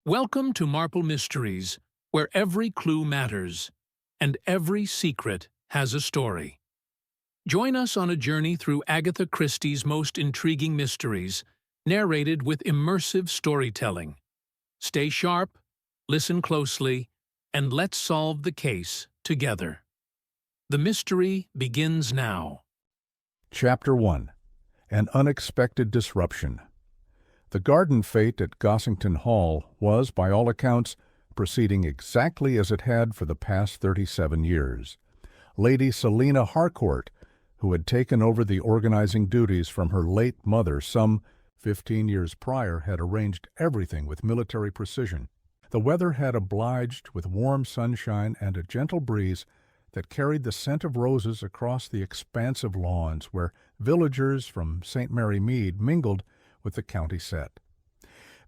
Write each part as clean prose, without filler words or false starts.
Welcome to Marple Mysteries, where every clue matters, and every secret has a story. Join us on a journey through Agatha Christie's most intriguing mysteries, narrated with immersive storytelling. Stay sharp, listen closely, and let's solve the case together. The mystery begins now. Chapter 1. An Unexpected Disruption. The garden fete at Gossington Hall was, by all accounts, proceeding exactly as it had for the past 37 years. Lady Selina Harcourt, who had taken over the organizing duties from her late mother some 15 years prior, had arranged everything with military precision. The weather had obliged with warm sunshine and a gentle breeze that carried the scent of roses across the expansive lawns where villagers from St. Mary Mead mingled with the county set.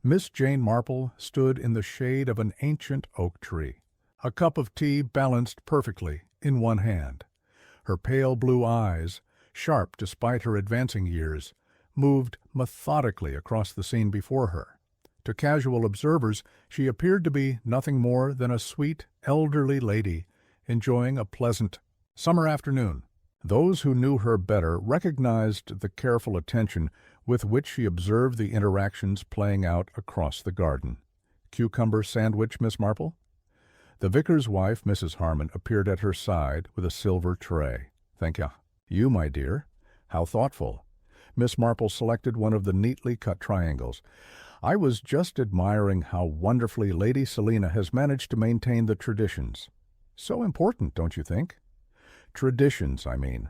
Miss Jane Marple stood in the shade of an ancient oak tree, a cup of tea balanced perfectly in one hand. Her pale blue eyes, sharp despite her advancing years, moved methodically across the scene before her. To casual observers, she appeared to be nothing more than a sweet, elderly lady enjoying a pleasant summer afternoon. Those who knew her better recognized the careful attention with which she observed the interactions playing out across the garden. "Cucumber sandwich, Miss Marple?" The vicar's wife, Mrs. Harmon, appeared at her side with a silver tray. "Thank you." "You, my dear? How thoughtful." Miss Marple selected one of the neatly cut triangles. "I was just admiring how wonderfully Lady Selina has managed to maintain the traditions. So important, don't you think?" "Traditions, I mean."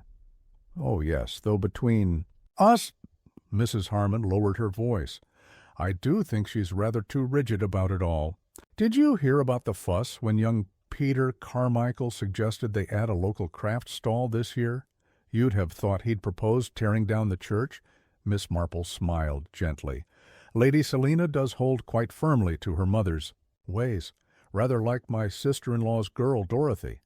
"Oh, yes, though between us—" Mrs. Harmon lowered her voice. "I do think she's rather too rigid about it all. Did you hear about the fuss when young Peter Carmichael suggested they add a local craft stall this year? You'd have thought he'd proposed tearing down the church." Miss Marple smiled gently. "Lady Selina does hold quite firmly to her mother's ways, rather like my sister-in-law's girl, Dorothy.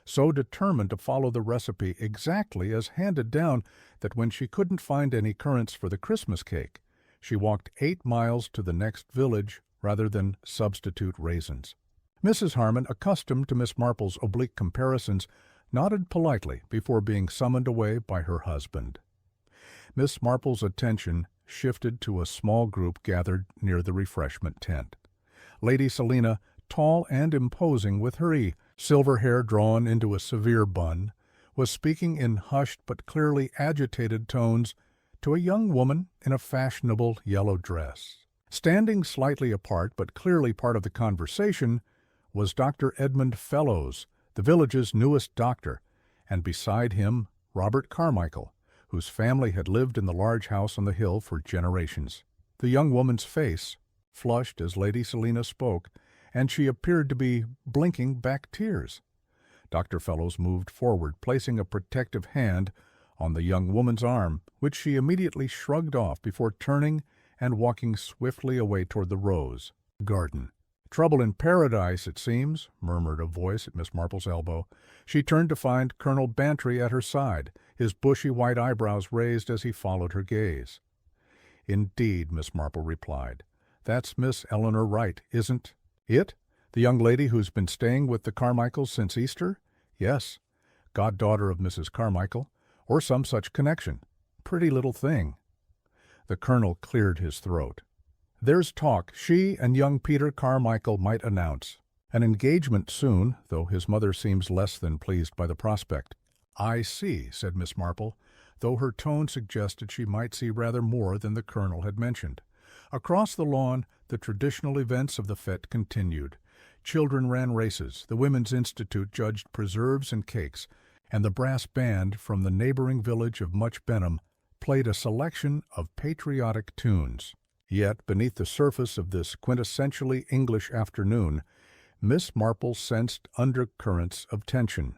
So determined to follow the recipe exactly as handed down that when she couldn't find any currants for the Christmas cake, she walked 8 miles to the next village rather than substitute raisins." Mrs. Harmon, accustomed to Miss Marple's oblique comparisons, nodded politely before being summoned away by her husband. Miss Marple's attention shifted to a small group gathered near the refreshment tent. Lady Selina, tall and imposing with her silver hair drawn into a severe bun, was speaking in hushed but clearly agitated tones to a young woman in a fashionable yellow dress. Standing slightly apart but clearly part of the conversation was Dr. Edmund Fellows, the village's newest doctor, and beside him Robert Carmichael, whose family had lived in the large house on the hill for generations. The young woman's face flushed as Lady Selina spoke, and she appeared to be blinking back tears. Dr. Fellows moved forward, placing a protective hand on the young woman's arm, which she immediately shrugged off before turning and walking swiftly away toward the rose garden. "Trouble in paradise, it seems," murmured a voice at Miss Marple's elbow. She turned to find Colonel Bantry at her side, his bushy white eyebrows raised as he followed her gaze. "Indeed," Miss Marple replied. "That's Miss Eleanor Wright, isn't it? The young lady who's been staying with the Carmichaels since Easter?" "Yes. Goddaughter of Mrs. Carmichael, or some such connection. Pretty little thing." The colonel cleared his throat. "There's talk she and young Peter Carmichael might announce an engagement soon, though his mother seems less than pleased by the prospect." "I see," said Miss Marple, though her tone suggested she might see rather more than the colonel had mentioned. Across the lawn, the traditional events of the fete continued. Children ran races, the Women's Institute judged preserves and cakes, and the brass band from the neighboring village of Much Benham played a selection of patriotic tunes. Yet, beneath the surface of this quintessentially English afternoon, Miss Marple sensed undercurrents of tension.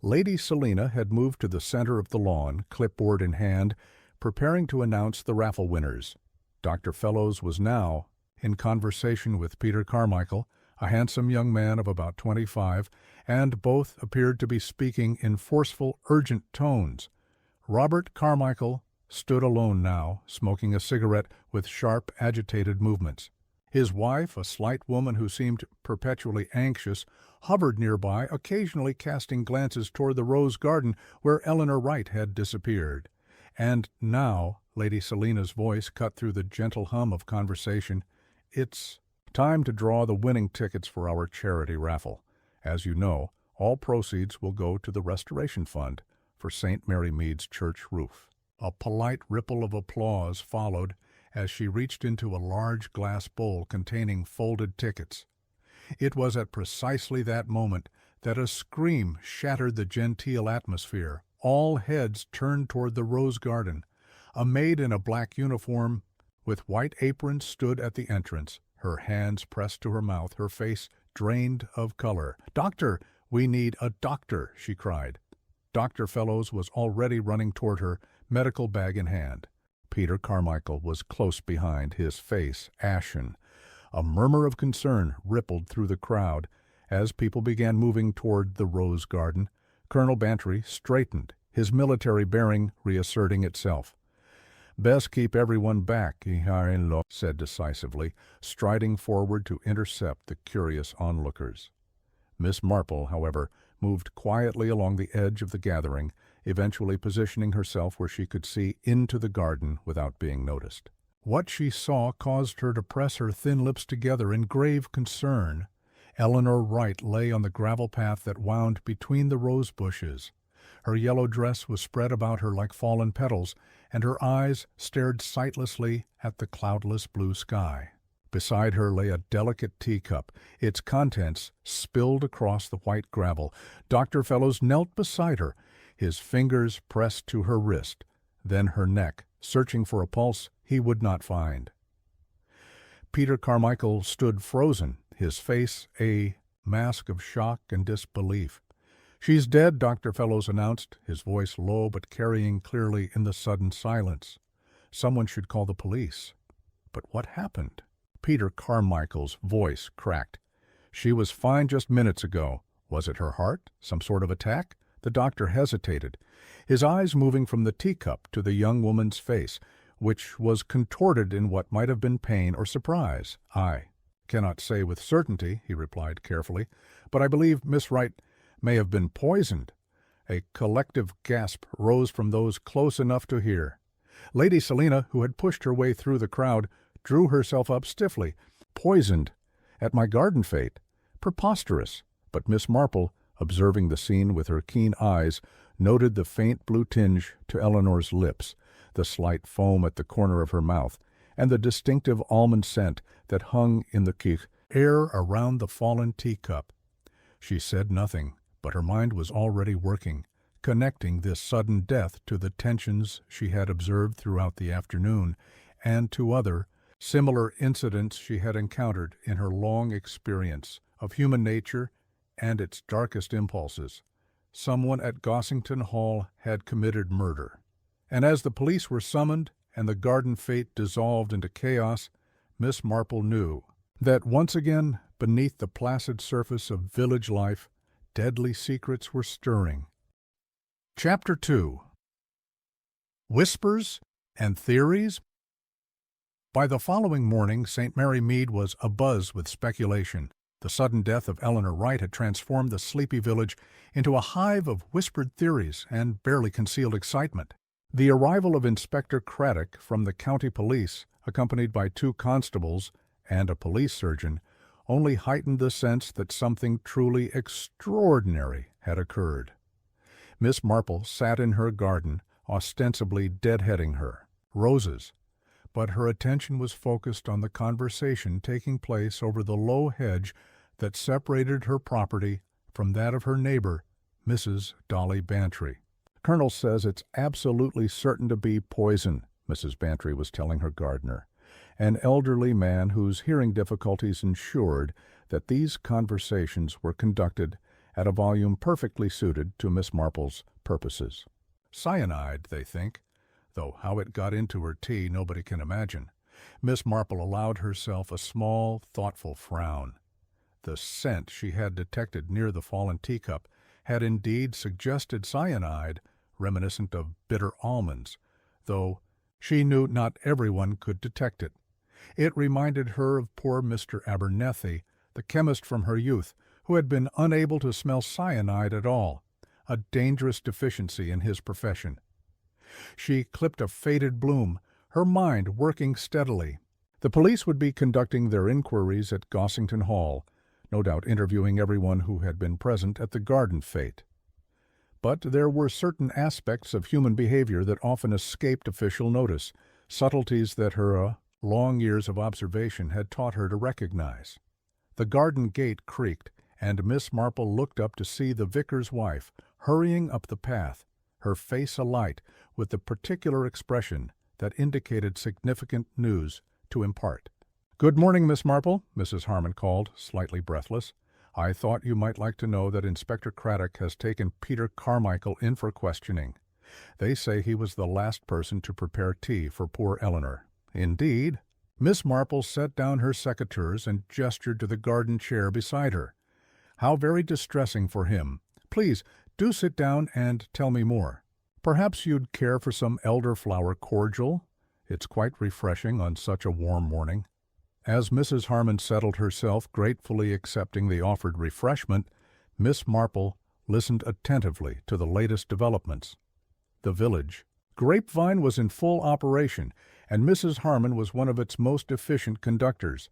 Lady Selina had moved to the center of the lawn, clipboard in hand, preparing to announce the raffle winners. Dr. Fellows was now in conversation with Peter Carmichael, a handsome young man of about 25, and both appeared to be speaking in forceful, urgent tones. Robert Carmichael stood alone now, smoking a cigarette with sharp, agitated movements. His wife, a slight woman who seemed perpetually anxious, hovered nearby, occasionally casting glances toward the rose garden where Eleanor Wright had disappeared. And now, Lady Selina's voice cut through the gentle hum of conversation, "It's time to draw the winning tickets for our charity raffle. As you know, all proceeds will go to the Restoration Fund for St. Mary Mead's church roof." A polite ripple of applause followed as she reached into a large glass bowl containing folded tickets. It was at precisely that moment that a scream shattered the genteel atmosphere. All heads turned toward the rose garden. A maid in a black uniform with white apron stood at the entrance, her hands pressed to her mouth, her face drained of color. "Doctor, we need a doctor," she cried. Dr. Fellows was already running toward her, medical bag in hand. Peter Carmichael was close behind, his face ashen. A murmur of concern rippled through the crowd as people began moving toward the rose garden. Colonel Bantry straightened, his military bearing reasserting itself. "Best keep everyone back," he said decisively, striding forward to intercept the curious onlookers. Miss Marple, however, moved quietly along the edge of the gathering, eventually positioning herself where she could see into the garden without being noticed. What she saw caused her to press her thin lips together in grave concern. Eleanor Wright lay on the gravel path that wound between the rose bushes. Her yellow dress was spread about her like fallen petals, and her eyes stared sightlessly at the cloudless blue sky. Beside her lay a delicate teacup, its contents spilled across the white gravel. Dr. Fellows knelt beside her, his fingers pressed to her wrist, then her neck, searching for a pulse he would not find. Peter Carmichael stood frozen, his face a mask of shock and disbelief. "She's dead," Dr. Fellows announced, his voice low but carrying clearly in the sudden silence. Someone should call the police. But what happened? Peter Carmichael's voice cracked. "She was fine just minutes ago. Was it her heart? Some sort of attack?" The doctor hesitated, his eyes moving from the teacup to the young woman's face, which was contorted in what might have been pain or surprise. "I cannot say with certainty," he replied carefully, "but I believe Miss Wright may have been poisoned." A collective gasp rose from those close enough to hear. Lady Selina, who had pushed her way through the crowd, drew herself up stiffly. "Poisoned? At my garden fete? Preposterous!" But Miss Marple, observing the scene with her keen eyes, noted the faint blue tinge to Eleanor's lips, the slight foam at the corner of her mouth, and the distinctive almond scent that hung in the air around the fallen teacup. She said nothing, but her mind was already working, connecting this sudden death to the tensions she had observed throughout the afternoon, and to other, similar incidents she had encountered in her long experience of human nature and its darkest impulses. Someone at Gossington Hall had committed murder. And as the police were summoned and the garden fete dissolved into chaos, Miss Marple knew that once again, beneath the placid surface of village life, deadly secrets were stirring. Chapter 2. Whispers and Theories. By the following morning, St. Mary Mead was abuzz with speculation. The sudden death of Eleanor Wright had transformed the sleepy village into a hive of whispered theories and barely concealed excitement. The arrival of Inspector Craddock from the county police, accompanied by 2 constables and a police surgeon, only heightened the sense that something truly extraordinary had occurred. Miss Marple sat in her garden, ostensibly deadheading her roses, but her attention was focused on the conversation taking place over the low hedge that separated her property from that of her neighbor, Mrs. Dolly Bantry. "Colonel says it's absolutely certain to be poison," Mrs. Bantry was telling her gardener, an elderly man whose hearing difficulties ensured that these conversations were conducted at a volume perfectly suited to Miss Marple's purposes. "Cyanide, they think, though how it got into her tea nobody can imagine." Miss Marple allowed herself a small, thoughtful frown. The scent she had detected near the fallen teacup had indeed suggested cyanide, reminiscent of bitter almonds, though she knew not everyone could detect it. It reminded her of poor Mr. Abernethy, the chemist from her youth, who had been unable to smell cyanide at all, a dangerous deficiency in his profession. She clipped a faded bloom, her mind working steadily. The police would be conducting their inquiries at Gossington Hall, no doubt interviewing everyone who had been present at the garden fete. But there were certain aspects of human behavior that often escaped official notice, subtleties that her long years of observation had taught her to recognize. The garden gate creaked, and Miss Marple looked up to see the vicar's wife hurrying up the path, her face alight with the particular expression that indicated significant news to impart. "Good morning, Miss Marple," Mrs. Harmon called, slightly breathless. "I thought you might like to know that Inspector Craddock has taken Peter Carmichael in for questioning. They say he was the last person to prepare tea for poor Eleanor." "Indeed?" Miss Marple set down her secateurs and gestured to the garden chair beside her. "How very distressing for him. Please, do sit down and tell me more. Perhaps you'd care for some elderflower cordial? It's quite refreshing on such a warm morning." As Mrs. Harmon settled herself, gratefully accepting the offered refreshment, Miss Marple listened attentively to the latest developments. The village. Grapevine was in full operation, and Mrs. Harmon was one of its most efficient conductors.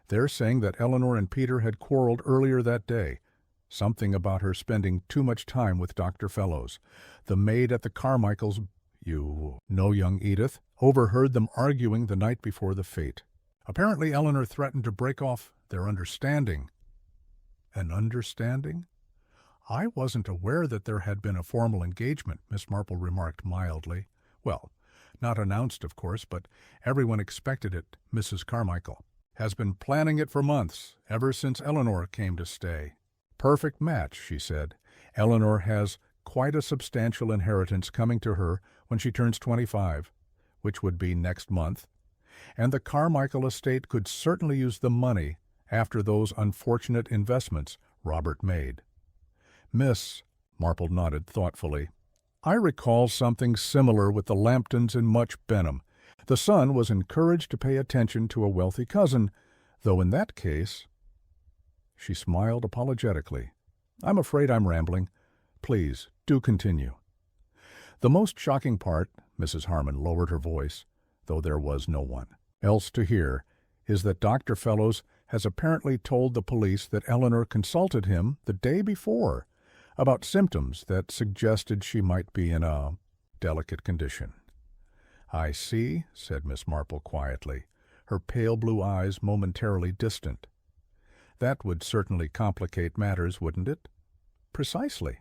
They're saying that Eleanor and Peter had quarreled earlier that day. Something about her spending too much time with Dr. Fellows. The maid at the Carmichaels, you know young Edith, overheard them arguing the night before the fete. Apparently Eleanor threatened to break off their understanding. An understanding? "I wasn't aware that there had been a formal engagement," Miss Marple remarked mildly. "Well, not announced, of course, but everyone expected it. Mrs. Carmichael has been planning it for months, ever since Eleanor came to stay. Perfect match," she said. "Eleanor has quite a substantial inheritance coming to her when she turns 25, which would be next month, and the Carmichael estate could certainly use the money after those unfortunate investments Robert made." "Miss," Marple nodded thoughtfully, "I recall something similar with the Lamptons in Much Benham. The son was encouraged to pay attention to a wealthy cousin, though in that case—" She smiled apologetically. "I'm afraid I'm rambling. Please, do continue." "The most shocking part," Mrs. Harmon lowered her voice, though there was no one else to hear, "is that Dr. Fellows has apparently told the police that Eleanor consulted him the day before about symptoms that suggested she might be in a delicate condition." "I see," said Miss Marple quietly, her pale blue eyes momentarily distant. "That would certainly complicate matters, wouldn't it?" "Precisely.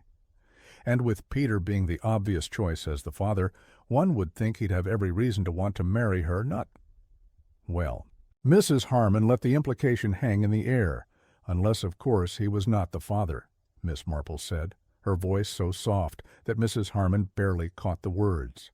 And with Peter being the obvious choice as the father, one would think he'd have every reason to want to marry her, not—" Well, Mrs. Harmon let the implication hang in the air, unless, of course, he was not the father, Miss Marple said, her voice so soft that Mrs. Harmon barely caught the words.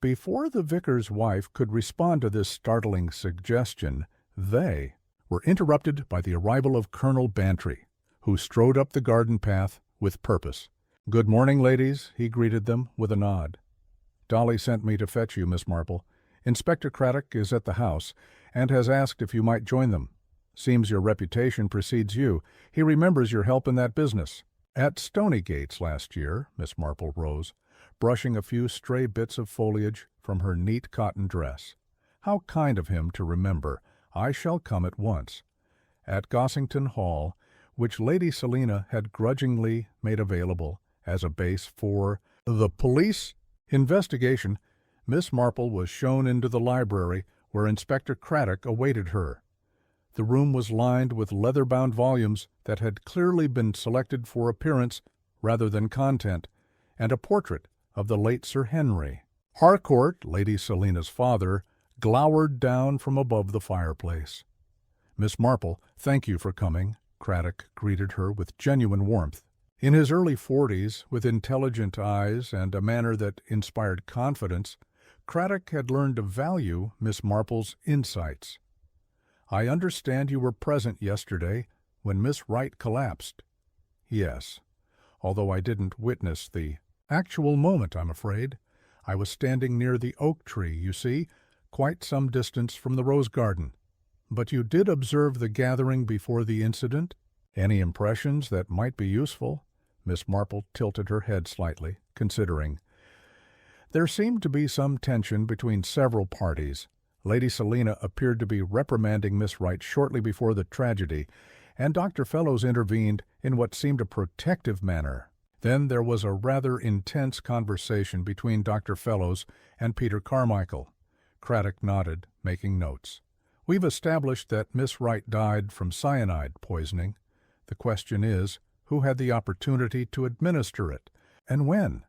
Before the vicar's wife could respond to this startling suggestion, they were interrupted by the arrival of Colonel Bantry, who strode up the garden path with purpose. "Good morning, ladies," he greeted them with a nod. "Dolly sent me to fetch you, Miss Marple. Inspector Craddock is at the house, and has asked if you might join them. Seems your reputation precedes you. He remembers your help in that business." "At Stonygates last year," Miss Marple rose, brushing a few stray bits of foliage from her neat cotton dress. "How kind of him to remember. I shall come at once." At Gossington Hall, which Lady Selina had grudgingly made available as a base for the police investigation, Miss Marple was shown into the library where Inspector Craddock awaited her. The room was lined with leather-bound volumes that had clearly been selected for appearance rather than content, and a portrait of the late Sir Henry. Harcourt, Lady Selina's father, glowered down from above the fireplace. "Miss Marple, thank you for coming," Craddock greeted her with genuine warmth. In his early 40s, with intelligent eyes and a manner that inspired confidence, Craddock had learned to value Miss Marple's insights. "I understand you were present yesterday when Miss Wright collapsed." "Yes, although I didn't witness the actual moment, I'm afraid. I was standing near the oak tree, you see, quite some distance from the rose garden. But you did observe the gathering before the incident? Any impressions that might be useful?" Miss Marple tilted her head slightly, considering. There seemed to be some tension between several parties. Lady Selina appeared to be reprimanding Miss Wright shortly before the tragedy, and Dr. Fellows intervened in what seemed a protective manner. Then there was a rather intense conversation between Dr. Fellows and Peter Carmichael. Craddock nodded, making notes. "We've established that Miss Wright died from cyanide poisoning. The question is, who had the opportunity to administer it, and when?"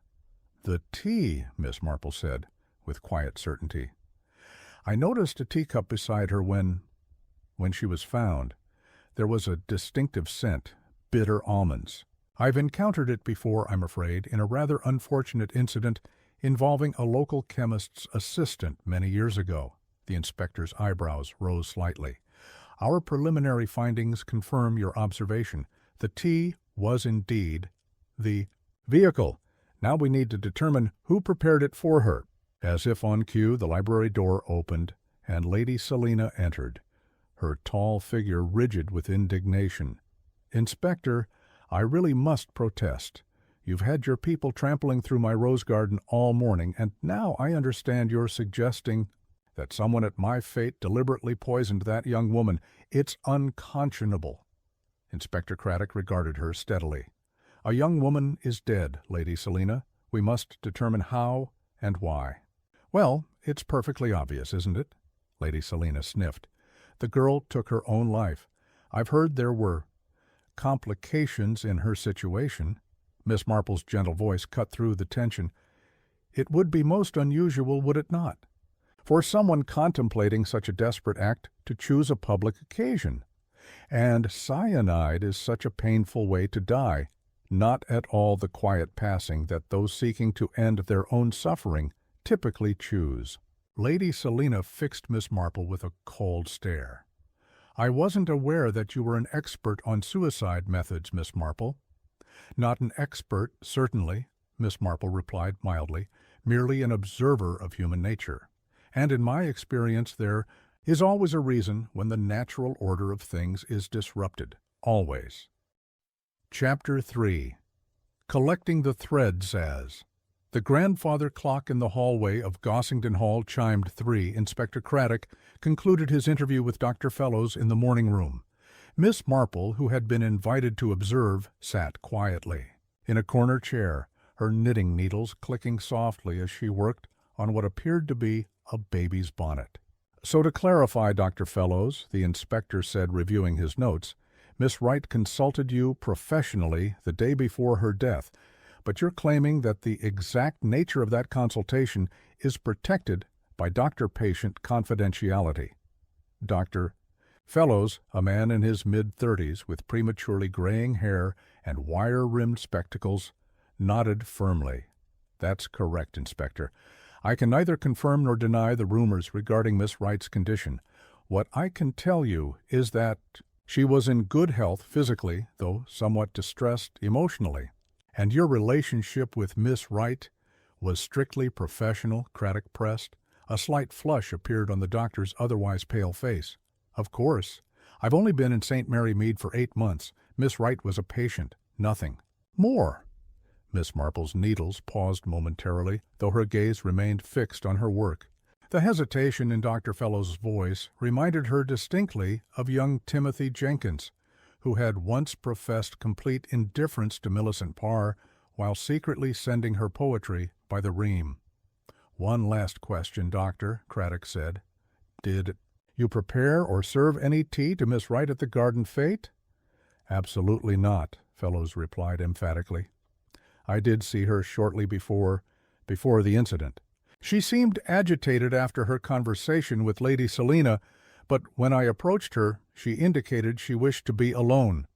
"The tea," Miss Marple said, with quiet certainty. "I noticed a teacup beside her when she was found. There was a distinctive scent, bitter almonds. I've encountered it before, I'm afraid, in a rather unfortunate incident involving a local chemist's assistant many years ago." The inspector's eyebrows rose slightly. "Our preliminary findings confirm your observation. The tea was indeed the vehicle. Now we need to determine who prepared it for her." As if on cue, the library door opened, and Lady Selina entered, her tall figure rigid with indignation. "Inspector, I really must protest. You've had your people trampling through my rose garden all morning, and now I understand you're suggesting that someone at my fate deliberately poisoned that young woman. It's unconscionable." Inspector Craddock regarded her steadily. "A young woman is dead, Lady Selina. We must determine how and why." "Well, it's perfectly obvious, isn't it?" Lady Selina sniffed. "The girl took her own life. I've heard there were complications in her situation." Miss Marple's gentle voice cut through the tension. "It would be most unusual, would it not, for someone contemplating such a desperate act to choose a public occasion? And cyanide is such a painful way to die, not at all the quiet passing that those seeking to end their own suffering typically choose." Lady Selina fixed Miss Marple with a cold stare. "I wasn't aware that you were an expert on suicide methods, Miss Marple." "Not an expert, certainly," Miss Marple replied mildly, "merely an observer of human nature. And in my experience there is always a reason when the natural order of things is disrupted. Always." Chapter 3. Collecting the Threads as. The grandfather clock in the hallway of Gossington Hall chimed 3. Inspector Craddock concluded his interview with Dr. Fellows in the morning room. Miss Marple, who had been invited to observe, sat quietly in a corner chair, her knitting needles clicking softly as she worked on what appeared to be a baby's bonnet. "So to clarify, Dr. Fellows," the inspector said, reviewing his notes, "Miss Wright consulted you professionally the day before her death, but you're claiming that the exact nature of that consultation is protected by doctor-patient confidentiality." Dr. Fellows, a man in his mid-30s with prematurely graying hair and wire-rimmed spectacles, nodded firmly. "That's correct, Inspector. I can neither confirm nor deny the rumors regarding Miss Wright's condition. What I can tell you is that she was in good health physically, though somewhat distressed emotionally. And your relationship with Miss Wright was strictly professional," Craddock pressed. A slight flush appeared on the doctor's otherwise pale face. "Of course. I've only been in St. Mary Mead for 8 months. Miss Wright was a patient, nothing more." Miss Marple's needles paused momentarily, though her gaze remained fixed on her work. The hesitation in Dr. Fellows' voice reminded her distinctly of young Timothy Jenkins, who had once professed complete indifference to Millicent Parr while secretly sending her poetry by the ream. "One last question, Doctor," Craddock said. "Did you prepare or serve any tea to Miss Wright at the garden fete?" "Absolutely not," Fellows replied emphatically. "I did see her shortly before the incident. She seemed agitated after her conversation with Lady Selina, but when I approached her, she indicated she wished to be alone.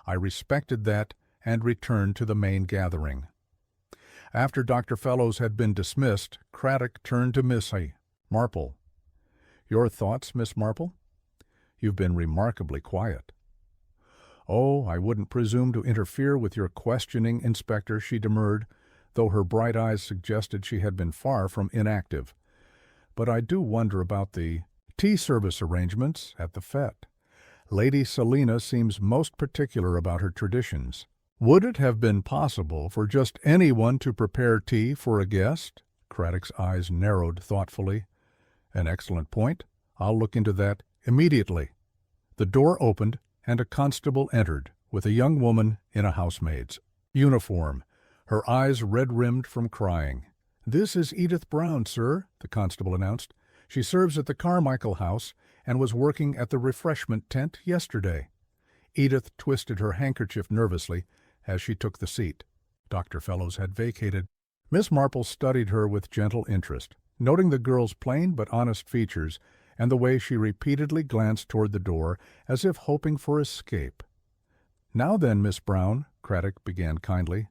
I respected that and returned to the main gathering." After Dr. Fellows had been dismissed, Craddock turned to Miss Marple. "Your thoughts, Miss Marple? You've been remarkably quiet." "Oh, I wouldn't presume to interfere with your questioning, Inspector," she demurred, though her bright eyes suggested she had been far from inactive. but I do wonder about the tea service arrangements at the fete. Lady Selina seems most particular about her traditions. Would it have been possible for just anyone to prepare tea for a guest? Craddock's eyes narrowed thoughtfully. An excellent point. I'll look into that immediately. The door opened, and a constable entered, with a young woman in a housemaid's uniform, her eyes red-rimmed from crying. "This is Edith Brown, sir," the constable announced. "She serves at the Carmichael house and was working at the refreshment tent yesterday." Edith twisted her handkerchief nervously as she took the seat Dr. Fellows had vacated. Miss Marple studied her with gentle interest, noting the girl's plain but honest features and the way she repeatedly glanced toward the door as if hoping for escape. "Now then, Miss Brown," Craddock began kindly,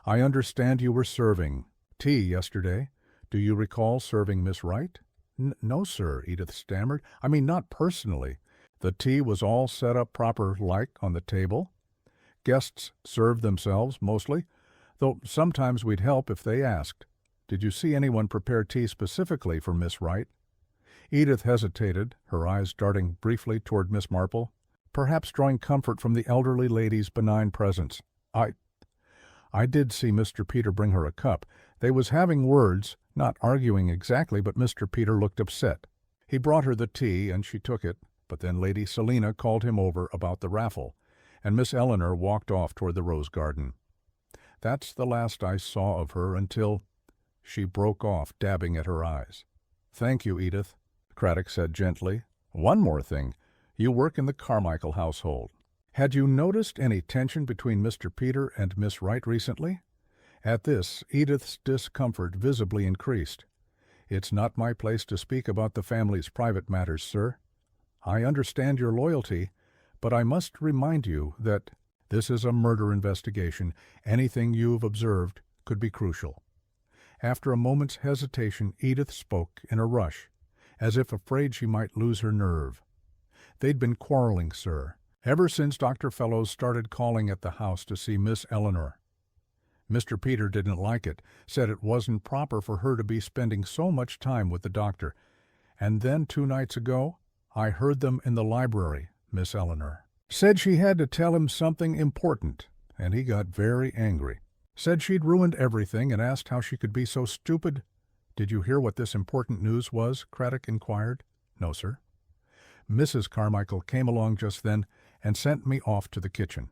"I understand you were serving tea yesterday. Do you recall serving Miss Wright?" No, sir," Edith stammered. "I mean, not personally. The tea was all set up proper-like on the table. Guests served themselves, mostly, though sometimes we'd help if they asked. Did you see anyone prepare tea specifically for Miss Wright?" Edith hesitated, her eyes darting briefly toward Miss Marple, perhaps drawing comfort from the elderly lady's benign presence. I did see Mr. Peter bring her a cup. They was having words, not arguing exactly, but Mr. Peter looked upset. He brought her the tea, and she took it, but then Lady Selina called him over about the raffle, and Miss Eleanor walked off toward the rose garden. That's the last I saw of her until—" She broke off, dabbing at her eyes. "Thank you, Edith," Craddock said gently. "One more thing. You work in the Carmichael household. Had you noticed any tension between Mr. Peter and Miss Wright recently?" At this, Edith's discomfort visibly increased. "It's not my place to speak about the family's private matters, sir. I understand your loyalty, but I must remind you that this is a murder investigation. Anything you've observed could be crucial." After a moment's hesitation, Edith spoke in a rush, as if afraid she might lose her nerve. "They'd been quarreling, sir, ever since Dr. Fellows started calling at the house to see Miss Eleanor. Mr. Peter didn't like it, said it wasn't proper for her to be spending so much time with the doctor. And then 2 nights ago, I heard them in the library. Miss Eleanor said she had to tell him something important, and he got very angry. Said she'd ruined everything and asked how she could be so stupid." "Did you hear what this important news was?" Craddock inquired. "No, sir." "Mrs. Carmichael came along just then and sent me off to the kitchen."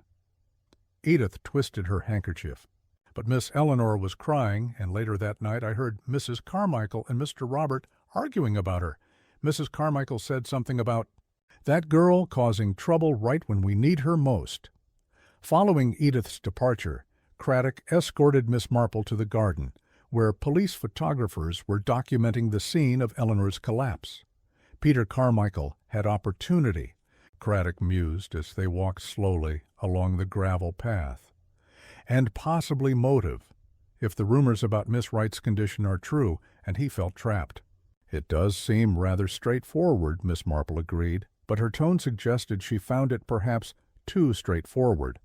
Edith twisted her handkerchief. "But Miss Eleanor was crying, and later that night I heard Mrs. Carmichael and Mr. Robert arguing about her. Mrs. Carmichael said something about that girl causing trouble right when we need her most." Following Edith's departure, Craddock escorted Miss Marple to the garden, where police photographers were documenting the scene of Eleanor's collapse. Peter Carmichael had opportunity, Craddock mused as they walked slowly along the gravel path, and possibly motive, if the rumors about Miss Wright's condition are true, and he felt trapped. "It does seem rather straightforward," Miss Marple agreed, but her tone suggested she found it perhaps too straightforward.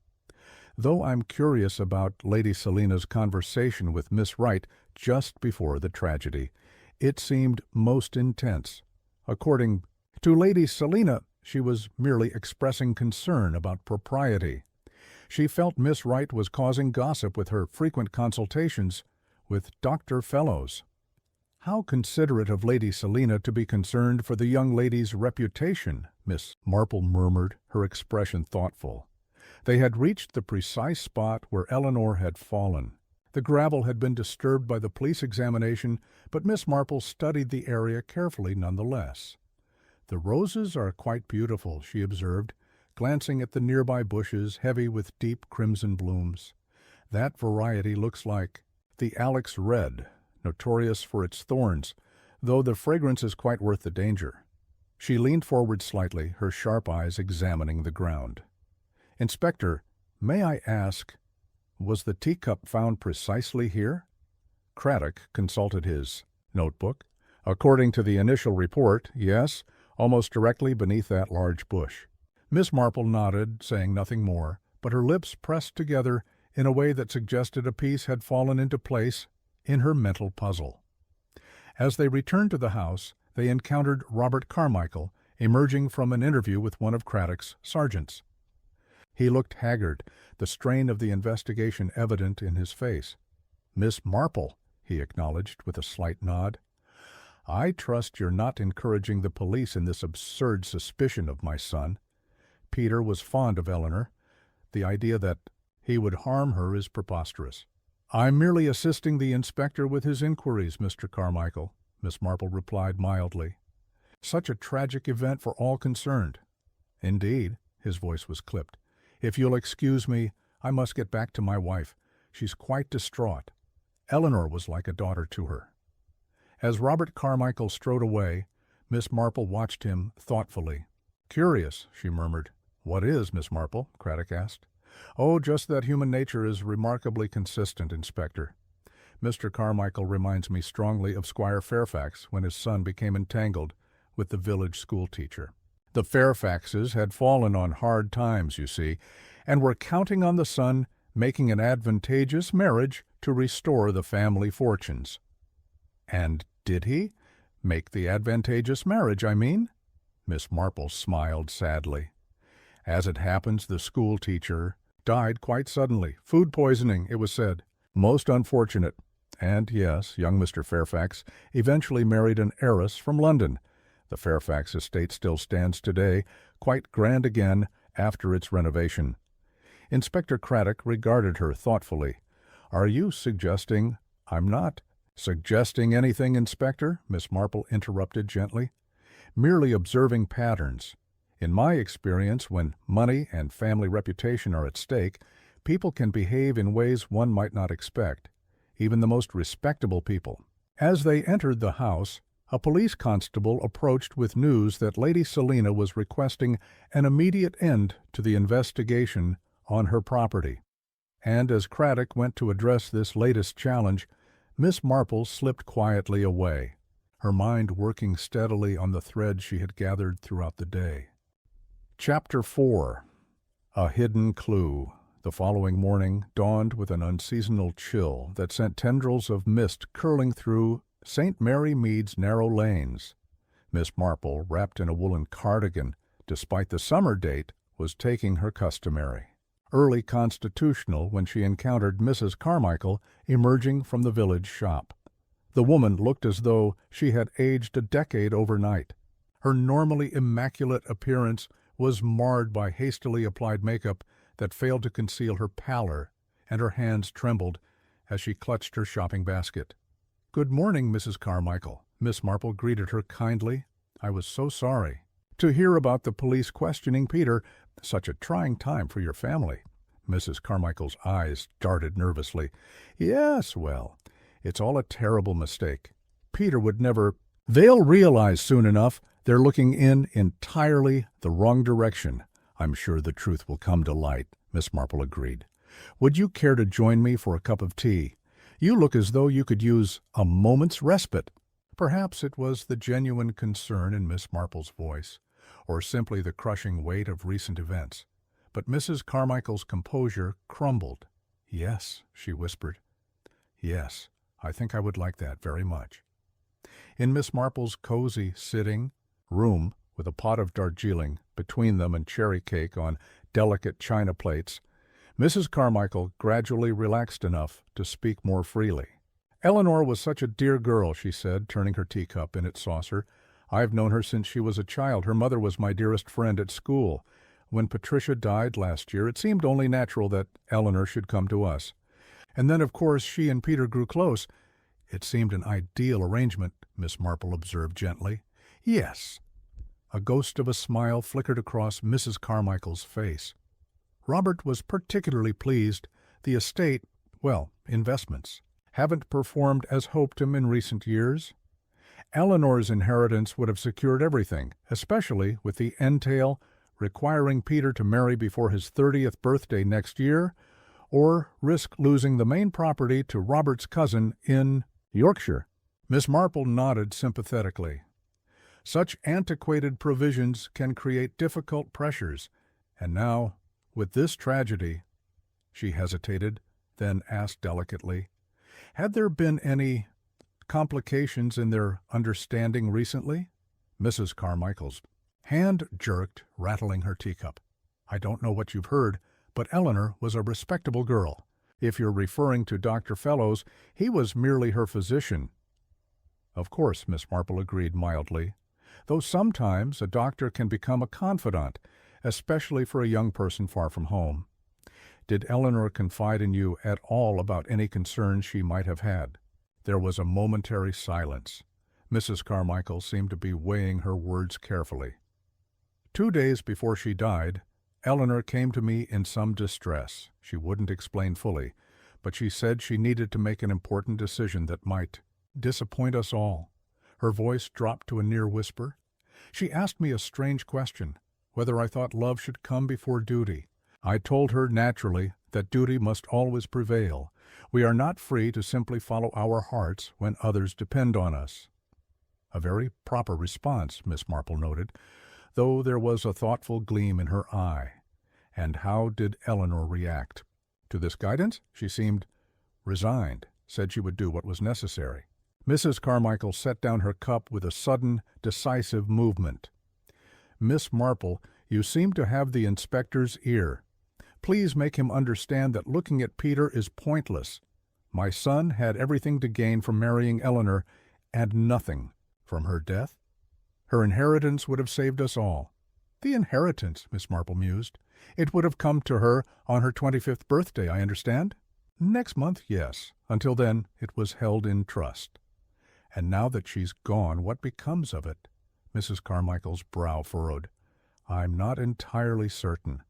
"Though I'm curious about Lady Selina's conversation with Miss Wright just before the tragedy. It seemed most intense. According to Lady Selina, she was merely expressing concern about propriety. She felt Miss Wright was causing gossip with her frequent consultations with Dr. Fellows." "How considerate of Lady Selina to be concerned for the young lady's reputation," Miss Marple murmured, her expression thoughtful. They had reached the precise spot where Eleanor had fallen. The gravel had been disturbed by the police examination, but Miss Marple studied the area carefully nonetheless. "The roses are quite beautiful," she observed, glancing at the nearby bushes heavy with deep crimson blooms. "That variety looks like the Alex Red, notorious for its thorns, though the fragrance is quite worth the danger." She leaned forward slightly, her sharp eyes examining the ground. "Inspector, may I ask, was the teacup found precisely here?" Craddock consulted his notebook. "According to the initial report, yes, almost directly beneath that large bush." Miss Marple nodded, saying nothing more, but her lips pressed together in a way that suggested a piece had fallen into place in her mental puzzle. As they returned to the house, they encountered Robert Carmichael, emerging from an interview with one of Craddock's sergeants. He looked haggard, the strain of the investigation evident in his face. "Miss Marple," he acknowledged with a slight nod. "I trust you're not encouraging the police in this absurd suspicion of my son. Peter was fond of Eleanor. The idea that he would harm her is preposterous." "I'm merely assisting the inspector with his inquiries, Mr. Carmichael," Miss Marple replied mildly. "Such a tragic event for all concerned." "Indeed," his voice was clipped. "If you'll excuse me, I must get back to my wife. She's quite distraught. Eleanor was like a daughter to her." As Robert Carmichael strode away, Miss Marple watched him thoughtfully. "Curious," she murmured. "What is, Miss Marple?" Craddock asked. "Oh, just that human nature is remarkably consistent, Inspector. Mr. Carmichael reminds me strongly of Squire Fairfax when his son became entangled with the village schoolteacher. The Fairfaxes had fallen on hard times, you see, and were counting on the son making an advantageous marriage to restore the family fortunes." "And did he? Make the advantageous marriage, I mean?" Miss Marple smiled sadly. "As it happens, the schoolteacher died quite suddenly. Food poisoning, it was said. Most unfortunate. And yes, young Mr. Fairfax eventually married an heiress from London. The Fairfax estate still stands today, quite grand again after its renovation." Inspector Craddock regarded her thoughtfully. "Are you suggesting—" "I'm not suggesting anything, Inspector," Miss Marple interrupted gently. "Merely observing patterns. In my experience, when money and family reputation are at stake, people can behave in ways one might not expect, even the most respectable people." As they entered the house, a police constable approached with news that Lady Selina was requesting an immediate end to the investigation on her property. And as Craddock went to address this latest challenge, Miss Marple slipped quietly away, her mind working steadily on the thread she had gathered throughout the day. Chapter 4. A Hidden Clue. The following morning dawned with an unseasonal chill that sent tendrils of mist curling through St. Mary Mead's narrow lanes. Miss Marple, wrapped in a woolen cardigan, despite the summer date, was taking her customary early constitutional when she encountered Mrs. Carmichael emerging from the village shop. The woman looked as though she had aged a decade overnight. Her normally immaculate appearance was marred by hastily applied makeup that failed to conceal her pallor, and her hands trembled as she clutched her shopping basket. "Good morning, Mrs. Carmichael." Miss Marple greeted her kindly. "I was so sorry to hear about the police questioning Peter. Such a trying time for your family." Mrs. Carmichael's eyes darted nervously. "Yes, well, it's all a terrible mistake. Peter would never—" "They'll realize soon enough they're looking in entirely the wrong direction. I'm sure the truth will come to light," Miss Marple agreed. "Would you care to join me for a cup of tea? You look as though you could use a moment's respite." Perhaps it was the genuine concern in Miss Marple's voice, or simply the crushing weight of recent events, but Mrs. Carmichael's composure crumbled. "Yes," she whispered. "Yes, I think I would like that very much." In Miss Marple's cozy sitting room, with a pot of Darjeeling between them and cherry cake on delicate china plates, Mrs. Carmichael gradually relaxed enough to speak more freely. "Eleanor was such a dear girl," she said, turning her teacup in its saucer. "I've known her since she was a child. Her mother was my dearest friend at school. When Patricia died last year, it seemed only natural that Eleanor should come to us. And then, of course, she and Peter grew close." "It seemed an ideal arrangement," Miss Marple observed gently. "Yes." A ghost of a smile flickered across Mrs. Carmichael's face. "Robert was particularly pleased. The estate, well, investments, haven't performed as hoped in recent years. Eleanor's inheritance would have secured everything, especially with the entail requiring Peter to marry before his 30th birthday next year, or risk losing the main property to Robert's cousin in Yorkshire." Miss Marple nodded sympathetically. "Such antiquated provisions can create difficult pressures, and now, with this tragedy—" She hesitated, then asked delicately, "Had there been any complications in their understanding recently?" Mrs. Carmichael's hand jerked, rattling her teacup. "I don't know what you've heard, but Eleanor was a respectable girl. If you're referring to Dr. Fellows, he was merely her physician." "Of course," Miss Marple agreed mildly, "though sometimes a doctor can become a confidant, especially for a young person far from home. Did Eleanor confide in you at all about any concerns she might have had?" There was a momentary silence. Mrs. Carmichael seemed to be weighing her words carefully. "2 days before she died, Eleanor came to me in some distress. She wouldn't explain fully, but she said she needed to make an important decision that might disappoint us all." Her voice dropped to a near whisper. "She asked me a strange question, whether I thought love should come before duty. I told her, naturally, that duty must always prevail. We are not free to simply follow our hearts when others depend on us." A very proper response, Miss Marple noted, though there was a thoughtful gleam in her eye. And how did Eleanor react? To this guidance, she seemed resigned, said she would do what was necessary. Mrs. Carmichael set down her cup with a sudden, decisive movement. "Miss Marple, you seem to have the inspector's ear. Please make him understand that looking at Peter is pointless. My son had everything to gain from marrying Eleanor, and nothing from her death. Her inheritance would have saved us all." "The inheritance," Miss Marple mused. "It would have come to her on her 25th birthday, I understand?" "Next month, yes. Until then, it was held in trust." "And now that she's gone, what becomes of it?" Mrs. Carmichael's brow furrowed. "I'm not entirely certain.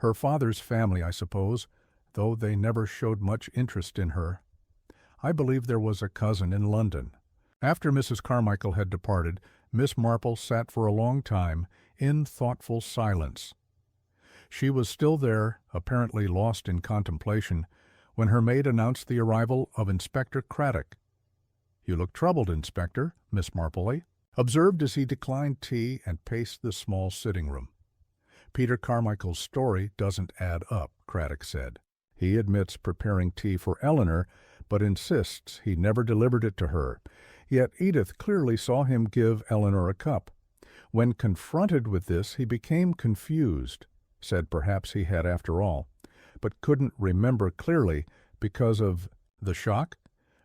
Her father's family, I suppose, though they never showed much interest in her. I believe there was a cousin in London." After Mrs. Carmichael had departed, Miss Marple sat for a long time in thoughtful silence. She was still there, apparently lost in contemplation, when her maid announced the arrival of Inspector Craddock. "You look troubled, Inspector," Miss Marple observed as he declined tea and paced the small sitting-room. "Peter Carmichael's story doesn't add up," Craddock said. "He admits preparing tea for Eleanor, but insists he never delivered it to her. Yet Edith clearly saw him give Eleanor a cup. When confronted with this, he became confused, said perhaps he had after all, but couldn't remember clearly because of the shock.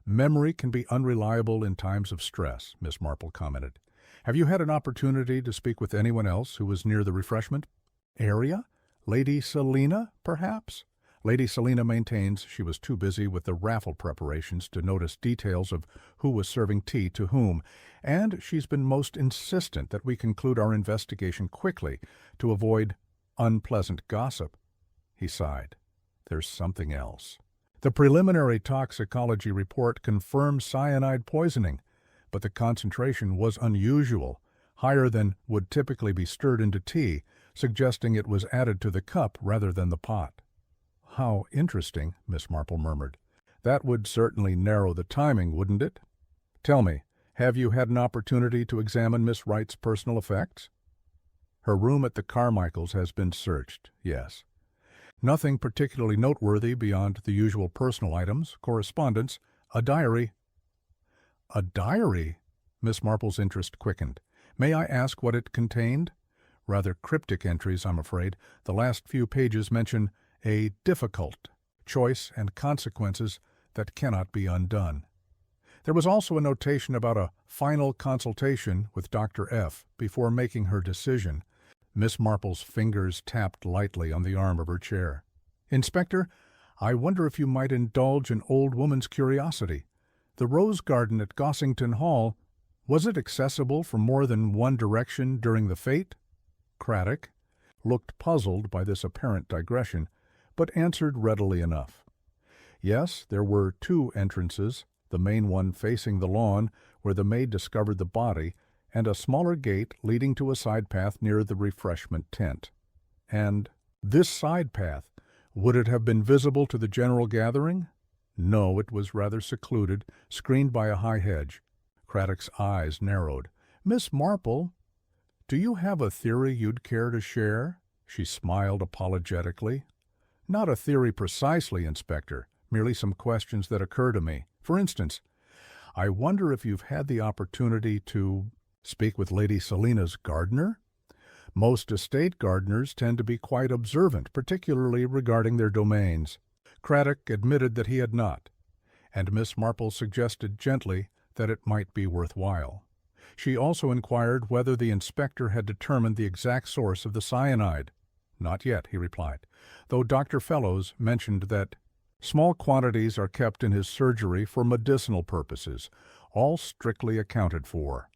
Memory can be unreliable in times of stress," Miss Marple commented. "Have you had an opportunity to speak with anyone else who was near the refreshment area? Lady Selina, perhaps?" Lady Selina maintains she was too busy with the raffle preparations to notice details of who was serving tea to whom, and she's been most insistent that we conclude our investigation quickly to avoid unpleasant gossip. He sighed. "There's something else. The preliminary toxicology report confirmed cyanide poisoning, but the concentration was unusual, higher than would typically be stirred into tea, suggesting it was added to the cup rather than the pot." "How interesting," Miss Marple murmured. "That would certainly narrow the timing, wouldn't it? Tell me, have you had an opportunity to examine Miss Wright's personal effects?" "Her room at the Carmichaels has been searched, yes. Nothing particularly noteworthy beyond the usual personal items, correspondence, a diary." "A diary?" Miss Marple's interest quickened. "May I ask what it contained?" "Rather cryptic entries, I'm afraid. The last few pages mention a difficult choice and consequences that cannot be undone. There was also a notation about a final consultation with Dr. F. before making her decision." Miss Marple's fingers tapped lightly on the arm of her chair. "Inspector, I wonder if you might indulge an old woman's curiosity. The rose garden at Gossington Hall, was it accessible from more than one direction during the fete?" Craddock looked puzzled by this apparent digression, but answered readily enough. "Yes, there were 2 entrances, the main one facing the lawn where the maid discovered the body, and a smaller gate leading to a side path near the refreshment tent." "And this side path, would it have been visible to the general gathering?" "No, it was rather secluded, screened by a high hedge." Craddock's eyes narrowed. "Miss Marple, do you have a theory you'd care to share?" She smiled apologetically. "Not a theory precisely, Inspector, merely some questions that occur to me. For instance, I wonder if you've had the opportunity to speak with Lady Selina's gardener? Most estate gardeners tend to be quite observant, particularly regarding their domains. Craddock admitted that he had not, and Miss Marple suggested gently that it might be worthwhile. She also inquired whether the inspector had determined the exact source of the cyanide. Not yet, he replied, though Dr. Fellows mentioned that small quantities are kept in his surgery for medicinal purposes, all strictly accounted for.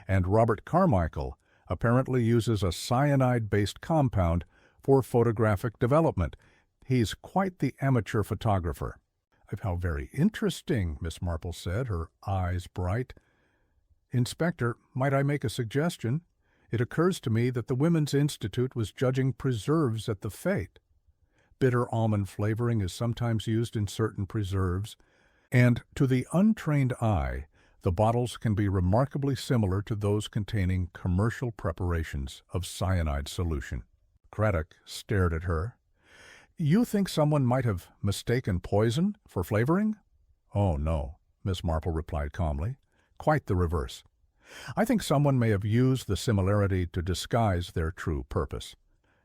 And Robert Carmichael apparently uses a cyanide-based compound for photographic development. He's quite the amateur photographer. How very interesting, Miss Marple said, her eyes bright. Inspector, might I make a suggestion? It occurs to me that the Women's Institute was judging preserves at the fete. Bitter almond flavoring is sometimes used in certain preserves, and to the untrained eye, the bottles can be remarkably similar to those containing commercial preparations of cyanide solution. Craddock stared at her. You think someone might have mistaken poison for flavoring? Oh, no, Miss Marple replied calmly. Quite the reverse. I think someone may have used the similarity to disguise their true purpose.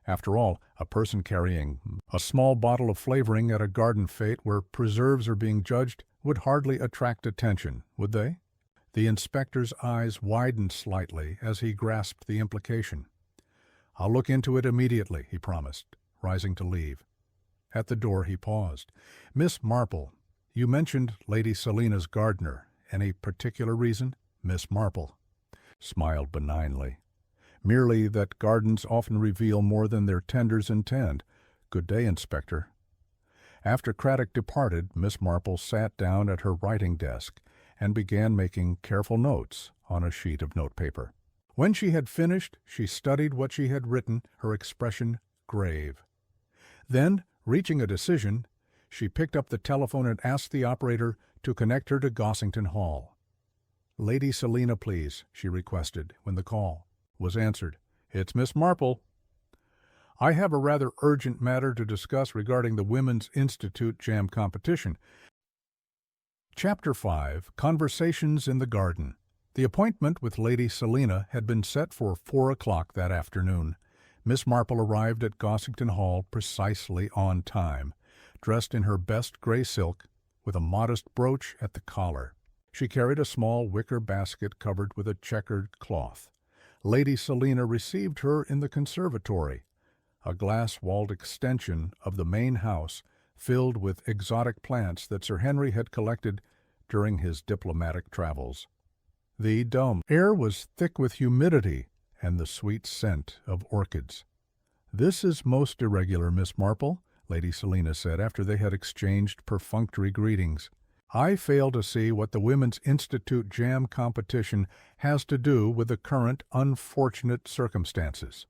After all, a person carrying a small bottle of flavoring at a garden fete where preserves are being judged would hardly attract attention, would they? The inspector's eyes widened slightly as he grasped the implication. I'll look into it immediately, he promised, rising to leave. At the door he paused. Miss Marple, you mentioned Lady Selina's gardener. Any particular reason? Miss Marple smiled benignly. Merely that gardens often reveal more than their tenders intend. Good day, Inspector. After Craddock departed, Miss Marple sat down at her writing desk and began making careful notes on a sheet of notepaper. When she had finished, she studied what she had written, her expression grave. Then, reaching a decision, she picked up the telephone and asked the operator to connect her to Gossington Hall. Lady Selina, please, she requested when the call was answered. It's Miss Marple. I have a rather urgent matter to discuss regarding the Women's Institute Jam competition. Chapter 5, Conversations in the Garden. The appointment with Lady Selina had been set for 4 o'clock that afternoon. Miss Marple arrived at Gossington Hall precisely on time, dressed in her best gray silk, with a modest brooch at the collar. She carried a small wicker basket covered with a checkered cloth. Lady Selina received her in the conservatory, a glass-walled extension of the main house filled with exotic plants that Sir Henry had collected during his diplomatic travels. The dome air was thick with humidity and the sweet scent of orchids. This is most irregular, Miss Marple, Lady Selina said after they had exchanged perfunctory greetings. I fail to see what the Women's Institute Jam competition has to do with the current unfortunate circumstances.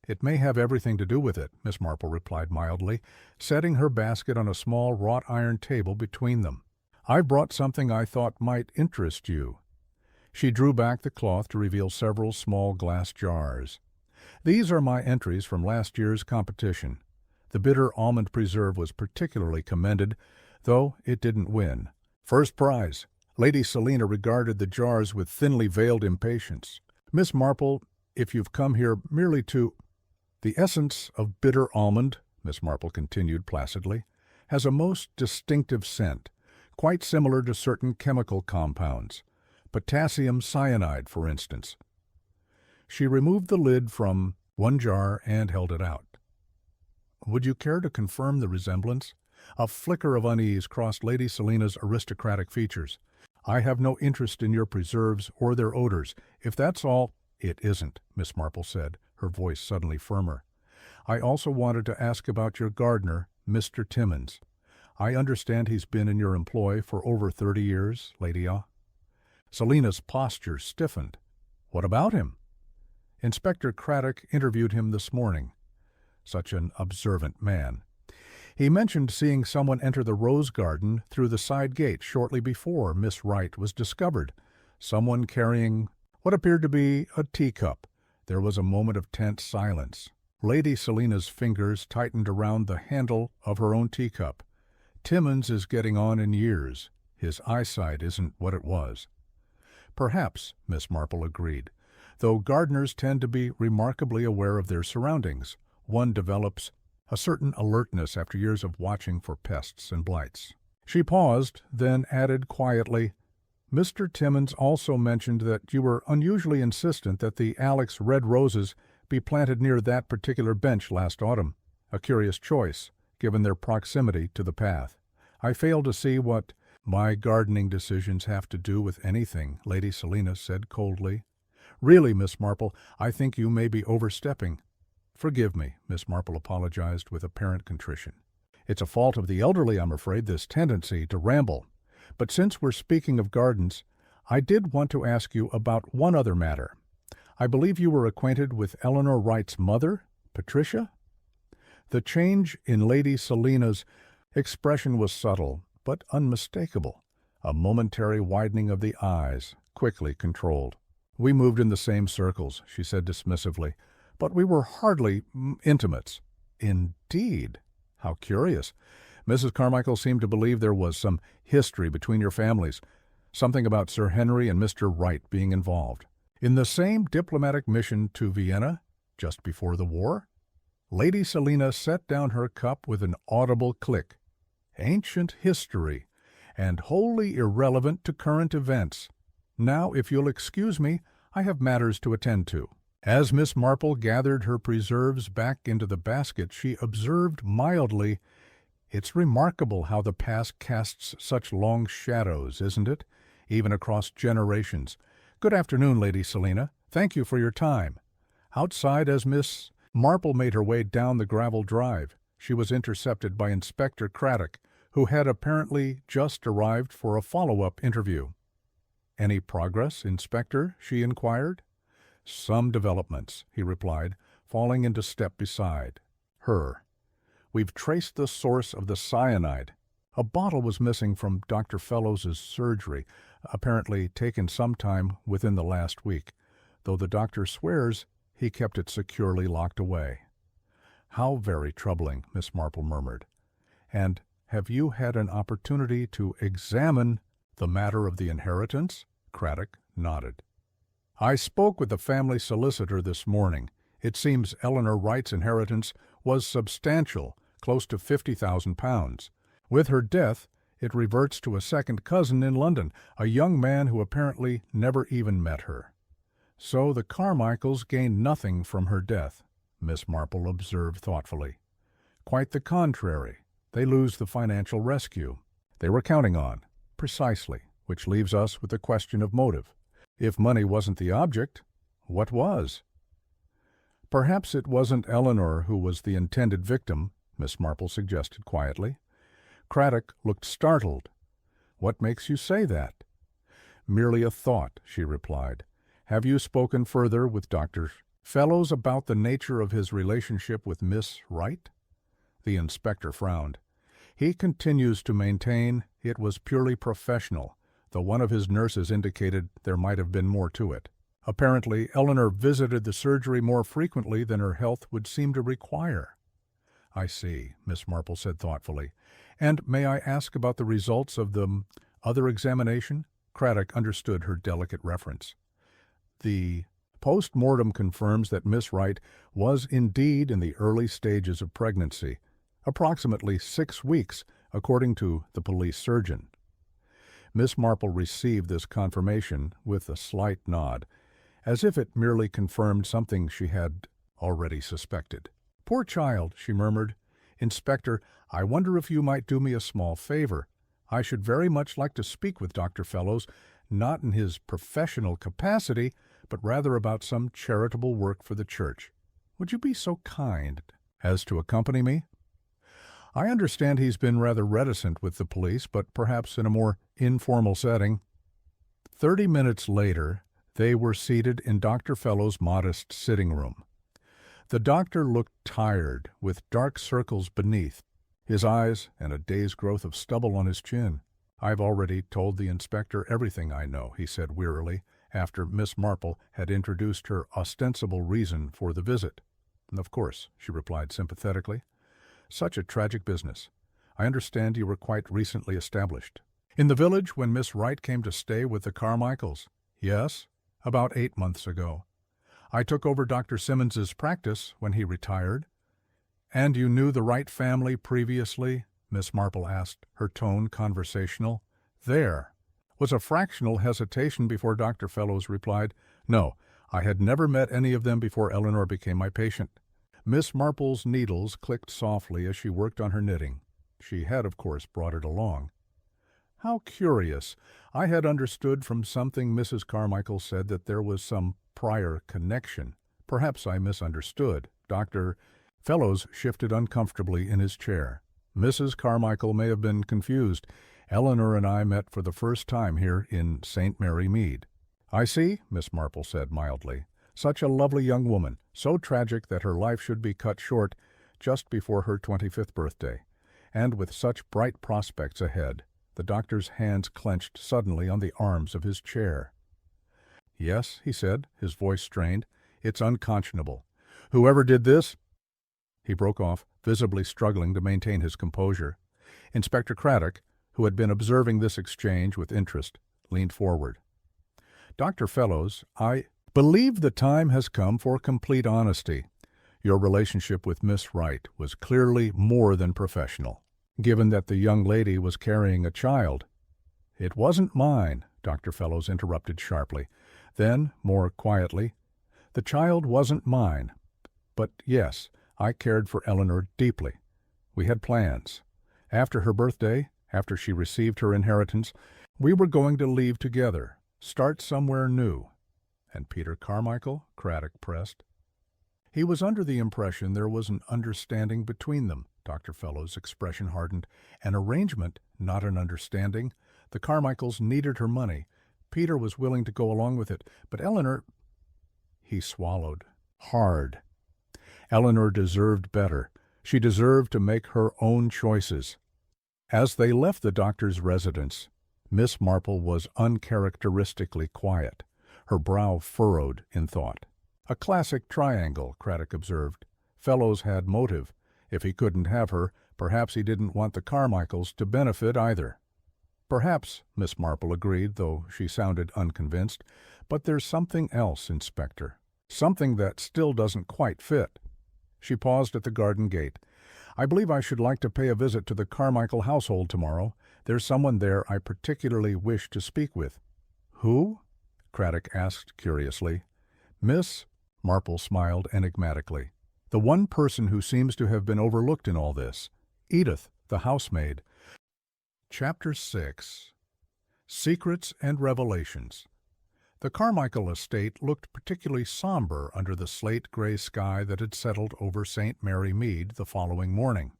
It may have everything to do with it, Miss Marple replied mildly, setting her basket on a small wrought-iron table between them. I've brought something I thought might interest you. She drew back the cloth to reveal several small glass jars. These are my entries from last year's competition. The bitter almond preserve was particularly commended, though it didn't win. First prize. Lady Selina regarded the jars with thinly veiled impatience. Miss Marple, if you've come here merely to— The essence of bitter almond, Miss Marple continued placidly, has a most distinctive scent, quite similar to certain chemical compounds. Potassium cyanide, for instance. She removed the lid from one jar and held it out. Would you care to confirm the resemblance? A flicker of unease crossed Lady Selina's aristocratic features. I have no interest in your preserves or their odors. If that's all— It isn't, Miss Marple said, her voice suddenly firmer. I also wanted to ask about your gardener, Mr. Timmins. I understand he's been in your employ for over 30 years, Lady Ah. Selina's posture stiffened. What about him? Inspector Craddock interviewed him this morning. Such an observant man. He mentioned seeing someone enter the rose garden through the side gate shortly before Miss Wright was discovered. Someone carrying what appeared to be a teacup. There was a moment of tense silence. Lady Selina's fingers tightened around the handle of her own teacup. Timmins is getting on in years. His eyesight isn't what it was." "Perhaps," Miss Marple agreed, "though gardeners tend to be remarkably aware of their surroundings. One develops a certain alertness after years of watching for pests and blights." She paused, then added quietly, "Mr. Timmins also mentioned that you were unusually insistent that the Alex red roses be planted near that particular bench last autumn. A curious choice, given their proximity to the path. I fail to see what my gardening decisions have to do with anything," Lady Selina said coldly. "Really, Miss Marple, I think you may be overstepping." "Forgive me," Miss Marple apologized with apparent contrition. "It's a fault of the elderly, I'm afraid, this tendency to ramble. But since we're speaking of gardens, I did want to ask you about one other matter. I believe you were acquainted with Eleanor Wright's mother, Patricia?" The change in Lady Selina's expression was subtle, but unmistakable. A momentary widening of the eyes, quickly controlled. "We moved in the same circles," she said dismissively, "but we were hardly intimates." "Indeed? How curious. Mrs. Carmichael seemed to believe there was some history between your families, something about Sir Henry and Mr. Wright being involved. In the same diplomatic mission to Vienna, just before the war?" Lady Selina set down her cup with an audible click. "Ancient history, and wholly irrelevant to current events. Now, if you'll excuse me, I have matters to attend to." As Miss Marple gathered her preserves back into the basket, she observed mildly, "It's remarkable how the past casts such long shadows, isn't it? Even across generations. Good afternoon, Lady Selina. Thank you for your time." Outside, as Miss Marple made her way down the gravel drive, she was intercepted by Inspector Craddock, who had apparently just arrived for a follow-up interview. "Any progress, Inspector?" she inquired. "Some developments," he replied, falling into step beside her. "We've traced the source of the cyanide. A bottle was missing from Dr. Fellows's surgery, apparently taken sometime within the last week, though the doctor swears he kept it securely locked away." "How very troubling," Miss Marple murmured. "And have you had an opportunity to examine the matter of the inheritance?" Craddock nodded. "I spoke with the family solicitor this morning. It seems Eleanor Wright's inheritance was substantial, close to £50,000. With her death, it reverts to a second cousin in London, a young man who apparently never even met her." "So the Carmichaels gain nothing from her death," Miss Marple observed thoughtfully. "Quite the contrary. They lose the financial rescue they were counting on." "Precisely, which leaves us with the question of motive. If money wasn't the object, what was?" "Perhaps it wasn't Eleanor who was the intended victim," Miss Marple suggested quietly. Craddock looked startled. "What makes you say that?" "Merely a thought," she replied. "Have you spoken further with Dr. Fellows about the nature of his relationship with Miss Wright?" The inspector frowned. "He continues to maintain it was purely professional, though one of his nurses indicated there might have been more to it. Apparently, Eleanor visited the surgery more frequently than her health would seem to require." "I see," Miss Marple said thoughtfully. "And may I ask about the results of the other examination?" Craddock understood her delicate reference. "The post-mortem confirms that Miss Wright was indeed in the early stages of pregnancy, approximately 6 weeks, according to the police surgeon." Miss Marple received this confirmation with a slight nod, as if it merely confirmed something she had already suspected. "Poor child," she murmured. "Inspector, I wonder if you might do me a small favor. I should very much like to speak with Dr. Fellows, not in his professional capacity, but rather about some charitable work for the church. Would you be so kind as to accompany me? I understand he's been rather reticent with the police, but perhaps in a more informal setting." 30 minutes later, they were seated in Dr. Fellow's modest sitting room. The doctor looked tired, with dark circles beneath his eyes and a day's growth of stubble on his chin. "I've already told the inspector everything I know," he said wearily, after Miss Marple had introduced her ostensible reason for the visit. "Of course," she replied sympathetically. "Such a tragic business. I understand you were quite recently established." In the village when Miss Wright came to stay with the Carmichaels? Yes, about 8 months ago. I took over Dr. Simmons's practice when he retired. And you knew the Wright family previously? Miss Marple asked, her tone conversational. There was a fractional hesitation before Dr. Fellows replied, No, I had never met any of them before Eleanor became my patient. Miss Marple's needles clicked softly as she worked on her knitting. She had, of course, brought it along. How curious. I had understood from something Mrs. Carmichael said that there was some prior connection. Perhaps I misunderstood. Dr. Fellows shifted uncomfortably in his chair. Mrs. Carmichael may have been confused. Eleanor and I met for the first time here in St. Mary Mead. I see, Miss Marple said mildly. Such a lovely young woman, so tragic that her life should be cut short just before her 25th birthday, and with such bright prospects ahead. The doctor's hands clenched suddenly on the arms of his chair. Yes, he said, his voice strained. It's unconscionable. Whoever did this... He broke off, visibly struggling to maintain his composure. Inspector Craddock, who had been observing this exchange with interest, leaned forward. Dr. Fellows, I believe the time has come for complete honesty. Your relationship with Miss Wright was clearly more than professional, given that the young lady was carrying a child. It wasn't mine, Dr. Fellows interrupted sharply. Then, more quietly, the child wasn't mine. But yes, I cared for Eleanor deeply. We had plans. After her birthday, after she received her inheritance, we were going to leave together, start somewhere new. And Peter Carmichael? Craddock pressed. He was under the impression there was an understanding between them. Dr. Fellows' expression hardened. An arrangement, not an understanding. The Carmichaels needed her money. Peter was willing to go along with it, but Eleanor... He swallowed. Hard. Eleanor deserved better. She deserved to make her own choices. As they left the doctor's residence, Miss Marple was uncharacteristically quiet, her brow furrowed in thought. A classic triangle, Craddock observed. Fellows had motive. If he couldn't have her, perhaps he didn't want the Carmichaels to benefit either. Perhaps, Miss Marple agreed, though she sounded unconvinced. But there's something else, Inspector. Something that still doesn't quite fit. She paused at the garden gate. I believe I should like to pay a visit to the Carmichael household tomorrow. There's someone there I particularly wish to speak with. Who? Craddock asked curiously. Miss... Marple smiled enigmatically. The one person who seems to have been overlooked in all this. Edith, the housemaid. Chapter 6. Secrets and Revelations. The Carmichael estate looked particularly somber under the slate-gray sky that had settled over St. Mary Mead the following morning.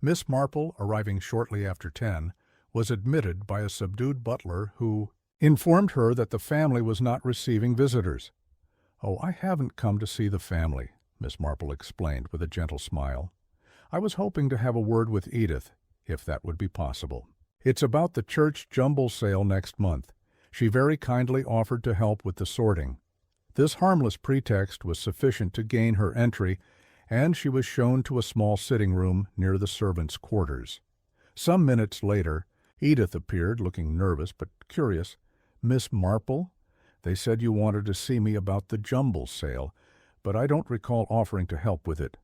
Miss Marple, arriving shortly after 10, was admitted by a subdued butler who informed her that the family was not receiving visitors. Oh, I haven't come to see the family, Miss Marple explained with a gentle smile. I was hoping to have a word with Edith, if that would be possible. It's about the church jumble sale next month. She very kindly offered to help with the sorting. This harmless pretext was sufficient to gain her entry, and she was shown to a small sitting room near the servants' quarters. Some minutes later, Edith appeared, looking nervous but curious. Miss Marple? They said you wanted to see me about the jumble sale, but I don't recall offering to help with it.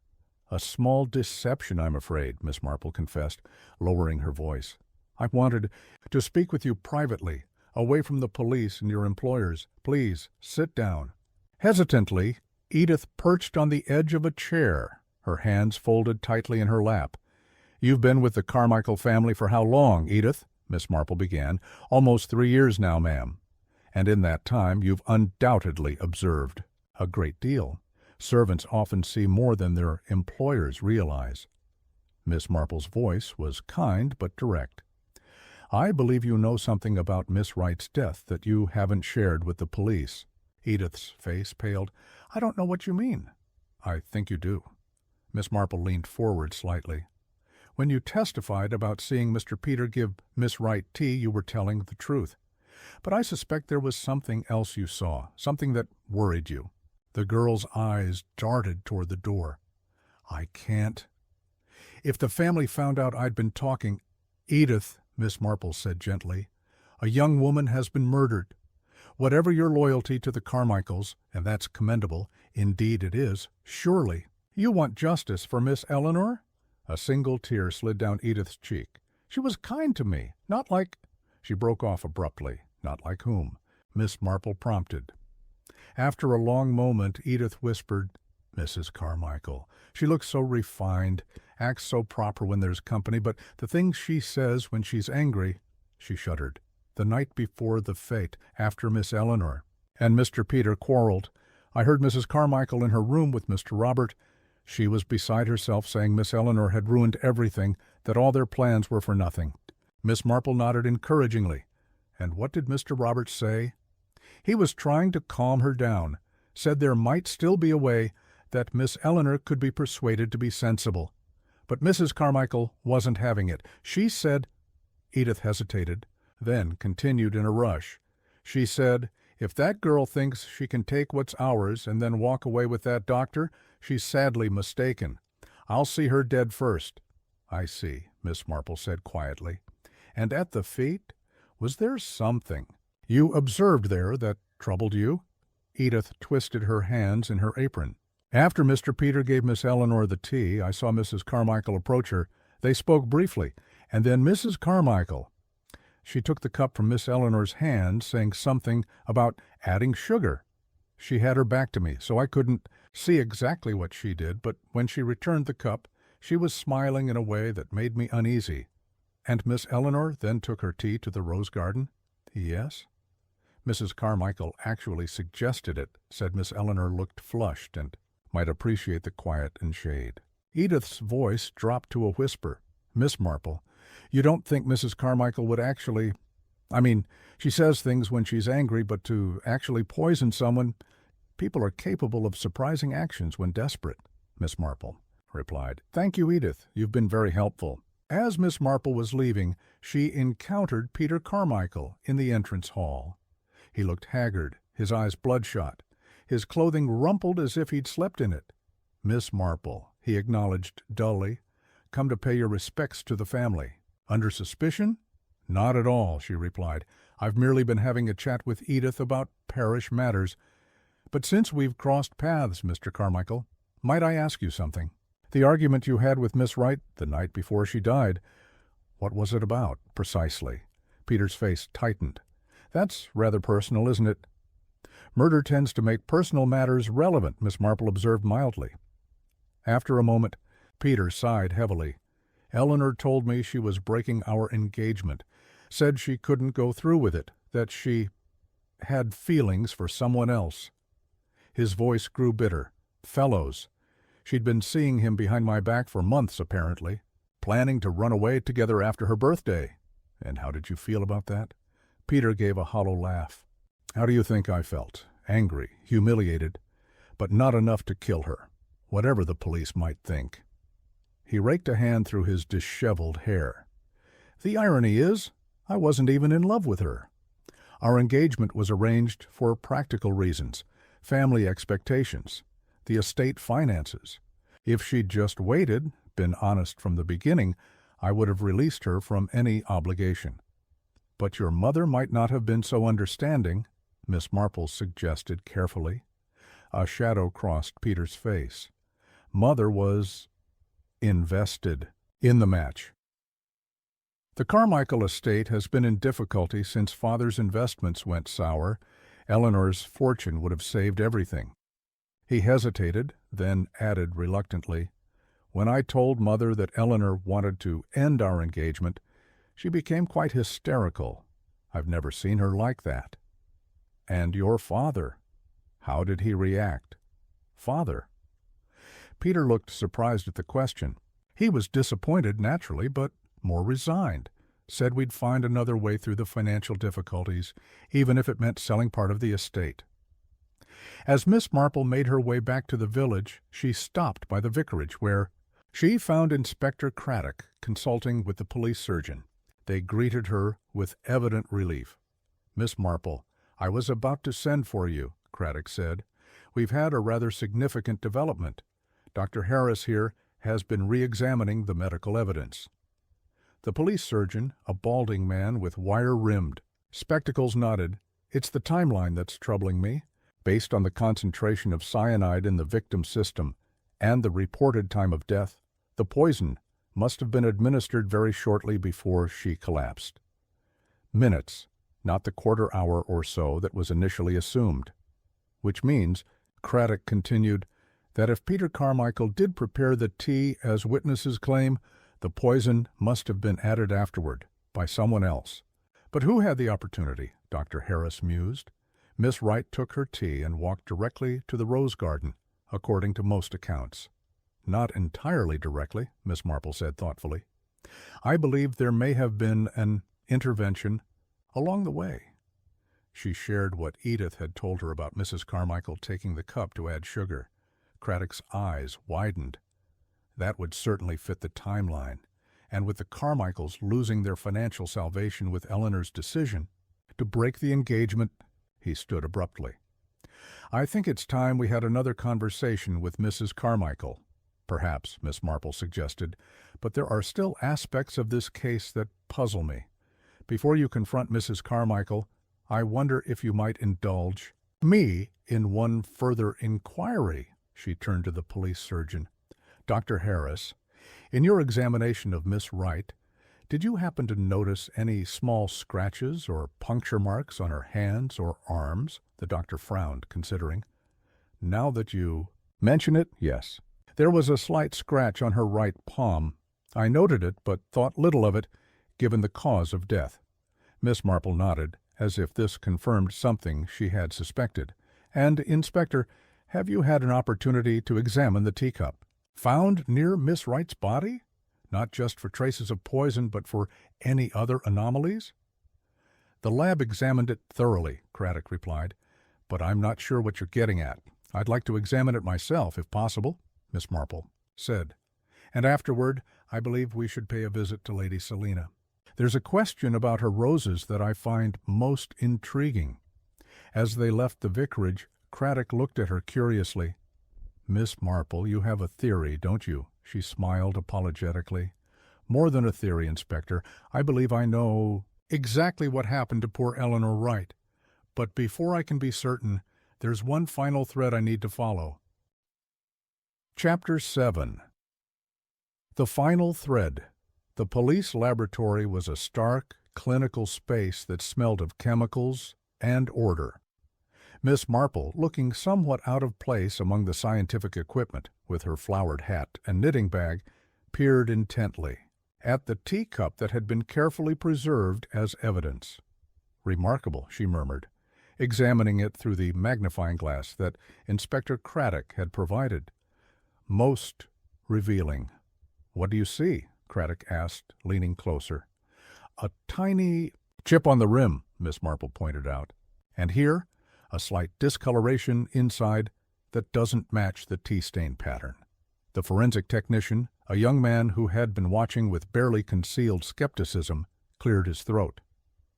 A small deception, I'm afraid, Miss Marple confessed, lowering her voice. I wanted to speak with you privately, away from the police and your employers. Please, sit down. Hesitantly, Edith perched on the edge of a chair, her hands folded tightly in her lap. You've been with the Carmichael family for how long, Edith? Miss Marple began. Almost 3 years now, ma'am. And in that time you've undoubtedly observed a great deal. Servants often see more than their employers realize. Miss Marple's voice was kind but direct. I believe you know something about Miss Wright's death that you haven't shared with the police. Edith's face paled. I don't know what you mean. I think you do. Miss Marple leaned forward slightly. When you testified about seeing Mr. Peter give Miss Wright tea, you were telling the truth. But I suspect there was something else you saw, something that worried you. The girl's eyes darted toward the door. I can't. If the family found out I'd been talking... Edith, Miss Marple said gently. "A young woman has been murdered. Whatever your loyalty to the Carmichaels, and that's commendable, indeed it is, surely you want justice for Miss Eleanor?" A single tear slid down Edith's cheek. "She was kind to me, not like—" She broke off abruptly. "Not like whom?" Miss Marple prompted. After a long moment, Edith whispered, "Mrs. Carmichael. She looks so refined, acts so proper when there's company, but the things she says when she's angry—" She shuddered. "The night before the fete, after Miss Eleanor and Mr. Peter quarreled, I heard Mrs. Carmichael in her room with Mr. Robert. She was beside herself, saying Miss Eleanor had ruined everything, that all their plans were for nothing." Miss Marple nodded encouragingly. "And what did Mr. Robert say?" "He was trying to calm her down, said there might still be a way, that Miss Eleanor could be persuaded to be sensible. But Mrs. Carmichael wasn't having it. She said—" Edith hesitated, then continued in a rush. "She said, if that girl thinks she can take what's ours and then walk away with that doctor, she's sadly mistaken. I'll see her dead first." "I see," Miss Marple said quietly. "And at the fete, was there something you observed there that troubled you?" Edith twisted her hands in her apron. "After Mr. Peter gave Miss Eleanor the tea, I saw Mrs. Carmichael approach her. They spoke briefly, and then Mrs. Carmichael—" She took the cup from Miss Eleanor's hand, saying something about adding sugar. She had her back to me, so I couldn't see exactly what she did, but when she returned the cup, she was smiling in a way that made me uneasy." "And Miss Eleanor then took her tea to the rose garden?" "Yes." "Mrs. Carmichael actually suggested it," said Miss Eleanor, looked flushed and might appreciate the quiet and shade. Edith's voice dropped to a whisper. "Miss Marple, you don't think Mrs. Carmichael would actually— I mean, she says things when she's angry, but to actually poison someone— People are capable of surprising actions when desperate," Miss Marple replied. "Thank you, Edith. You've been very helpful." As Miss Marple was leaving, she encountered Peter Carmichael in the entrance hall. He looked haggard, his eyes bloodshot, his clothing rumpled as if he'd slept in it. "Miss Marple," he acknowledged dully, "come to pay your respects to the family." "Under suspicion?" "Not at all," she replied. "I've merely been having a chat with Edith about parish matters. But since we've crossed paths, Mr. Carmichael, might I ask you something? The argument you had with Miss Wright the night before she died, what was it about, precisely?" Peter's face tightened. "That's rather personal, isn't it?" "Murder tends to make personal matters relevant," Miss Marple observed mildly. After a moment, Peter sighed heavily. "Eleanor told me she was breaking our engagement, said she couldn't go through with it, that she had feelings for someone else." His voice grew bitter. "Fellows. She'd been seeing him behind my back for months, apparently, planning to run away together after her birthday." "And how did you feel about that?" Peter gave a hollow laugh. "How do you think I felt? Angry, humiliated, but not enough to kill her, whatever the police might think." He raked a hand through his disheveled hair. "The irony is, I wasn't even in love with her. Our engagement was arranged for practical reasons, family expectations, the estate finances. If she'd just waited, been honest from the beginning, I would have released her from any obligation." "But your mother might not have been so understanding," Miss Marple suggested carefully. A shadow crossed Peter's face. "Mother was invested in the match. The Carmichael estate has been in difficulty since Father's investments went sour. Eleanor's fortune would have saved everything." He hesitated, then added reluctantly, "When I told Mother that Eleanor wanted to end our engagement, she became quite hysterical. I've never seen her like that." "And your father, how did he react?" "Father?" Peter looked surprised at the question. "He was disappointed, naturally, but more resigned. Said we'd find another way through the financial difficulties, even if it meant selling part of the estate." As Miss Marple made her way back to the village, she stopped by the vicarage, where she found Inspector Craddock consulting with the police surgeon. They greeted her with evident relief. "Miss Marple, I was about to send for you," Craddock said. "We've had a rather significant development. Dr. Harris here has been re-examining the medical evidence." The police surgeon, a balding man with wire-rimmed spectacles, nodded. It's the timeline that's troubling me. Based on the concentration of cyanide in the victim's system and the reported time of death, the poison must have been administered very shortly before she collapsed. Minutes, not the quarter hour or so that was initially assumed. Which means, Craddock continued, that if Peter Carmichael did prepare the tea as witnesses claim, the poison must have been added afterward by someone else. But who had the opportunity? Dr. Harris mused. Miss Wright took her tea and walked directly to the rose garden, according to most accounts. Not entirely directly, Miss Marple said thoughtfully. I believe there may have been an intervention along the way. She shared what Edith had told her about Mrs. Carmichael taking the cup to add sugar. Craddock's eyes widened. That would certainly fit the timeline, and with the Carmichaels losing their financial salvation with Eleanor's decision to break the engagement, he stood abruptly. I think it's time we had another conversation with Mrs. Carmichael. Perhaps, Miss Marple suggested, but there are still aspects of this case that puzzle me. Before you confront Mrs. Carmichael, I wonder if you might indulge me in one further inquiry. She turned to the police surgeon. Dr. Harris, in your examination of Miss Wright, did you happen to notice any small scratches or puncture marks on her hands or arms? The doctor frowned, considering. Now that you mention it, yes. There was a slight scratch on her right palm. I noted it, but thought little of it, given the cause of death. Miss Marple nodded, as if this confirmed something she had suspected. And, Inspector, have you had an opportunity to examine the teacup? Found near Miss Wright's body? Not just for traces of poison, but for any other anomalies? The lab examined it thoroughly, Craddock replied, but I'm not sure what you're getting at. I'd like to examine it myself, if possible, Miss Marple said. And afterward, I believe we should pay a visit to Lady Selina. There's a question about her roses that I find most intriguing. As they left the vicarage, Craddock looked at her curiously. Miss Marple, you have a theory, don't you? She smiled apologetically. More than a theory, Inspector. I believe I know exactly what happened to poor Eleanor Wright. But before I can be certain, there's one final thread I need to follow. Chapter 7. The final thread. The police laboratory was a stark, clinical space that smelled of chemicals and order. Miss Marple, looking somewhat out of place among the scientific equipment, with her flowered hat and knitting bag, peered intently at the teacup that had been carefully preserved as evidence. Remarkable, she murmured, examining it through the magnifying glass that Inspector Craddock had provided. Most revealing. What do you see? Craddock asked, leaning closer. A tiny chip on the rim, Miss Marple pointed out. And here, a slight discoloration inside that doesn't match the tea stain pattern. The forensic technician, a young man who had been watching with barely concealed skepticism, cleared his throat.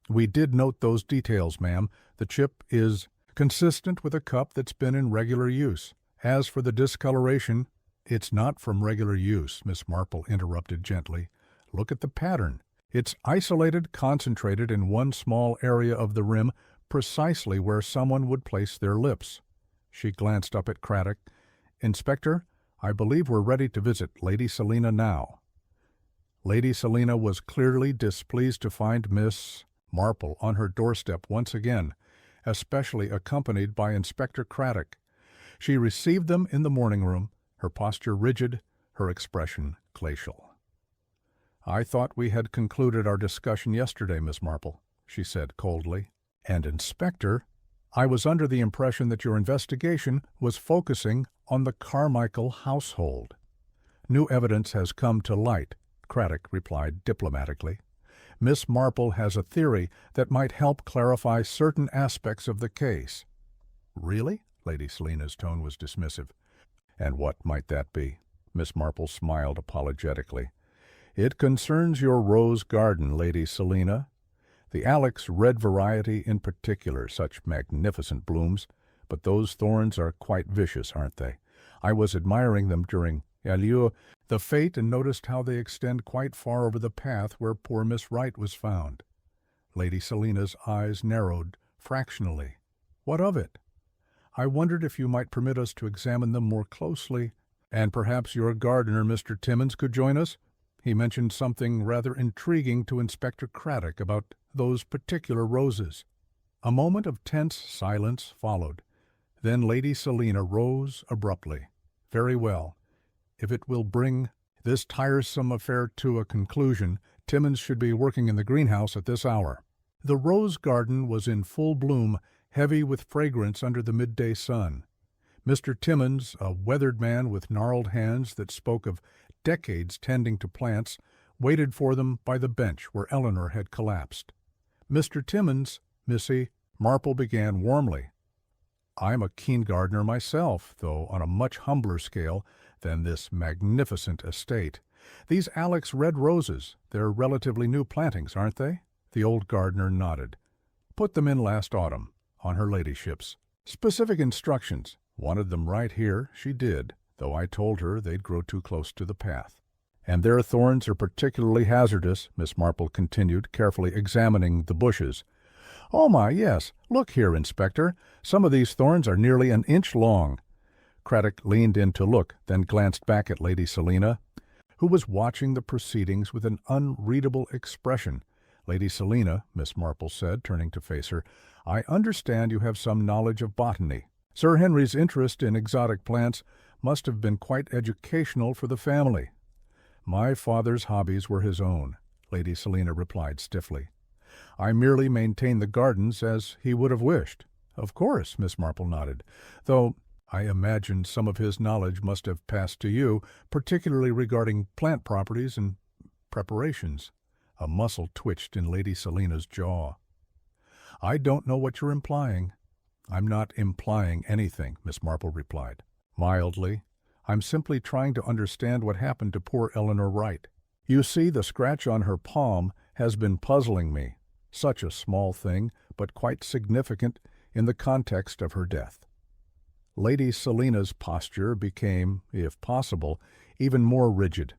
We did note those details, ma'am. The chip is consistent with a cup that's been in regular use. As for the discoloration, it's not from regular use, Miss Marple interrupted gently. Look at the pattern. It's isolated, concentrated in one small area of the rim, precisely where someone would place their lips. She glanced up at Craddock. Inspector, I believe we're ready to visit Lady Selina now. Lady Selina was clearly displeased to find Miss Marple on her doorstep once again, especially accompanied by Inspector Craddock. She received them in the morning room, her posture rigid, her expression glacial. I thought we had concluded our discussion yesterday, Miss Marple, she said coldly. And, Inspector, I was under the impression that your investigation was focusing on the Carmichael household. New evidence has come to light, Craddock replied diplomatically. Miss Marple has a theory that might help clarify certain aspects of the case. Really? Lady Selina's tone was dismissive. And what might that be? Miss Marple smiled apologetically. It concerns your rose garden, Lady Selina. The Alex red variety in particular, such magnificent blooms, but those thorns are quite vicious, aren't they? I was admiring them during allure the fate and noticed how they extend quite far over the path where poor Miss Wright was found. Lady Selina's eyes narrowed fractionally. What of it? I wondered if you might permit us to examine them more closely, and perhaps your gardener, Mr. Timmins, could join us. He mentioned something rather intriguing to Inspector Craddock about those particular roses. A moment of tense silence followed. Then Lady Selina rose abruptly. Very well. If it will bring this tiresome affair to a conclusion, Timmins should be working in the greenhouse at this hour. The rose garden was in full bloom, heavy with fragrance under the midday sun. Mr. Timmins, a weathered man with gnarled hands that spoke of decades tending to plants, waited for them by the bench where Eleanor had collapsed. Mr. Timmins, Missy, Marple began warmly. I'm a keen gardener myself, though on a much humbler scale than this magnificent estate. These Alex red roses, they're relatively new plantings, aren't they? The old gardener nodded. Put them in last autumn, on her ladyship's. Specific instructions. Wanted them right here, she did, though I told her they'd grow too close to the path. And their thorns are particularly hazardous, Miss Marple continued, carefully examining the bushes. Oh my, yes. Look here, Inspector. Some of these thorns are nearly an inch long. Craddock leaned in to look, then glanced back at Lady Selina, who was watching the proceedings with an unreadable expression. Lady Selina, Miss Marple said, turning to face her, I understand you have some knowledge of botany. Sir Henry's interest in exotic plants must have been quite educational for the family. My father's hobbies were his own, Lady Selina replied stiffly. I merely maintain the gardens as he would have wished. Of course, Miss Marple nodded, though I imagine some of his knowledge must have passed to you, particularly regarding plant properties and preparations. A muscle twitched in Lady Selina's jaw. I don't know what you're implying. I'm not implying anything, Miss Marple replied. Mildly, I'm simply trying to understand what happened to poor Eleanor Wright. You see, the scratch on her palm has been puzzling me. Such a small thing, but quite significant in the context of her death. Lady Selina's posture became, if possible, even more rigid.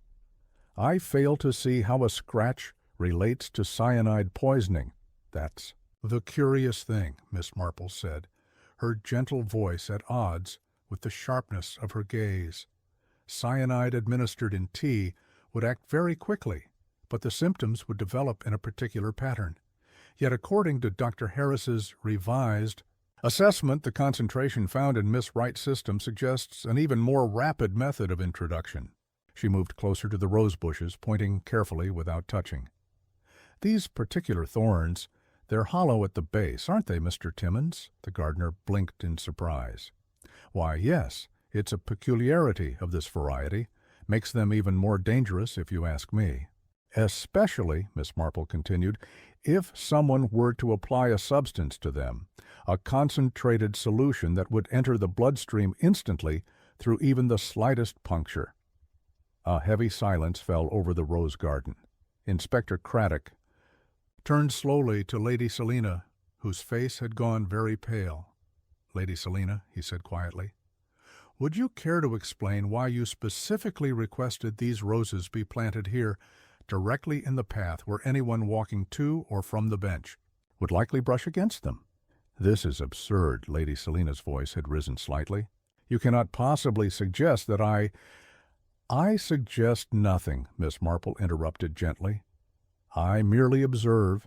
I fail to see how a scratch relates to cyanide poisoning. That's the curious thing, Miss Marple said, her gentle voice at odds with the sharpness of her gaze. Cyanide administered in tea would act very quickly, but the symptoms would develop in a particular pattern. Yet according to Dr. Harris's revised assessment, the concentration found in Miss Wright's system suggests an even more rapid method of introduction. She moved closer to the rose bushes, pointing carefully without touching. These particular thorns, they're hollow at the base, aren't they, Mr. Timmins? The gardener blinked in surprise. Why, yes, it's a peculiarity of this variety. Makes them even more dangerous, if you ask me. Especially, Miss Marple continued, if someone were to apply a substance to them, a concentrated solution that would enter the bloodstream instantly through even the slightest puncture. A heavy silence fell over the rose garden. Inspector Craddock turned slowly to Lady Selina, whose face had gone very pale. Lady Selina, he said quietly, would you care to explain why you specifically requested these roses be planted here, directly in the path where anyone walking to or from the bench would likely brush against them? This is absurd. Lady Selina's voice had risen slightly. You cannot possibly suggest that I suggest nothing, Miss Marple interrupted gently. I merely observe.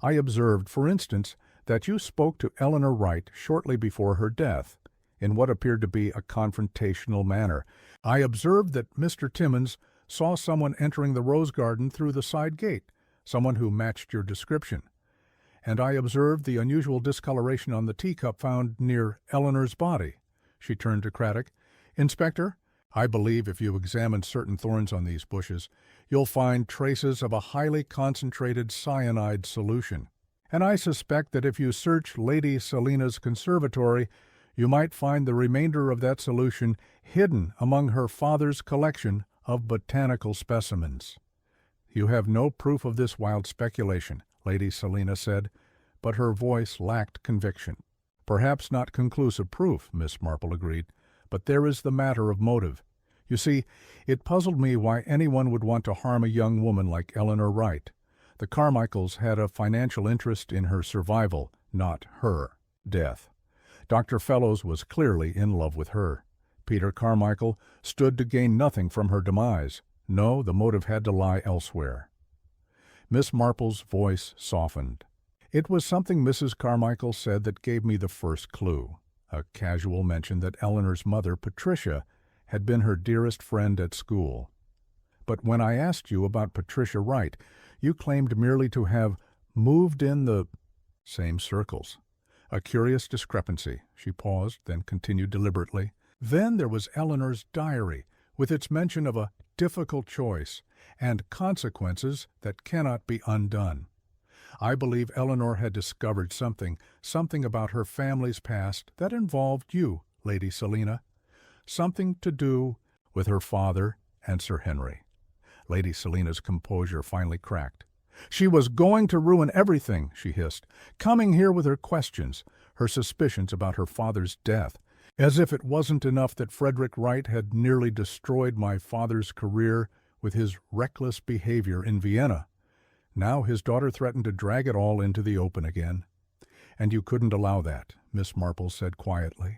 I observed, for instance, that you spoke to Eleanor Wright shortly before her death, in what appeared to be a confrontational manner. I observed that Mr. Timmins saw someone entering the rose garden through the side gate, someone who matched your description. And I observed the unusual discoloration on the teacup found near Eleanor's body. She turned to Craddock. Inspector, I believe if you examine certain thorns on these bushes, you'll find traces of a highly concentrated cyanide solution. And I suspect that if you search Lady Selina's conservatory, you might find the remainder of that solution hidden among her father's collection of botanical specimens. You have no proof of this wild speculation, Lady Selina said, but her voice lacked conviction. Perhaps not conclusive proof, Miss Marple agreed, but there is the matter of motive. You see, it puzzled me why anyone would want to harm a young woman like Eleanor Wright. The Carmichaels had a financial interest in her survival, not her death. Dr. Fellows was clearly in love with her. Peter Carmichael stood to gain nothing from her demise. No, the motive had to lie elsewhere. Miss Marple's voice softened. It was something Mrs. Carmichael said that gave me the first clue. A casual mention that Eleanor's mother, Patricia, had been her dearest friend at school. But when I asked you about Patricia Wright, you claimed merely to have moved in the same circles. A curious discrepancy. She paused, then continued deliberately. Then there was Eleanor's diary, with its mention of a difficult choice and consequences that cannot be undone. I believe Eleanor had discovered something about her family's past that involved you, Lady Selina. Something to do with her father and Sir Henry. Lady Selina's composure finally cracked. She was going to ruin everything, she hissed, coming here with her questions, her suspicions about her father's death, as if it wasn't enough that Frederick Wright had nearly destroyed my father's career with his reckless behavior in Vienna. Now his daughter threatened to drag it all into the open again. And you couldn't allow that, Miss Marple said quietly.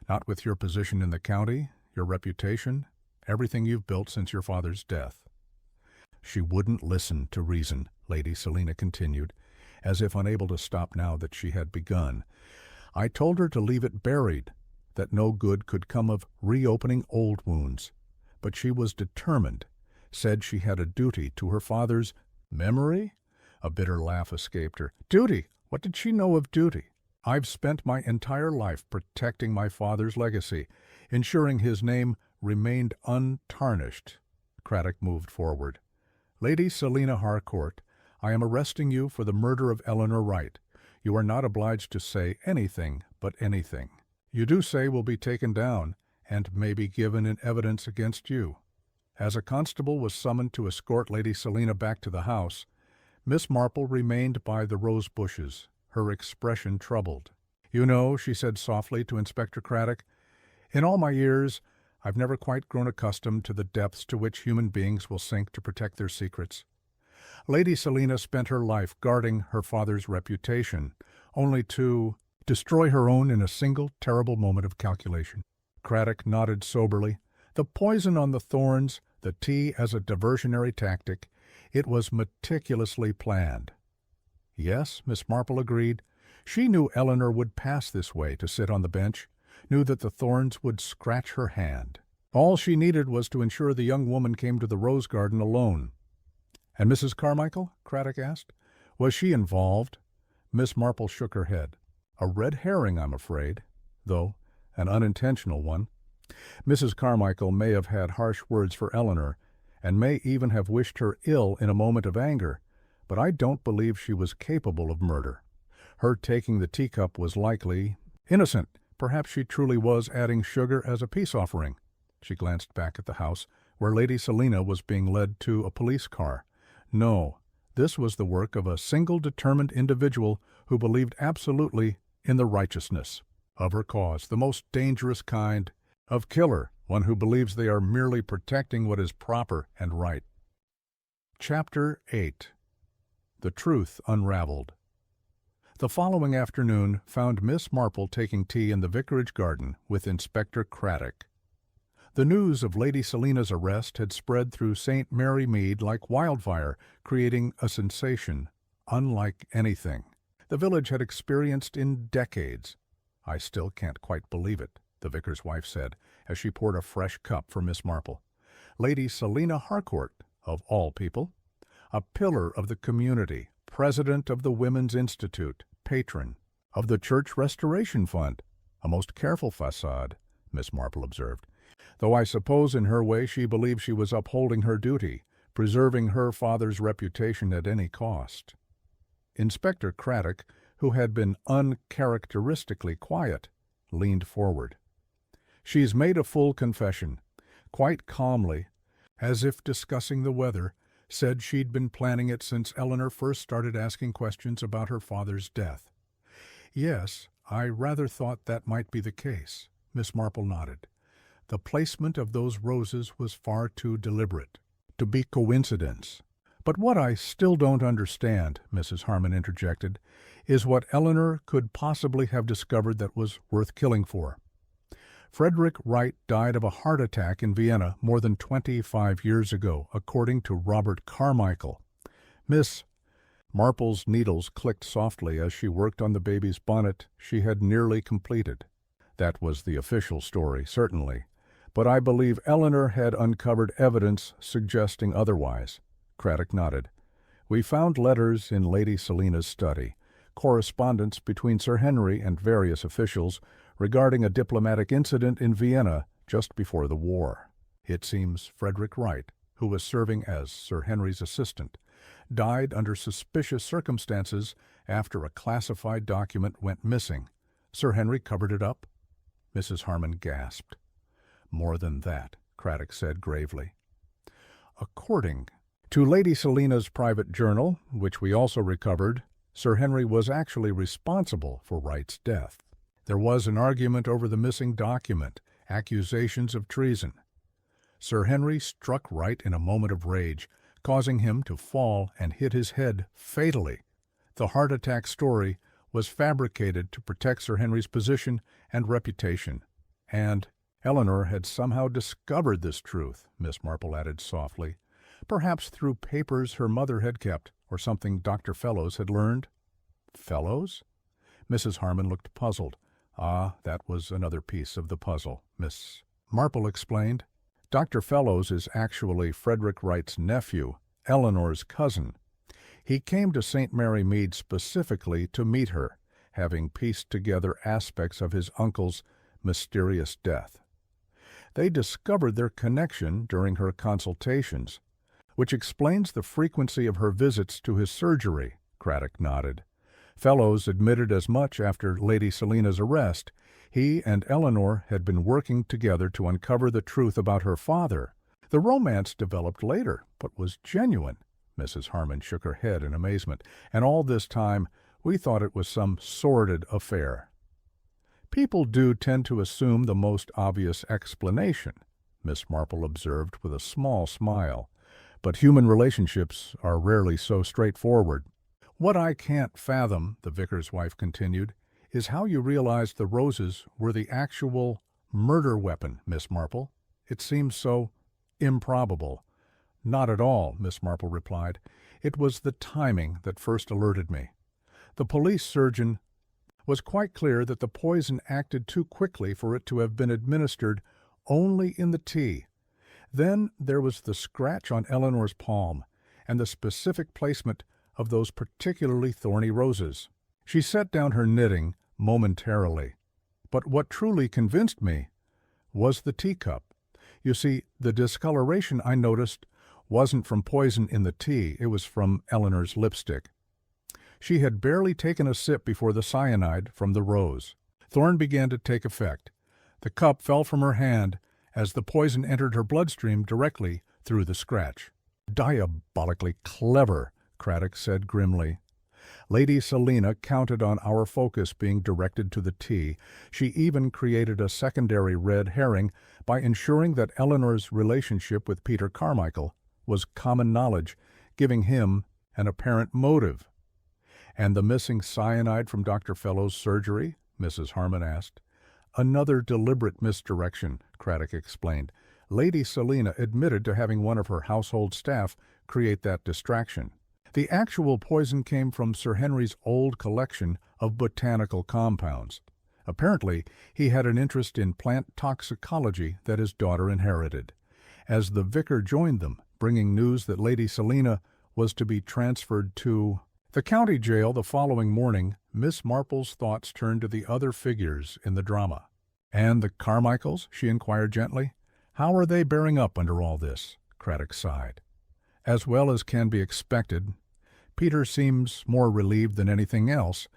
Not with your position in the county, your reputation, everything you've built since your father's death. She wouldn't listen to reason, Lady Selina continued, as if unable to stop now that she had begun. I told her to leave it buried, that no good could come of reopening old wounds. But she was determined, said she had a duty to her father's memory? A bitter laugh escaped her. Duty? What did she know of duty? I've spent my entire life protecting my father's legacy, ensuring his name remained untarnished. Craddock moved forward. Lady Selina Harcourt, I am arresting you for the murder of Eleanor Wright. You are not obliged to say anything but anything. You do say will be taken down, and may be given in evidence against you. As a constable was summoned to escort Lady Selina back to the house, Miss Marple remained by the rose bushes, her expression troubled. You know, she said softly to Inspector Craddock, in all my years, I've never quite grown accustomed to the depths to which human beings will sink to protect their secrets. Lady Selina spent her life guarding her father's reputation, only to destroy her own in a single terrible moment of calculation. Craddock nodded soberly. The poison on the thorns, the tea as a diversionary tactic, it was meticulously planned. Yes, Miss Marple agreed. She knew Eleanor would pass this way to sit on the bench, knew that the thorns would scratch her hand. All she needed was to ensure the young woman came to the rose garden alone. And Mrs. Carmichael? Craddock asked. Was she involved? Miss Marple shook her head. A red herring, I'm afraid, though an unintentional one. Mrs. Carmichael may have had harsh words for Eleanor, and may even have wished her ill in a moment of anger, but I don't believe she was capable of murder. Her taking the teacup was likely innocent. Perhaps she truly was adding sugar as a peace offering. She glanced back at the house, where Lady Selina was being led to a police car. No, this was the work of a single determined individual who believed absolutely in the righteousness of her cause, the most dangerous kind of killer, one who believes they are merely protecting what is proper and right. Chapter 8. The Truth Unraveled. The following afternoon found Miss Marple taking tea in the vicarage garden with Inspector Craddock. The news of Lady Selina's arrest had spread through St. Mary Mead like wildfire, creating a sensation unlike anything the village had experienced in decades. I still can't quite believe it, the vicar's wife said, as she poured a fresh cup for Miss Marple. Lady Selina Harcourt, of all people, a pillar of the community, president of the Women's Institute, patron of the Church Restoration Fund, a most careful facade, Miss Marple observed, though I suppose in her way she believed she was upholding her duty, preserving her father's reputation at any cost. Inspector Craddock, who had been uncharacteristically quiet, leaned forward. She's made a full confession. Quite calmly, as if discussing the weather, said she'd been planning it since Eleanor first started asking questions about her father's death. Yes, I rather thought that might be the case. Miss Marple nodded. The placement of those roses was far too deliberate to be coincidence. But what I still don't understand, Mrs. Harmon interjected, is what Eleanor could possibly have discovered that was worth killing for. Frederick Wright died of a heart attack in Vienna more than 25 years ago, according to Robert Carmichael. Miss Marple's needles clicked softly as she worked on the baby's bonnet she had nearly completed. That was the official story, certainly, but I believe Eleanor had uncovered evidence suggesting otherwise. Craddock nodded. We found letters in Lady Selina's study, correspondence between Sir Henry and various officials regarding a diplomatic incident in Vienna just before the war. It seems Frederick Wright, who was serving as Sir Henry's assistant, died under suspicious circumstances after a classified document went missing. Sir Henry covered it up? Mrs. Harmon gasped. More than that, Craddock said gravely. According to Lady Selina's private journal, which we also recovered, Sir Henry was actually responsible for Wright's death. There was an argument over the missing document, accusations of treason. Sir Henry struck Wright in a moment of rage, causing him to fall and hit his head fatally. The heart attack story was fabricated to protect Sir Henry's position and reputation. And Eleanor had somehow discovered this truth, Miss Marple added softly, perhaps through papers her mother had kept or something Dr. Fellows had learned. Fellows? Mrs. Harmon looked puzzled. Ah, that was another piece of the puzzle, Miss Marple explained. Dr. Fellows is actually Frederick Wright's nephew, Eleanor's cousin. He came to St. Mary Mead specifically to meet her, having pieced together aspects of his uncle's mysterious death. They discovered their connection during her consultations, which explains the frequency of her visits to his surgery, Craddock nodded. Fellows admitted as much after Lady Selina's arrest. He and Eleanor had been working together to uncover the truth about her father. The romance developed later, but was genuine. Mrs. Harmon shook her head in amazement. And all this time, we thought it was some sordid affair. People do tend to assume the most obvious explanation, Miss Marple observed with a small smile. But human relationships are rarely so straightforward. What I can't fathom, the vicar's wife continued, is how you realized the roses were the actual murder weapon, Miss Marple. It seems so improbable. Not at all, Miss Marple replied. It was the timing that first alerted me. The police surgeon was quite clear that the poison acted too quickly for it to have been administered only in the tea. Then there was the scratch on Eleanor's palm and the specific placement of those particularly thorny roses. She set down her knitting momentarily. But what truly convinced me was the teacup. You see, the discoloration I noticed wasn't from poison in the tea, it was from Eleanor's lipstick. She had barely taken a sip before the cyanide from the rose. Thorn began to take effect. The cup fell from her hand as the poison entered her bloodstream directly through the scratch. Diabolically clever, Craddock said grimly. Lady Selina counted on our focus being directed to the tea. She even created a secondary red herring by ensuring that Eleanor's relationship with Peter Carmichael was common knowledge, giving him an apparent motive. And the missing cyanide from Dr. Fellows' surgery? Mrs. Harmon asked. Another deliberate misdirection, Craddock explained. Lady Selina admitted to having one of her household staff create that distraction. The actual poison came from Sir Henry's old collection of botanical compounds. Apparently, he had an interest in plant toxicology that his daughter inherited. As the vicar joined them, bringing news that Lady Selina was to be transferred to the county jail the following morning, Miss Marple's thoughts turned to the other figures in the drama. "And the Carmichaels?" she inquired gently. "How are they bearing up under all this?" Craddock sighed. "As well as can be expected. Peter seems more relieved than anything else.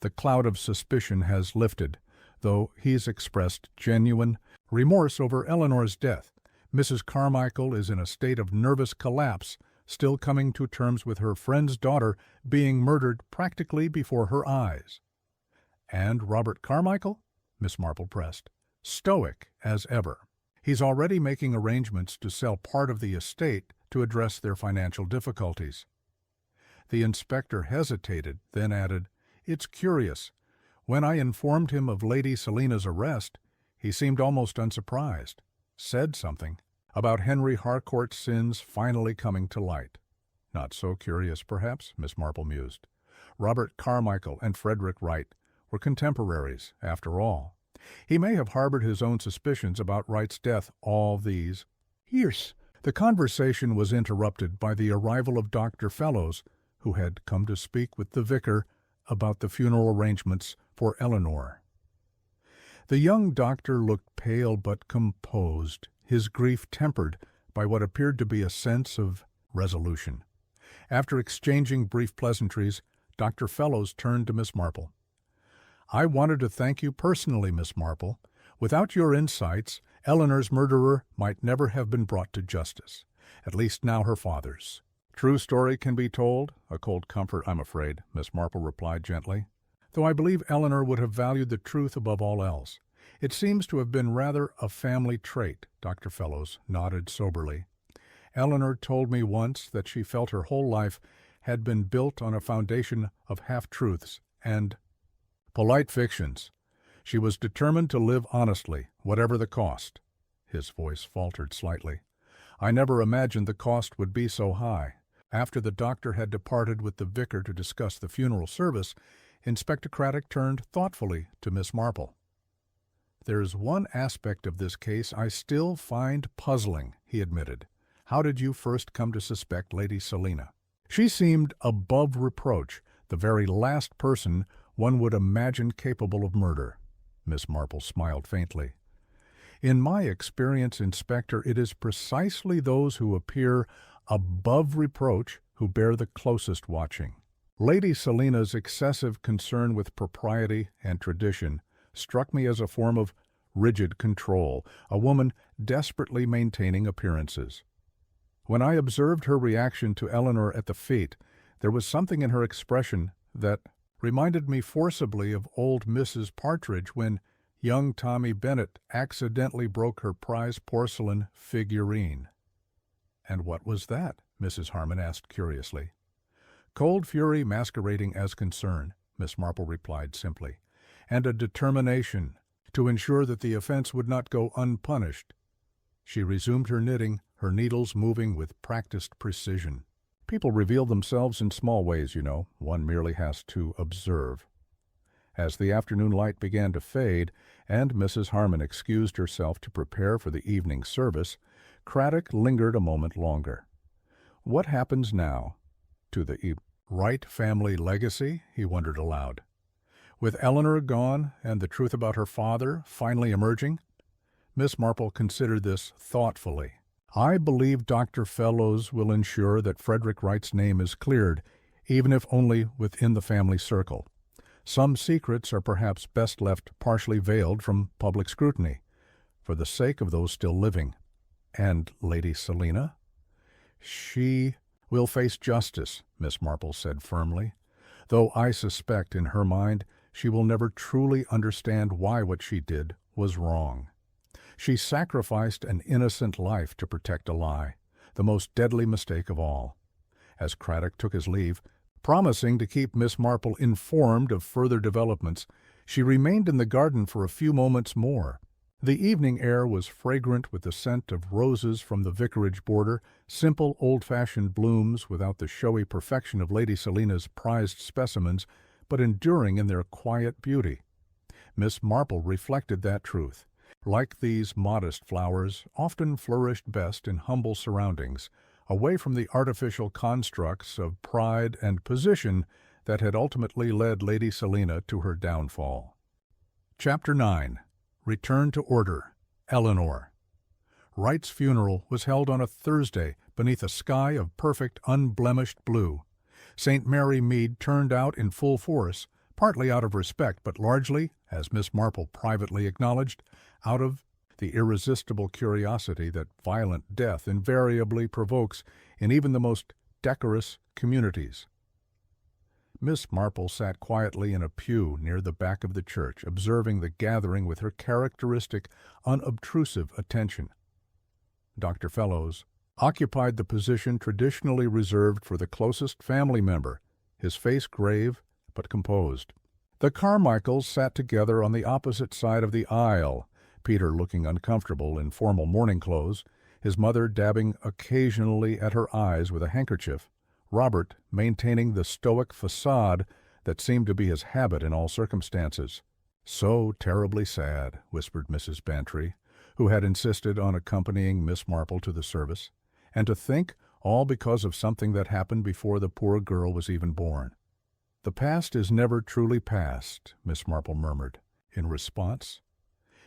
The cloud of suspicion has lifted, though he's expressed genuine remorse over Eleanor's death. Mrs. Carmichael is in a state of nervous collapse, still coming to terms with her friend's daughter being murdered practically before her eyes." "And Robert Carmichael?" Miss Marple pressed. "Stoic as ever. He's already making arrangements to sell part of the estate to address their financial difficulties. The inspector hesitated, then added, "It's curious. When I informed him of Lady Selina's arrest, he seemed almost unsurprised, said something about Henry Harcourt's sins finally coming to light." "Not so curious, perhaps," Miss Marple mused. Robert Carmichael and Frederick Wright were contemporaries, after all. He may have harbored his own suspicions about Wright's death all these years. The conversation was interrupted by the arrival of Dr. Fellows, who had come to speak with the vicar about the funeral arrangements for Eleanor. The young doctor looked pale but composed, his grief tempered by what appeared to be a sense of resolution. After exchanging brief pleasantries, Dr. Fellows turned to Miss Marple. "I wanted to thank you personally, Miss Marple. Without your insights, Eleanor's murderer might never have been brought to justice, at least now her father's." "True story can be told, a cold comfort, I'm afraid," Miss Marple replied gently, "though I believe Eleanor would have valued the truth above all else. It seems to have been rather a family trait." Dr. Fellows nodded soberly. "Eleanor told me once that she felt her whole life had been built on a foundation of half-truths and polite fictions. She was determined to live honestly, whatever the cost." His voice faltered slightly. "I never imagined the cost would be so high." After the doctor had departed with the vicar to discuss the funeral service, Inspector Craddock turned thoughtfully to Miss Marple. "There's one aspect of this case I still find puzzling," he admitted. "How did you first come to suspect Lady Selina?" "She seemed above reproach, the very last person one would imagine capable of murder." Miss Marple smiled faintly. "In my experience, Inspector, it is precisely those who appear above reproach who bear the closest watching. Lady Selina's excessive concern with propriety and tradition struck me as a form of rigid control, a woman desperately maintaining appearances. When I observed her reaction to Eleanor at the fete, there was something in her expression that reminded me forcibly of old Mrs. Partridge when young Tommy Bennett accidentally broke her prize porcelain figurine." "And what was that?" Mrs. Harmon asked curiously. "Cold fury masquerading as concern," Miss Marple replied simply, "and a determination to ensure that the offense would not go unpunished." She resumed her knitting, her needles moving with practiced precision. "People reveal themselves in small ways, you know. One merely has to observe." As the afternoon light began to fade, and Mrs. Harmon excused herself to prepare for the evening service, Craddock lingered a moment longer. "What happens now to the Wright family legacy?" he wondered aloud. "With Eleanor gone and the truth about her father finally emerging?" Miss Marple considered this thoughtfully. "I believe Dr. Fellows will ensure that Frederick Wright's name is cleared, even if only within the family circle. Some secrets are perhaps best left partially veiled from public scrutiny, for the sake of those still living." "And Lady Selina?" "She will face justice," Miss Marple said firmly, "though I suspect in her mind she will never truly understand why what she did was wrong. She sacrificed an innocent life to protect a lie, the most deadly mistake of all." As Craddock took his leave, promising to keep Miss Marple informed of further developments, she remained in the garden for a few moments more. The evening air was fragrant with the scent of roses from the vicarage border, simple old-fashioned blooms without the showy perfection of Lady Selina's prized specimens, but enduring in their quiet beauty. Miss Marple reflected that truth. Like these modest flowers, often flourished best in humble surroundings, away from the artificial constructs of pride and position that had ultimately led Lady Selina to her downfall. Chapter 9. Return to Order. Eleanor. Wright's funeral was held on a Thursday beneath a sky of perfect, unblemished blue. St. Mary Mead turned out in full force, partly out of respect, but largely, as Miss Marple privately acknowledged, out of the irresistible curiosity that violent death invariably provokes in even the most decorous communities. Miss Marple sat quietly in a pew near the back of the church, observing the gathering with her characteristic, unobtrusive attention. Dr. Fellows occupied the position traditionally reserved for the closest family member, his face grave but composed. The Carmichaels sat together on the opposite side of the aisle, Peter looking uncomfortable in formal morning clothes, his mother dabbing occasionally at her eyes with a handkerchief, Robert maintaining the stoic facade that seemed to be his habit in all circumstances. "So terribly sad," whispered Mrs. Bantry, who had insisted on accompanying Miss Marple to the service. "And to think, all because of something that happened before the poor girl was even born." "The past is never truly past," Miss Marple murmured in response.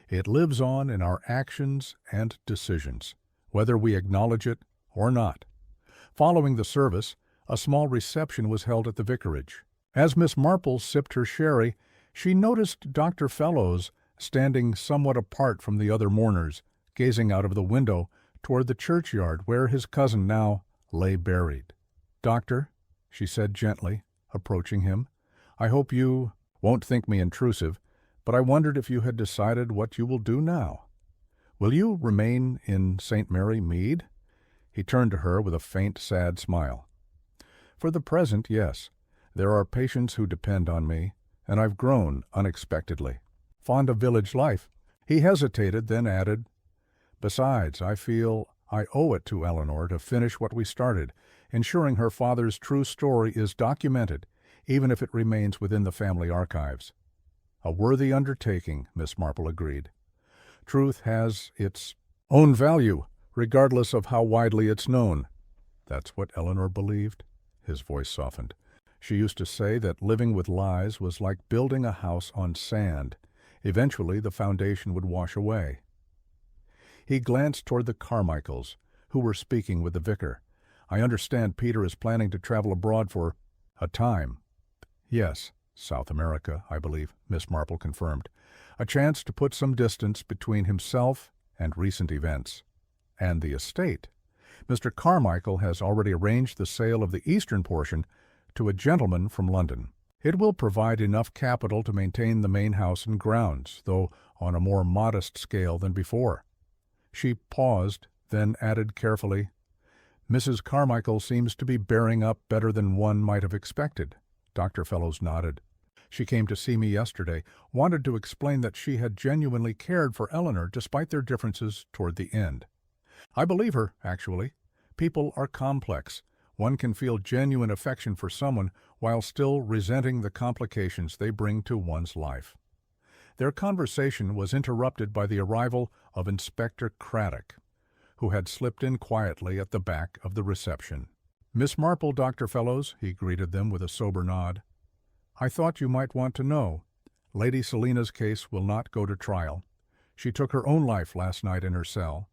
"It lives on in our actions and decisions, whether we acknowledge it or not." Following the service, a small reception was held at the vicarage. As Miss Marple sipped her sherry, she noticed Dr. Fellows standing somewhat apart from the other mourners, gazing out of the window toward the churchyard where his cousin now lay buried. "Doctor," she said gently, approaching him, "I hope you won't think me intrusive, but I wondered if you had decided what you will do now. Will you remain in St. Mary Mead?" He turned to her with a faint, sad smile. "For the present, yes. There are patients who depend on me, and I've grown unexpectedly fond of village life." He hesitated, then added, "Besides, I feel I owe it to Eleanor to finish what we started, ensuring her father's true story is documented, even if it remains within the family archives." "A worthy undertaking," Miss Marple agreed. "Truth has its own value, regardless of how widely it's known." "That's what Eleanor believed?" His voice softened. "She used to say that living with lies was like building a house on sand. Eventually the foundation would wash away." He glanced toward the Carmichaels, who were speaking with the vicar. "I understand Peter is planning to travel abroad for a time." "Yes, South America, I believe," Miss Marple confirmed. "A chance to put some distance between himself and recent events." "And the estate. Mr. Carmichael has already arranged the sale of the eastern portion to a gentleman from London. It will provide enough capital to maintain the main house and grounds, though on a more modest scale than before." She paused, then added carefully, "Mrs. Carmichael seems to be bearing up better than one might have expected." Dr. Fellows nodded. "She came to see me yesterday, wanted to explain that she had genuinely cared for Eleanor despite their differences toward the end. I believe her, actually. People are complex. One can feel genuine affection for someone while still resenting the complications they bring to one's life." Their conversation was interrupted by the arrival of Inspector Craddock, who had slipped in quietly at the back of the reception. "Miss Marple, Dr. Fellows," he greeted them with a sober nod. "I thought you might want to know. Lady Selina's case will not go to trial. She took her own life last night in her cell.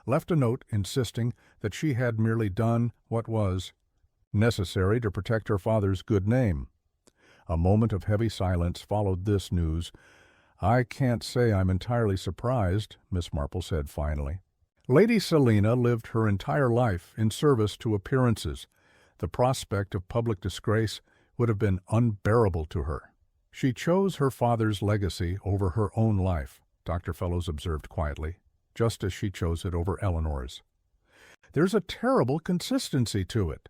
Left a note insisting that she had merely done what was necessary to protect her father's good name." A moment of heavy silence followed this news. "I can't say I'm entirely surprised," Miss Marple said finally. "Lady Selina lived her entire life in service to appearances. The prospect of public disgrace would have been unbearable to her. She chose her father's legacy over her own life," Dr. Fellows observed quietly, "just as she chose it over Eleanor's. There's a terrible consistency to it."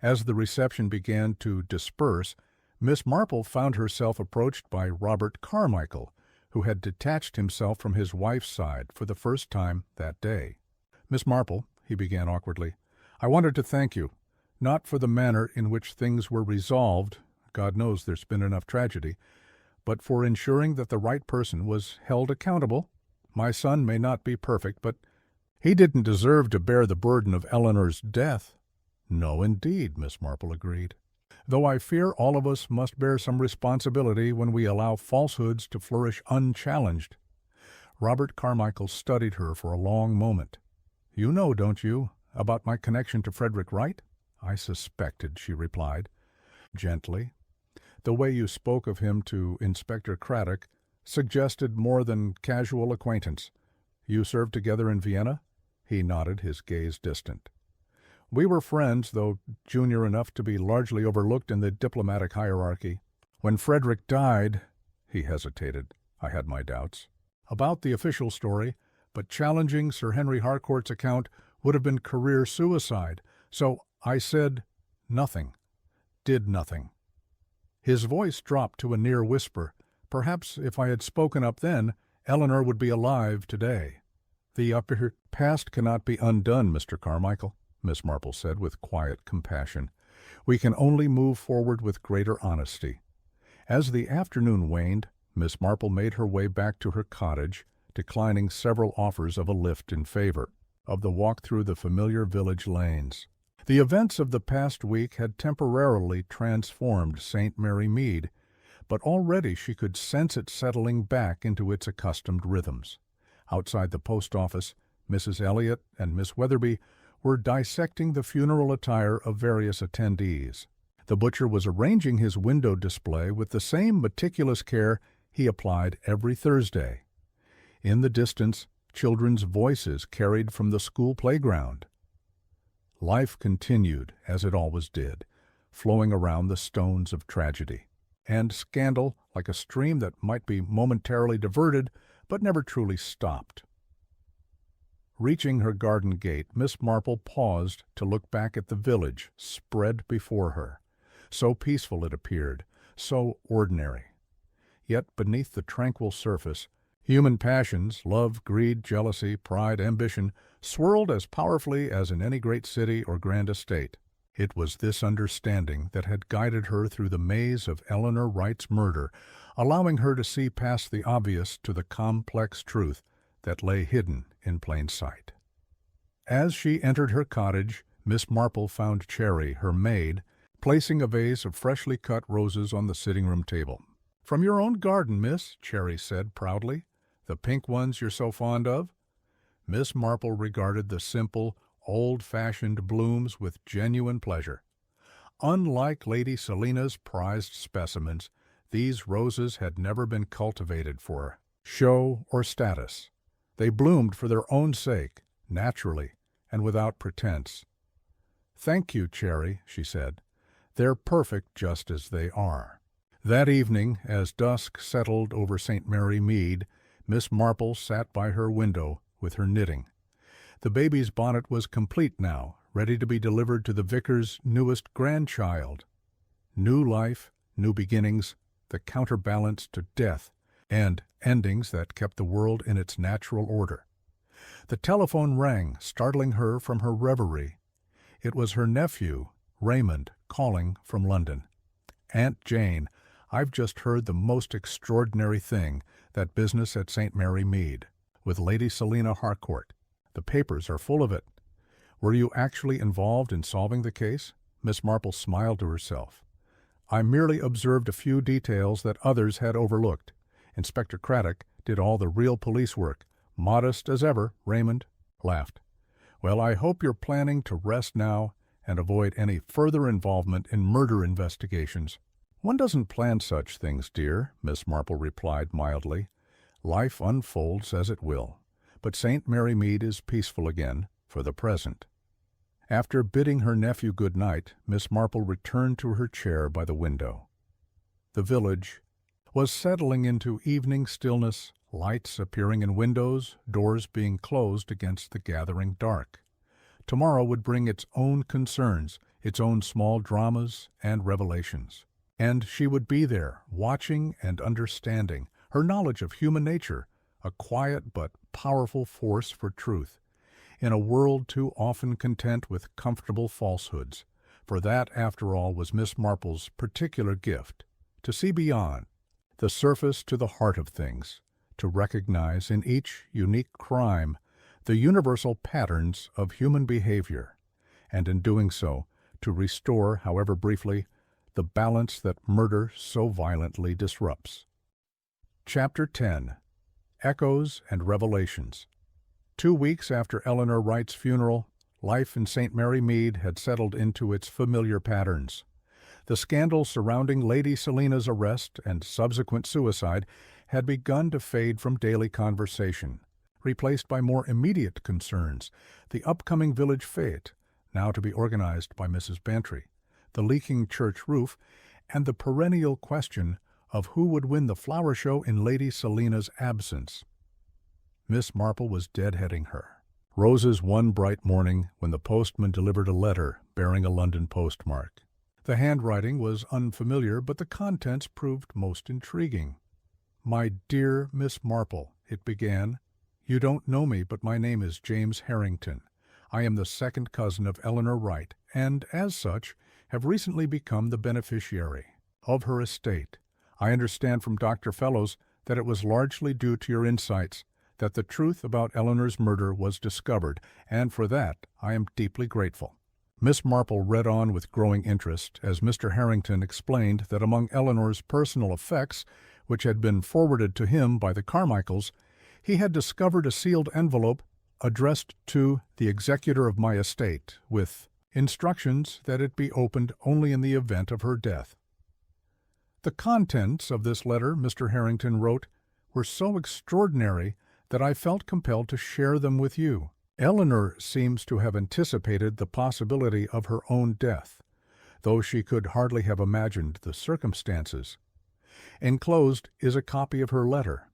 As the reception began to disperse, Miss Marple found herself approached by Robert Carmichael, who had detached himself from his wife's side for the first time that day. "Miss Marple," he began awkwardly, "I wanted to thank you, not for the manner in which things were resolved, God knows there's been enough tragedy, but for ensuring that the right person was held accountable. My son may not be perfect, but he didn't deserve to bear the burden of Eleanor's death." "No, indeed," Miss Marple agreed. "Though I fear all of us must bear some responsibility when we allow falsehoods to flourish unchallenged." Robert Carmichael studied her for a long moment. "You know, don't you, about my connection to Frederick Wright?" "I suspected," she replied, gently. "The way you spoke of him to Inspector Craddock suggested more than casual acquaintance. You served together in Vienna?" He nodded, his gaze distant. We were friends, though junior enough to be largely overlooked in the diplomatic hierarchy. When Frederick died, he hesitated. I had my doubts about the official story, but challenging Sir Henry Harcourt's account would have been career suicide, so I said nothing, did nothing. His voice dropped to a near whisper. Perhaps if I had spoken up then, Eleanor would be alive today. The upper past cannot be undone, Mr. Carmichael, Miss Marple said with quiet compassion. We can only move forward with greater honesty. As the afternoon waned, Miss Marple made her way back to her cottage, declining several offers of a lift in favor of the walk through the familiar village lanes. The events of the past week had temporarily transformed St. Mary Mead, but already she could sense it settling back into its accustomed rhythms. Outside the post office, Mrs. Elliot and Miss Weatherby were dissecting the funeral attire of various attendees. The butcher was arranging his window display with the same meticulous care he applied every Thursday. In the distance, children's voices carried from the school playground. Life continued as it always did, flowing around the stones of tragedy. And scandal, like a stream that might be momentarily diverted, but never truly stopped. Reaching her garden gate, Miss Marple paused to look back at the village spread before her. So peaceful it appeared, so ordinary. Yet beneath the tranquil surface, human passions, love, greed, jealousy, pride, ambition, swirled as powerfully as in any great city or grand estate. It was this understanding that had guided her through the maze of Eleanor Wright's murder, allowing her to see past the obvious to the complex truth that lay hidden in plain sight. As she entered her cottage, Miss Marple found Cherry, her maid, placing a vase of freshly cut roses on the sitting-room table. "From your own garden, miss," Cherry said proudly. "The pink ones you're so fond of?" Miss Marple regarded the simple, old-fashioned blooms with genuine pleasure. Unlike Lady Selina's prized specimens, these roses had never been cultivated for show or status. They bloomed for their own sake, naturally, and without pretense. "Thank you, Cherry," she said. "They're perfect just as they are." That evening, as dusk settled over St. Mary Mead, Miss Marple sat by her window with her knitting. The baby's bonnet was complete now, ready to be delivered to the vicar's newest grandchild. New life, new beginnings, the counterbalance to death, and endings that kept the world in its natural order. The telephone rang, startling her from her reverie. It was her nephew, Raymond, calling from London. "Aunt Jane, I've just heard the most extraordinary thing, that business at St. Mary Mead, with Lady Selina Harcourt. The papers are full of it. Were you actually involved in solving the case?" Miss Marple smiled to herself. "I merely observed a few details that others had overlooked. Inspector Craddock did all the real police work. Modest as ever, Raymond laughed. Well, I hope you're planning to rest now and avoid any further involvement in murder investigations." "One doesn't plan such things, dear," Miss Marple replied mildly. "Life unfolds as it will. But St. Mary Mead is peaceful again, for the present." After bidding her nephew good night, Miss Marple returned to her chair by the window. The village was settling into evening stillness, lights appearing in windows, doors being closed against the gathering dark. Tomorrow would bring its own concerns, its own small dramas and revelations. And she would be there, watching and understanding, her knowledge of human nature, a quiet but powerful force for truth, in a world too often content with comfortable falsehoods. For that, after all, was Miss Marple's particular gift, to see beyond the surface to the heart of things, to recognize in each unique crime the universal patterns of human behavior, and in doing so, to restore, however briefly, the balance that murder so violently disrupts. Chapter 10. Echoes and Revelations. 2 weeks after Eleanor Wright's funeral, life in St. Mary Mead had settled into its familiar patterns. The scandal surrounding Lady Selina's arrest and subsequent suicide had begun to fade from daily conversation, replaced by more immediate concerns, the upcoming village fete, now to be organized by Mrs. Bantry, the leaking church roof, and the perennial question of who would win the flower show in Lady Selina's absence. Miss Marple was deadheading her. Roses one bright morning when the postman delivered a letter bearing a London postmark. The handwriting was unfamiliar, but the contents proved most intriguing. "My dear Miss Marple," it began, "you don't know me, but my name is James Harrington. I am the second cousin of Eleanor Wright, and, as such, have recently become the beneficiary of her estate. I understand from Dr. Fellows that it was largely due to your insights that the truth about Eleanor's murder was discovered, and for that I am deeply grateful." Miss Marple read on with growing interest as Mr. Harrington explained that among Eleanor's personal effects, which had been forwarded to him by the Carmichaels, he had discovered a sealed envelope addressed to the executor of my estate, with instructions that it be opened only in the event of her death. The contents of this letter, Mr. Harrington wrote, were so extraordinary that I felt compelled to share them with you. Eleanor seems to have anticipated the possibility of her own death, though she could hardly have imagined the circumstances. Enclosed is a copy of her letter.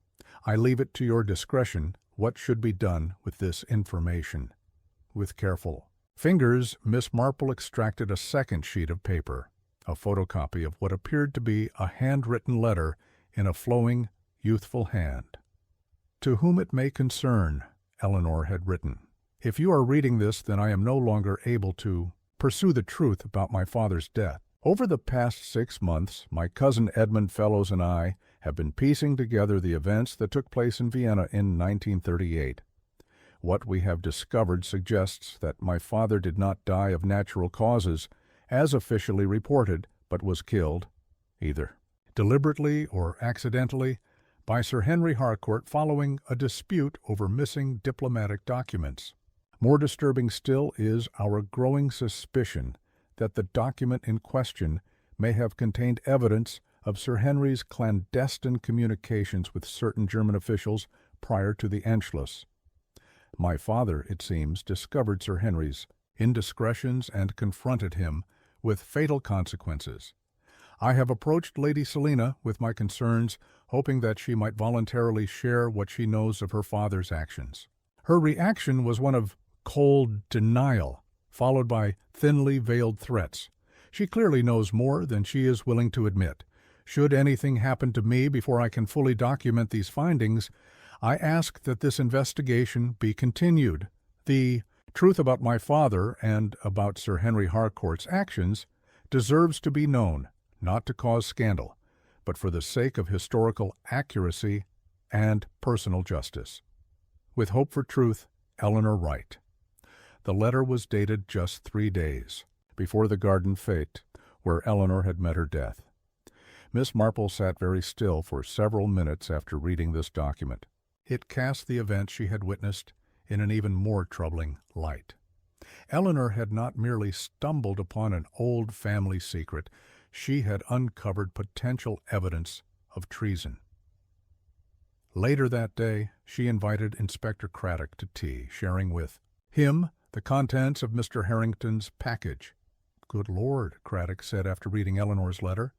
I leave it to your discretion what should be done with this information. With careful fingers, Miss Marple extracted a second sheet of paper, a photocopy of what appeared to be a handwritten letter in a flowing, youthful hand. "To whom it may concern," Eleanor had written. "If you are reading this, then I am no longer able to pursue the truth about my father's death. Over the past 6 months, my cousin Edmund Fellows and I have been piecing together the events that took place in Vienna in 1938. What we have discovered suggests that my father did not die of natural causes, as officially reported, but was killed, either deliberately or accidentally, by Sir Henry Harcourt following a dispute over missing diplomatic documents. More disturbing still is our growing suspicion that the document in question may have contained evidence of Sir Henry's clandestine communications with certain German officials prior to the Anschluss. My father, it seems, discovered Sir Henry's indiscretions and confronted him with fatal consequences. I have approached Lady Selina with my concerns, hoping that she might voluntarily share what she knows of her father's actions. Her reaction was one of cold denial, followed by thinly veiled threats. She clearly knows more than she is willing to admit. Should anything happen to me before I can fully document these findings, I ask that this investigation be continued. The truth about my father and about Sir Henry Harcourt's actions deserves to be known, not to cause scandal, but for the sake of historical accuracy and personal justice. With hope for truth, Eleanor Wright. The letter was dated just 3 days before the garden fete, where Eleanor had met her death. Miss Marple sat very still for several minutes after reading this document. It cast the event she had witnessed in an even more troubling light. Eleanor had not merely stumbled upon an old family secret, she had uncovered potential evidence of treason. Later that day, she invited Inspector Craddock to tea, sharing with him the contents of Mr. Harrington's package. "Good Lord," Craddock said after reading Eleanor's letter.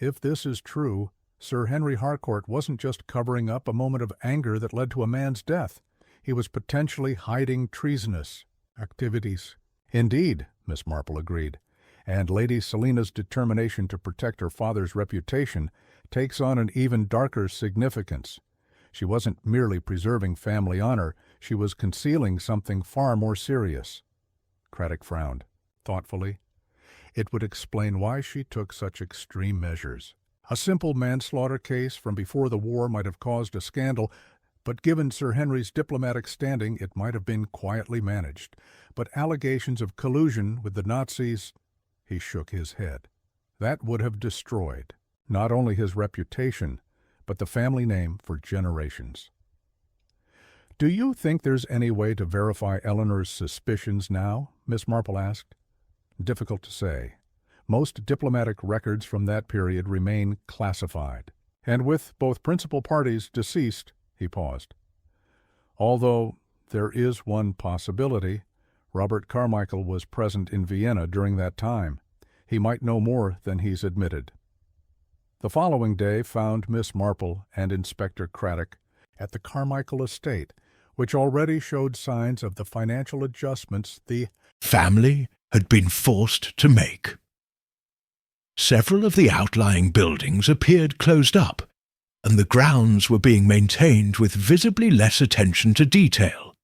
"If this is true, Sir Henry Harcourt wasn't just covering up a moment of anger that led to a man's death. He was potentially hiding treasonous activities." "Indeed," Miss Marple agreed, "and Lady Selina's determination to protect her father's reputation takes on an even darker significance. She wasn't merely preserving family honor, she was concealing something far more serious." Craddock frowned thoughtfully. It would explain why she took such extreme measures. A simple manslaughter case from before the war might have caused a scandal, but given Sir Henry's diplomatic standing, it might have been quietly managed. But allegations of collusion with the Nazis, he shook his head. That would have destroyed not only his reputation, but the family name for generations. "Do you think there's any way to verify Eleanor's suspicions now?" Miss Marple asked. "Difficult to say. Most diplomatic records from that period remain classified. And with both principal parties deceased," he paused. "Although there is one possibility, Robert Carmichael was present in Vienna during that time. He might know more than he's admitted. The following day found Miss Marple and Inspector Craddock at the Carmichael estate, which already showed signs of the financial adjustments the family had been forced to make. Several of the outlying buildings appeared closed up, and the grounds were being maintained with visibly less attention to detail.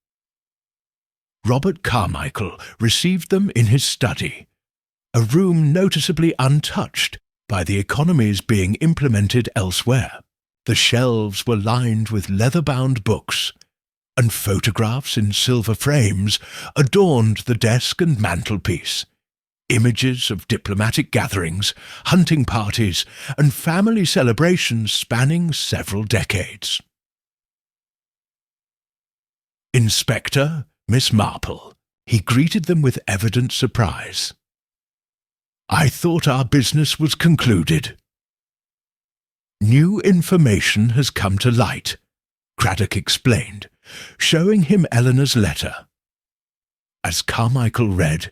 Robert Carmichael received them in his study, a room noticeably untouched by the economies being implemented elsewhere. The shelves were lined with leather-bound books, and photographs in silver frames adorned the desk and mantelpiece. Images of diplomatic gatherings, hunting parties, and family celebrations spanning several decades. Inspector, Miss Marple, he greeted them with evident surprise. "I thought our business was concluded." "New information has come to light," Craddock explained, showing him Eleanor's letter. As Carmichael read,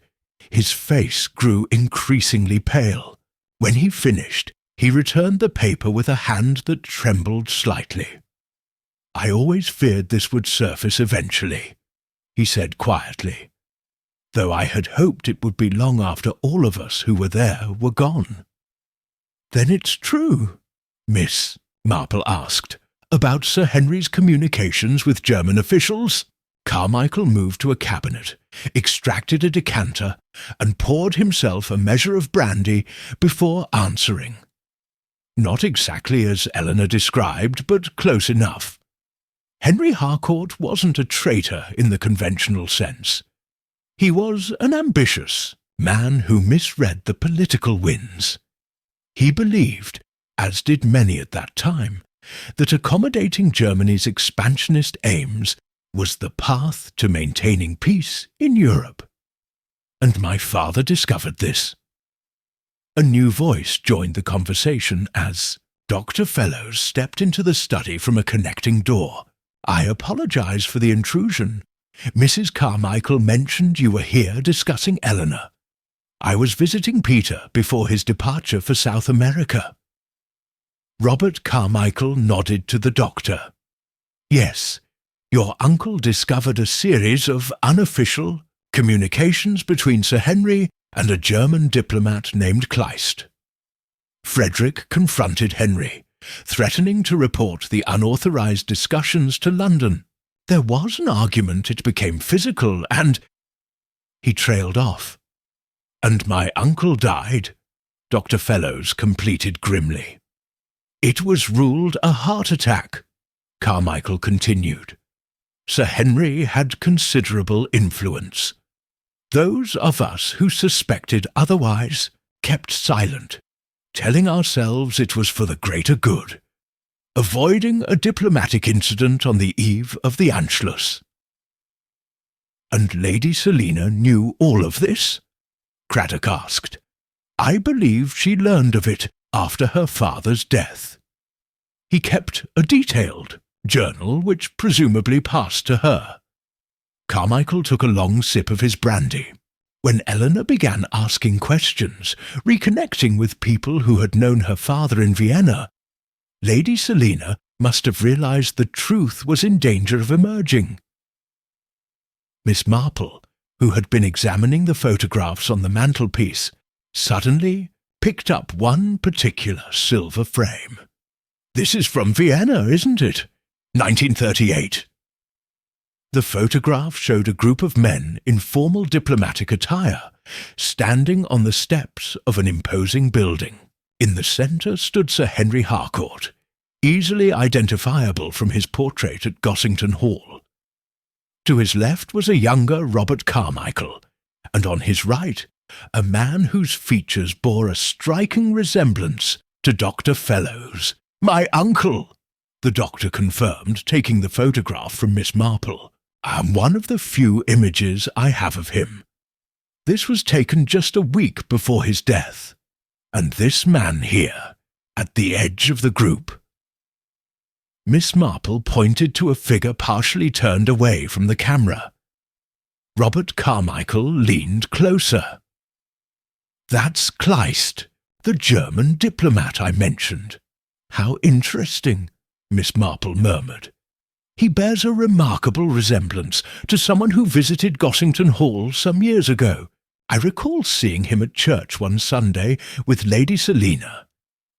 his face grew increasingly pale. When he finished, he returned the paper with a hand that trembled slightly. "I always feared this would surface eventually," he said quietly, "though I had hoped it would be long after all of us who were there were gone." "Then it's true?" Miss Marple asked, "about Sir Henry's communications with German officials?" Carmichael moved to a cabinet, extracted a decanter, and poured himself a measure of brandy before answering. "Not exactly as Eleanor described, but close enough. Henry Harcourt wasn't a traitor in the conventional sense. He was an ambitious man who misread the political winds. He believed, as did many at that time, that accommodating Germany's expansionist aims was the path to maintaining peace in Europe. And my father discovered this." A new voice joined the conversation as Dr. Fellows stepped into the study from a connecting door. "I apologize for the intrusion. Mrs. Carmichael mentioned you were here discussing Eleanor. I was visiting Peter before his departure for South America." Robert Carmichael nodded to the doctor. "Yes, your uncle discovered a series of unofficial communications between Sir Henry and a German diplomat named Kleist. Frederick confronted Henry, threatening to report the unauthorized discussions to London. There was an argument, it became physical, and—" He trailed off. "And my uncle died," Dr. Fellows completed grimly. "It was ruled a heart attack," Carmichael continued. "Sir Henry had considerable influence. Those of us who suspected otherwise kept silent, telling ourselves it was for the greater good, avoiding a diplomatic incident on the eve of the Anschluss." "And Lady Selina knew all of this?" Craddock asked. "I believe she learned of it after her father's death. He kept a detailed journal which presumably passed to her." Carmichael took a long sip of his brandy. When Eleanor began asking questions, reconnecting with people who had known her father in Vienna, Lady Selina must have realized the truth was in danger of emerging. Miss Marple, who had been examining the photographs on the mantelpiece, suddenly picked up one particular silver frame. "This is from Vienna, isn't it? 1938. The photograph showed a group of men in formal diplomatic attire, standing on the steps of an imposing building. In the centre stood Sir Henry Harcourt, easily identifiable from his portrait at Gossington Hall. To his left was a younger Robert Carmichael, and on his right a man whose features bore a striking resemblance to Dr. Fellows. "My uncle," the doctor confirmed, taking the photograph from Miss Marple. "One of the few images I have of him. This was taken just a week before his death. And this man here, at the edge of the group." Miss Marple pointed to a figure partially turned away from the camera. Robert Carmichael leaned closer. "That's Kleist, the German diplomat I mentioned. How interesting," Miss Marple murmured. "He bears a remarkable resemblance to someone who visited Gossington Hall some years ago. I recall seeing him at church one Sunday with Lady Selina.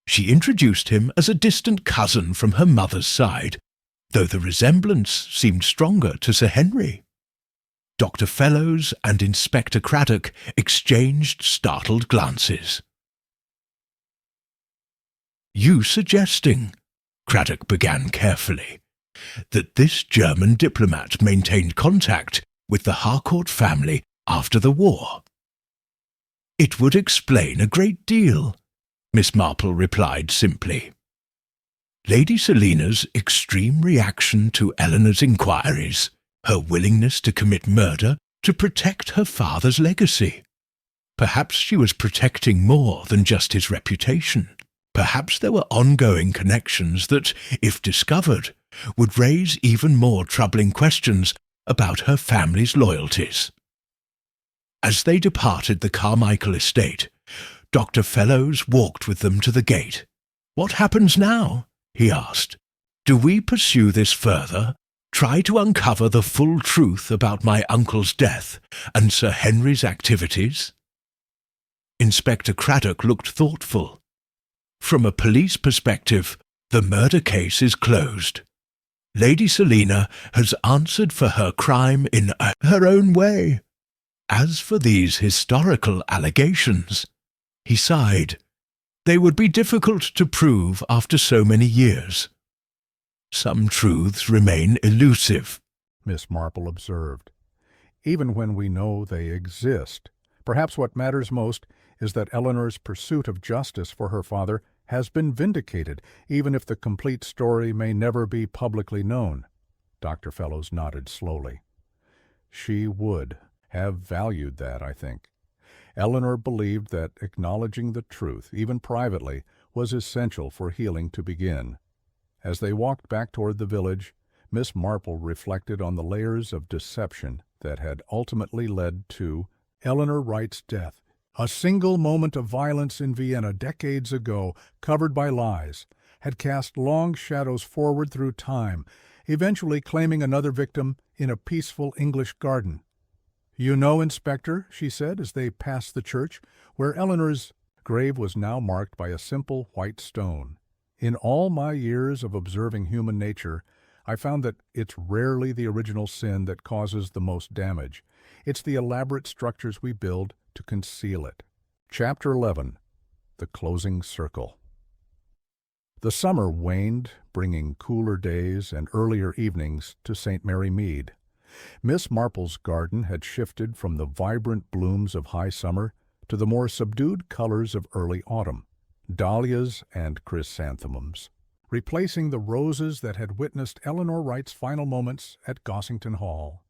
She introduced him as a distant cousin from her mother's side, though the resemblance seemed stronger to Sir Henry." Dr. Fellows and Inspector Craddock exchanged startled glances. "You suggesting," Craddock began carefully, "that this German diplomat maintained contact with the Harcourt family after the war?" "It would explain a great deal," Miss Marple replied simply. "Lady Selina's extreme reaction to Eleanor's inquiries, her willingness to commit murder to protect her father's legacy. Perhaps she was protecting more than just his reputation. Perhaps there were ongoing connections that, if discovered, would raise even more troubling questions about her family's loyalties." As they departed the Carmichael estate, Dr. Fellows walked with them to the gate. "What happens now?" he asked. "Do we pursue this further? Try to uncover the full truth about my uncle's death and Sir Henry's activities?" Inspector Craddock looked thoughtful. "From a police perspective, the murder case is closed. Lady Selina has answered for her crime in her own way. As for these historical allegations," he sighed, "they would be difficult to prove after so many years. Some truths remain elusive," Miss Marple observed. "Even when we know they exist. Perhaps what matters most is that Eleanor's pursuit of justice for her father has been vindicated, even if the complete story may never be publicly known." Dr. Fellows nodded slowly. "She would have valued that, I think. Eleanor believed that acknowledging the truth, even privately, was essential for healing to begin." As they walked back toward the village, Miss Marple reflected on the layers of deception that had ultimately led to Eleanor Wright's death. A single moment of violence in Vienna decades ago, covered by lies, had cast long shadows forward through time, eventually claiming another victim in a peaceful English garden. "You know, Inspector," she said as they passed the church, where Eleanor's grave was now marked by a simple white stone, "in all my years of observing human nature, I found that it's rarely the original sin that causes the most damage. It's the elaborate structures we build to conceal it." Chapter 11. The Closing Circle. The summer waned, bringing cooler days and earlier evenings to St. Mary Mead. Miss Marple's garden had shifted from the vibrant blooms of high summer to the more subdued colors of early autumn, dahlias and chrysanthemums, replacing the roses that had witnessed Eleanor Wright's final moments at Gossington Hall.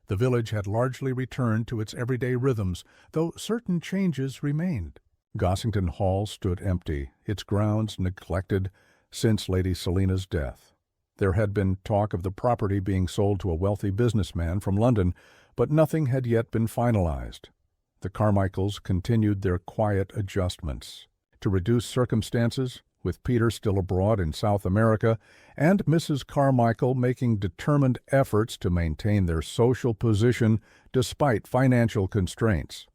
The village had largely returned to its everyday rhythms, though certain changes remained. Gossington Hall stood empty, its grounds neglected since Lady Selina's death. There had been talk of the property being sold to a wealthy businessman from London, but nothing had yet been finalized. The Carmichaels continued their quiet adjustments. To reduce circumstances, with Peter still abroad in South America, and Mrs. Carmichael making determined efforts to maintain their social position despite financial constraints.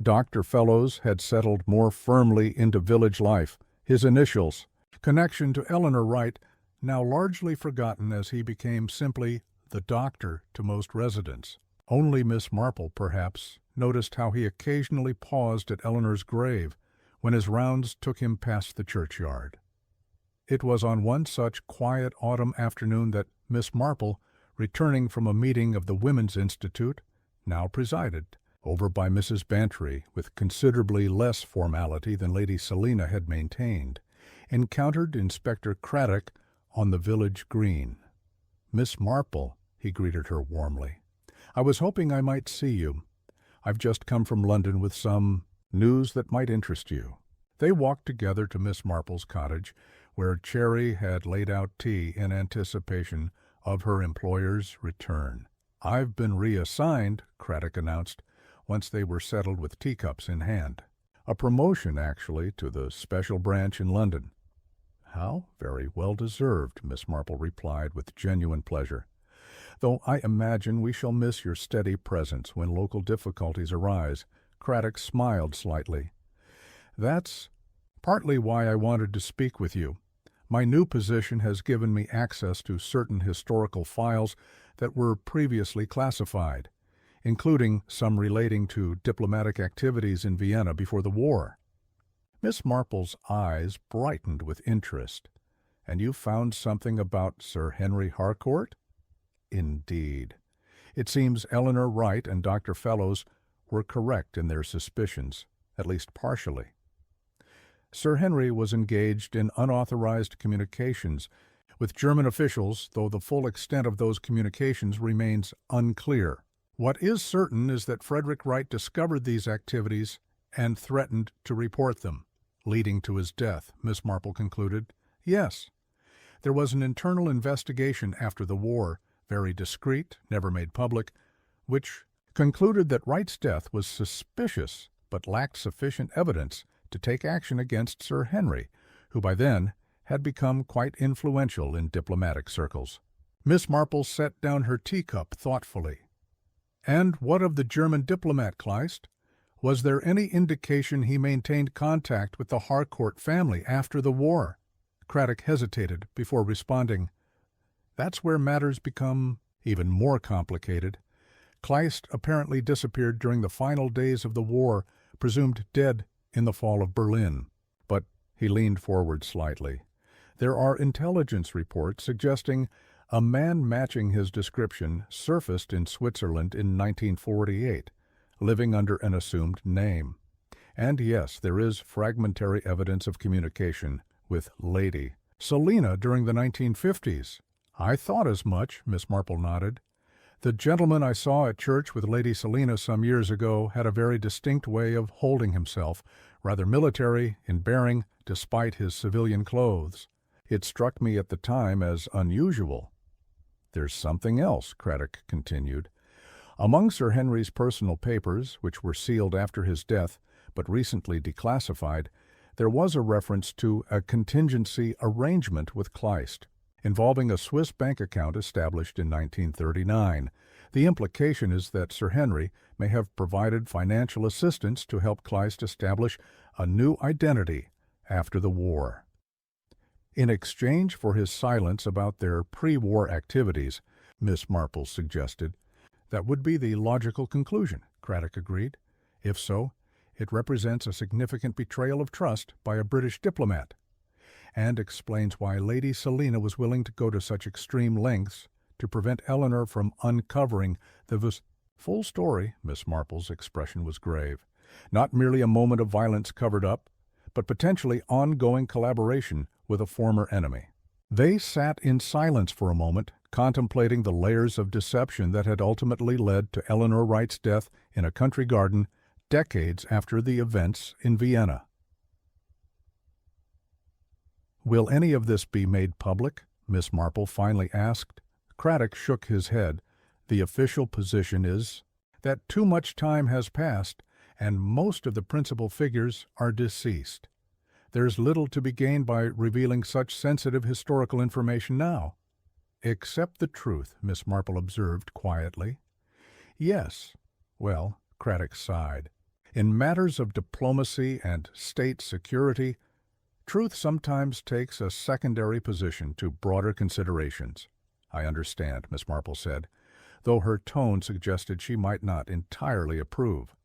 Dr. Fellows had settled more firmly into village life, his initials, connection to Eleanor Wright, now largely forgotten as he became simply the doctor to most residents. Only Miss Marple, perhaps, noticed how he occasionally paused at Eleanor's grave when his rounds took him past the churchyard. It was on one such quiet autumn afternoon that Miss Marple, returning from a meeting of the Women's Institute, now presided, over by Mrs. Bantry, with considerably less formality than Lady Selina had maintained, encountered Inspector Craddock on the village green. "Miss Marple," he greeted her warmly, "I was hoping I might see you. I've just come from London with some news that might interest you." They walked together to Miss Marple's cottage, where Cherry had laid out tea in anticipation of her employer's return. "I've been reassigned," Craddock announced, once they were settled with teacups in hand. "A promotion, actually, to the special branch in London." "How very well deserved," Miss Marple replied with genuine pleasure. "Though I imagine we shall miss your steady presence when local difficulties arise." Craddock smiled slightly. "That's partly why I wanted to speak with you. My new position has given me access to certain historical files that were previously classified, including some relating to diplomatic activities in Vienna before the war." Miss Marple's eyes brightened with interest. "And you found something about Sir Henry Harcourt?" "Indeed. It seems Eleanor Wright and Dr. Fellows were correct in their suspicions, at least partially. Sir Henry was engaged in unauthorized communications with German officials, though the full extent of those communications remains unclear. What is certain is that Frederick Wright discovered these activities and threatened to report them, leading to his death," Miss Marple concluded. "Yes. There was an internal investigation after the war, very discreet, never made public, which concluded that Wright's death was suspicious but lacked sufficient evidence to take action against Sir Henry, who by then had become quite influential in diplomatic circles." Miss Marple set down her teacup thoughtfully. "And what of the German diplomat, Kleist? Was there any indication he maintained contact with the Harcourt family after the war?" Craddock hesitated before responding. "That's where matters become even more complicated. Kleist apparently disappeared during the final days of the war, presumed dead in the fall of Berlin. But," he leaned forward slightly, "there are intelligence reports suggesting a man matching his description surfaced in Switzerland in 1948, living under an assumed name. And yes, there is fragmentary evidence of communication with Lady Selina during the 1950s. "I thought as much," Miss Marple nodded. "The gentleman I saw at church with Lady Selina some years ago had a very distinct way of holding himself, rather military in bearing despite his civilian clothes. It struck me at the time as unusual." "There's something else," Craddock continued. "Among Sir Henry's personal papers, which were sealed after his death but recently declassified, there was a reference to a contingency arrangement with Kleist, involving a Swiss bank account established in 1939. The implication is that Sir Henry may have provided financial assistance to help Kleist establish a new identity after the war. In exchange for his silence about their pre-war activities," Miss Marple suggested. "That would be the logical conclusion," Craddock agreed. "If so, it represents a significant betrayal of trust by a British diplomat, and explains why Lady Selina was willing to go to such extreme lengths to prevent Eleanor from uncovering the full story." Miss Marple's expression was grave. "Not merely a moment of violence covered up, but potentially ongoing collaboration with a former enemy." They sat in silence for a moment, contemplating the layers of deception that had ultimately led to Eleanor Wright's death in a country garden decades after the events in Vienna. "Will any of this be made public?" Miss Marple finally asked. Craddock shook his head. "The official position is that too much time has passed, and most of the principal figures are deceased. There's little to be gained by revealing such sensitive historical information now." "Except the truth," Miss Marple observed quietly. "Yes. Well," Craddock sighed, "in matters of diplomacy and state security, truth sometimes takes a secondary position to broader considerations." "I understand," Miss Marple said, though her tone suggested she might not entirely approve.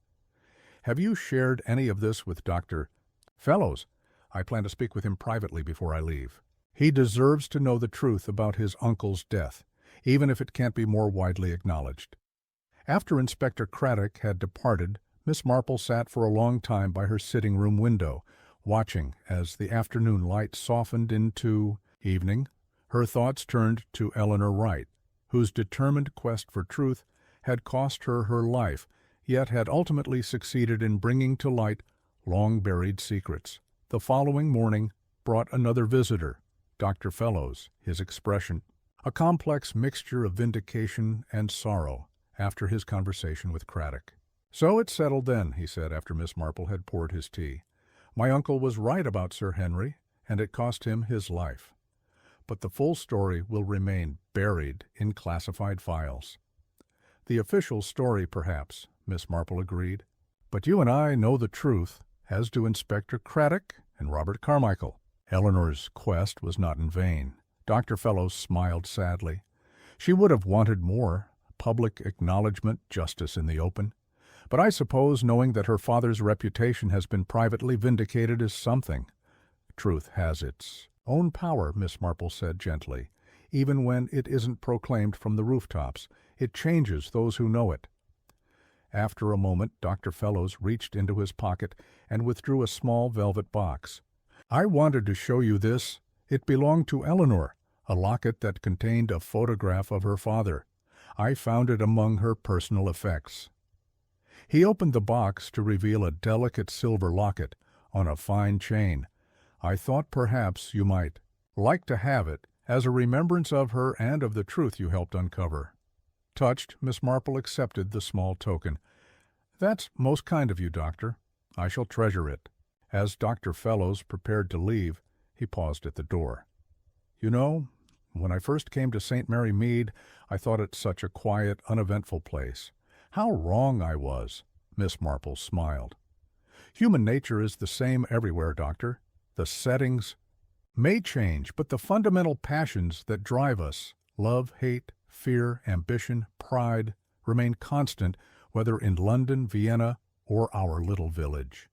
"Have you shared any of this with Dr. Fellows? I plan to speak with him privately before I leave. He deserves to know the truth about his uncle's death, even if it can't be more widely acknowledged." After Inspector Craddock had departed, Miss Marple sat for a long time by her sitting-room window, watching as the afternoon light softened into evening. Her thoughts turned to Eleanor Wright, whose determined quest for truth had cost her her life, yet had ultimately succeeded in bringing to light long-buried secrets. The following morning brought another visitor, Dr. Fellows, his expression a complex mixture of vindication and sorrow after his conversation with Craddock. "So it's settled then," he said after Miss Marple had poured his tea. "My uncle was right about Sir Henry, and it cost him his life. But the full story will remain buried in classified files." "The official story, perhaps," Miss Marple agreed. "But you and I know the truth, as do Inspector Craddock and Robert Carmichael." Eleanor's quest was not in vain. Dr. Fellows smiled sadly. She would have wanted more, public acknowledgment, justice in the open. But I suppose knowing that her father's reputation has been privately vindicated is something. "Truth has its own power," Miss Marple said gently. "Even when it isn't proclaimed from the rooftops, it changes those who know it." After a moment, Dr. Fellows reached into his pocket and withdrew a small velvet box. "I wanted to show you this. It belonged to Eleanor, a locket that contained a photograph of her father. I found it among her personal effects." He opened the box to reveal a delicate silver locket on a fine chain. "I thought perhaps you might like to have it as a remembrance of her and of the truth you helped uncover." Touched, Miss Marple accepted the small token. "That's most kind of you, Doctor. I shall treasure it." As Dr. Fellows prepared to leave, he paused at the door. "You know, when I first came to St. Mary Mead, I thought it such a quiet, uneventful place. How wrong I was." Miss Marple smiled. "Human nature is the same everywhere, Doctor. The settings may change, but the fundamental passions that drive us, love, hate, fear, ambition, pride, remain constant whether in London, Vienna, or our little village."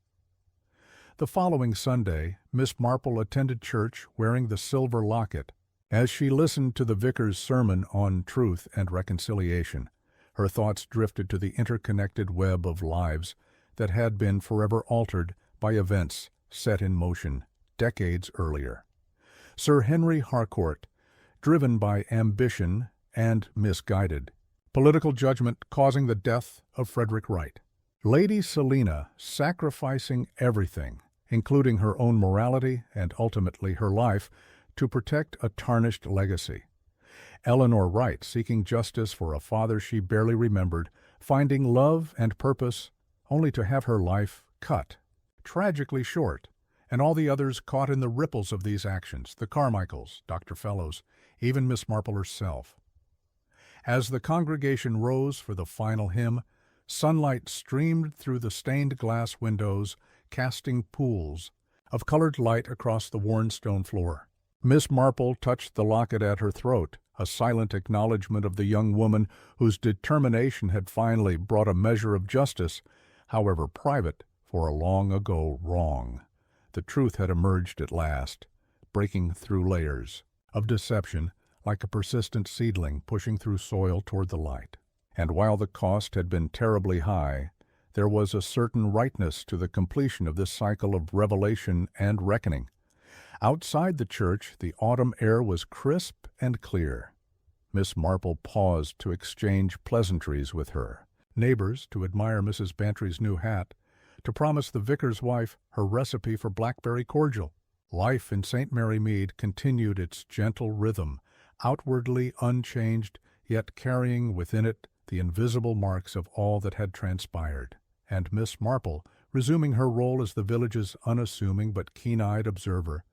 The following Sunday, Miss Marple attended church wearing the silver locket. As she listened to the vicar's sermon on truth and reconciliation, her thoughts drifted to the interconnected web of lives that had been forever altered by events set in motion decades earlier. Sir Henry Harcourt, driven by ambition and misguided. Political judgment causing the death of Frederick Wright. Lady Selina sacrificing everything, including her own morality and ultimately her life, to protect a tarnished legacy. Eleanor Wright seeking justice for a father she barely remembered, finding love and purpose only to have her life cut tragically short, and all the others caught in the ripples of these actions, the Carmichaels, Dr. Fellows, even Miss Marple herself. As the congregation rose for the final hymn, sunlight streamed through the stained glass windows, casting pools of colored light across the worn stone floor. Miss Marple touched the locket at her throat, a silent acknowledgment of the young woman whose determination had finally brought a measure of justice, however private, for a long ago wrong. The truth had emerged at last, breaking through layers of deception like a persistent seedling pushing through soil toward the light. And while the cost had been terribly high, there was a certain rightness to the completion of this cycle of revelation and reckoning. Outside the church, the autumn air was crisp and clear. Miss Marple paused to exchange pleasantries with her. Neighbors to admire Mrs. Bantry's new hat, to promise the vicar's wife her recipe for blackberry cordial. Life in St. Mary Mead continued its gentle rhythm, outwardly unchanged, yet carrying within it the invisible marks of all that had transpired. And Miss Marple, resuming her role as the village's unassuming but keen-eyed observer,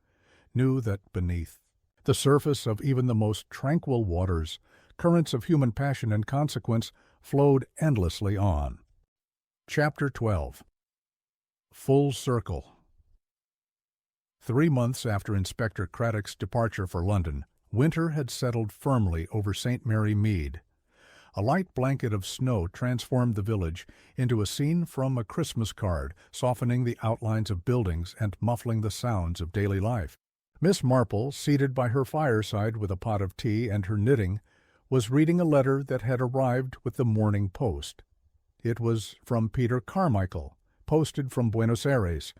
knew that beneath the surface of even the most tranquil waters, currents of human passion and consequence flowed endlessly on. Chapter 12. Full Circle. 3 months after Inspector Craddock's departure for London, winter had settled firmly over St. Mary Mead. A light blanket of snow transformed the village into a scene from a Christmas card, softening the outlines of buildings and muffling the sounds of daily life. Miss Marple, seated by her fireside with a pot of tea and her knitting, was reading a letter that had arrived with the morning post. It was from Peter Carmichael, posted from Buenos Aires,